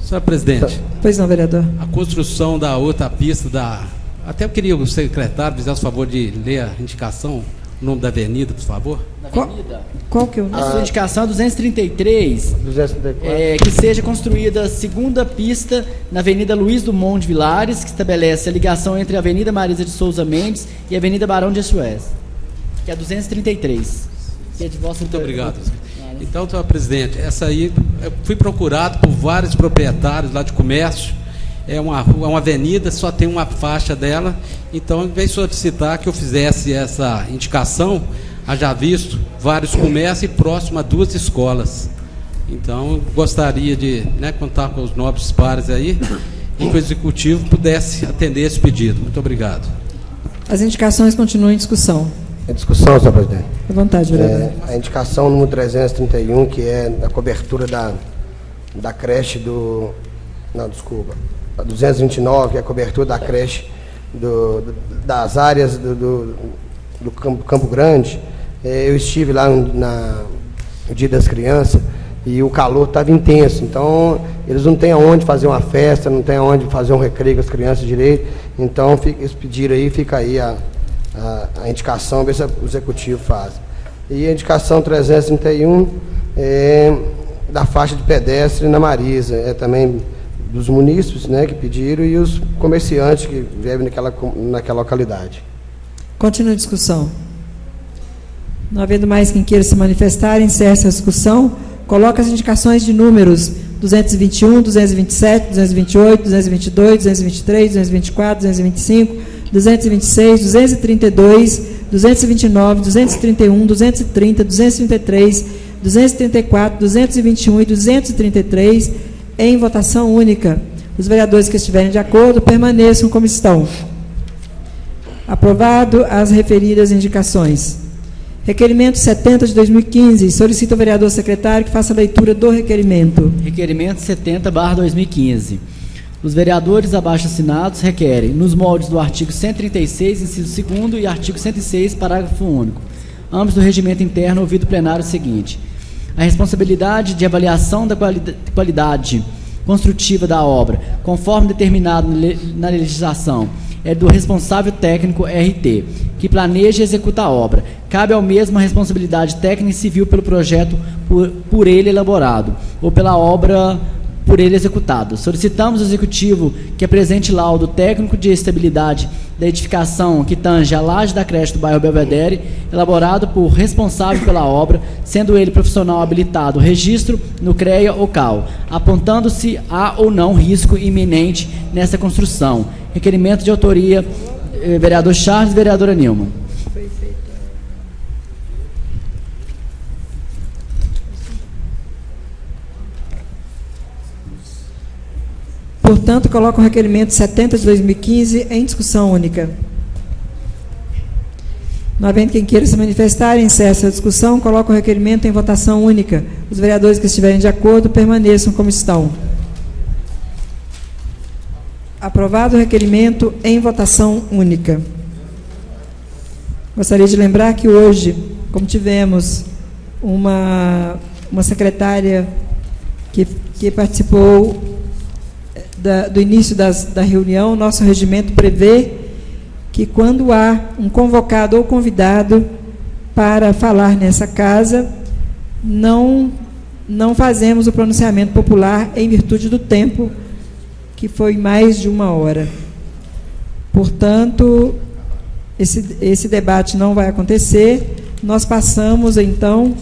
Senhor presidente. Pois não, vereador. A construção da outra pista Até eu queria o secretário fizesse o favor de ler a indicação, o nome da avenida, por favor. Qual que é o nome? A sua indicação é 234. Que seja construída a segunda pista na Avenida Luiz Dumont de Vilares, que estabelece a ligação entre a Avenida Marisa de Souza Mendes e a Avenida Barão de Suez, que é 233. Que é de vossa Muito obrigado. Então, senhor presidente, essa aí, eu fui procurado por vários proprietários lá de comércio. É uma avenida, só tem uma faixa dela. Então, veio solicitar que eu fizesse essa indicação, haja visto vários comércios e próximo a duas escolas. Então, gostaria de contar com os nobres pares aí e que o executivo pudesse atender esse pedido. Muito obrigado. As indicações continuam em discussão. Em discussão, senhor presidente. À vontade, vereador. A indicação número 331, que é a cobertura da creche do... Não, desculpa. A 229, que é a cobertura da creche das áreas do Campo Grande. Eu estive lá no Dia das Crianças e o calor estava intenso. Então, eles não têm aonde fazer uma festa, não têm aonde fazer um recreio com as crianças direito. Então, eles pediram aí, fica aí a indicação, ver se o executivo faz. E a indicação 331 é da faixa de pedestre na Marisa, é também dos munícipes, que pediram, e os comerciantes que vivem naquela localidade. Continua a discussão. Não havendo mais quem queira se manifestar, encerra essa discussão. Coloca as indicações de números 221, 227, 228, 222, 223, 224, 225, 226, 232, 229, 231, 230, 233, 234, 221 e 233 em votação única. Os vereadores que estiverem de acordo permaneçam como estão. Aprovado as referidas indicações. Requerimento 70 de 2015. Solicita o vereador secretário que faça a leitura do requerimento. Requerimento 70/2015. Os vereadores abaixo assinados requerem, nos moldes do artigo 136, inciso 2º, e artigo 106, parágrafo único, ambos do regimento interno, ouvido o plenário seguinte: a responsabilidade de avaliação da qualidade construtiva da obra, conforme determinado na legislação, é do responsável técnico RT, que planeja e executa a obra. Cabe ao mesmo a responsabilidade técnica e civil pelo projeto por ele elaborado, ou pela obra por ele executado. Solicitamos ao Executivo que apresente laudo técnico de estabilidade da edificação que tange a laje da creche do bairro Belvedere, elaborado por responsável pela obra, sendo ele profissional habilitado, registro no CREA ou CAL, apontando-se há ou não risco iminente nessa construção. Requerimento de autoria, vereador Charles e vereadora Nilma. Portanto, coloco o requerimento 70 de 2015 em discussão única. Não havendo quem queira se manifestar, encerra essa discussão, coloco o requerimento em votação única. Os vereadores que estiverem de acordo permaneçam como estão. Aprovado o requerimento em votação única. Gostaria de lembrar que hoje, como tivemos uma secretária que participou do início da reunião, nosso regimento prevê que quando há um convocado ou convidado para falar nessa casa, não fazemos o pronunciamento popular em virtude do tempo, que foi mais de 1 hora. Portanto, esse debate não vai acontecer. Nós passamos, então,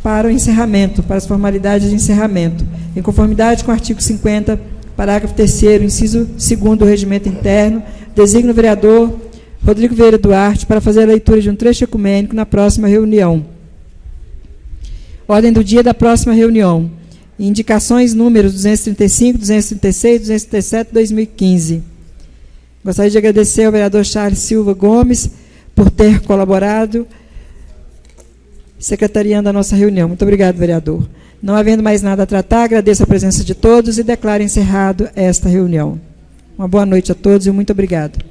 para o encerramento, para as formalidades de encerramento. Em conformidade com o artigo 50, parágrafo 3º, inciso 2º do regimento interno, designa o vereador Rodrigo Vieira Duarte para fazer a leitura de um trecho ecumênico na próxima reunião. Ordem do dia da próxima reunião. Indicações números 235, 236, 237, 2015. Gostaria de agradecer ao vereador Charles Silva Gomes por ter colaborado, secretariando a nossa reunião. Muito obrigado, vereador. Não havendo mais nada a tratar, agradeço a presença de todos e declaro encerrado esta reunião. Uma boa noite a todos e muito obrigado.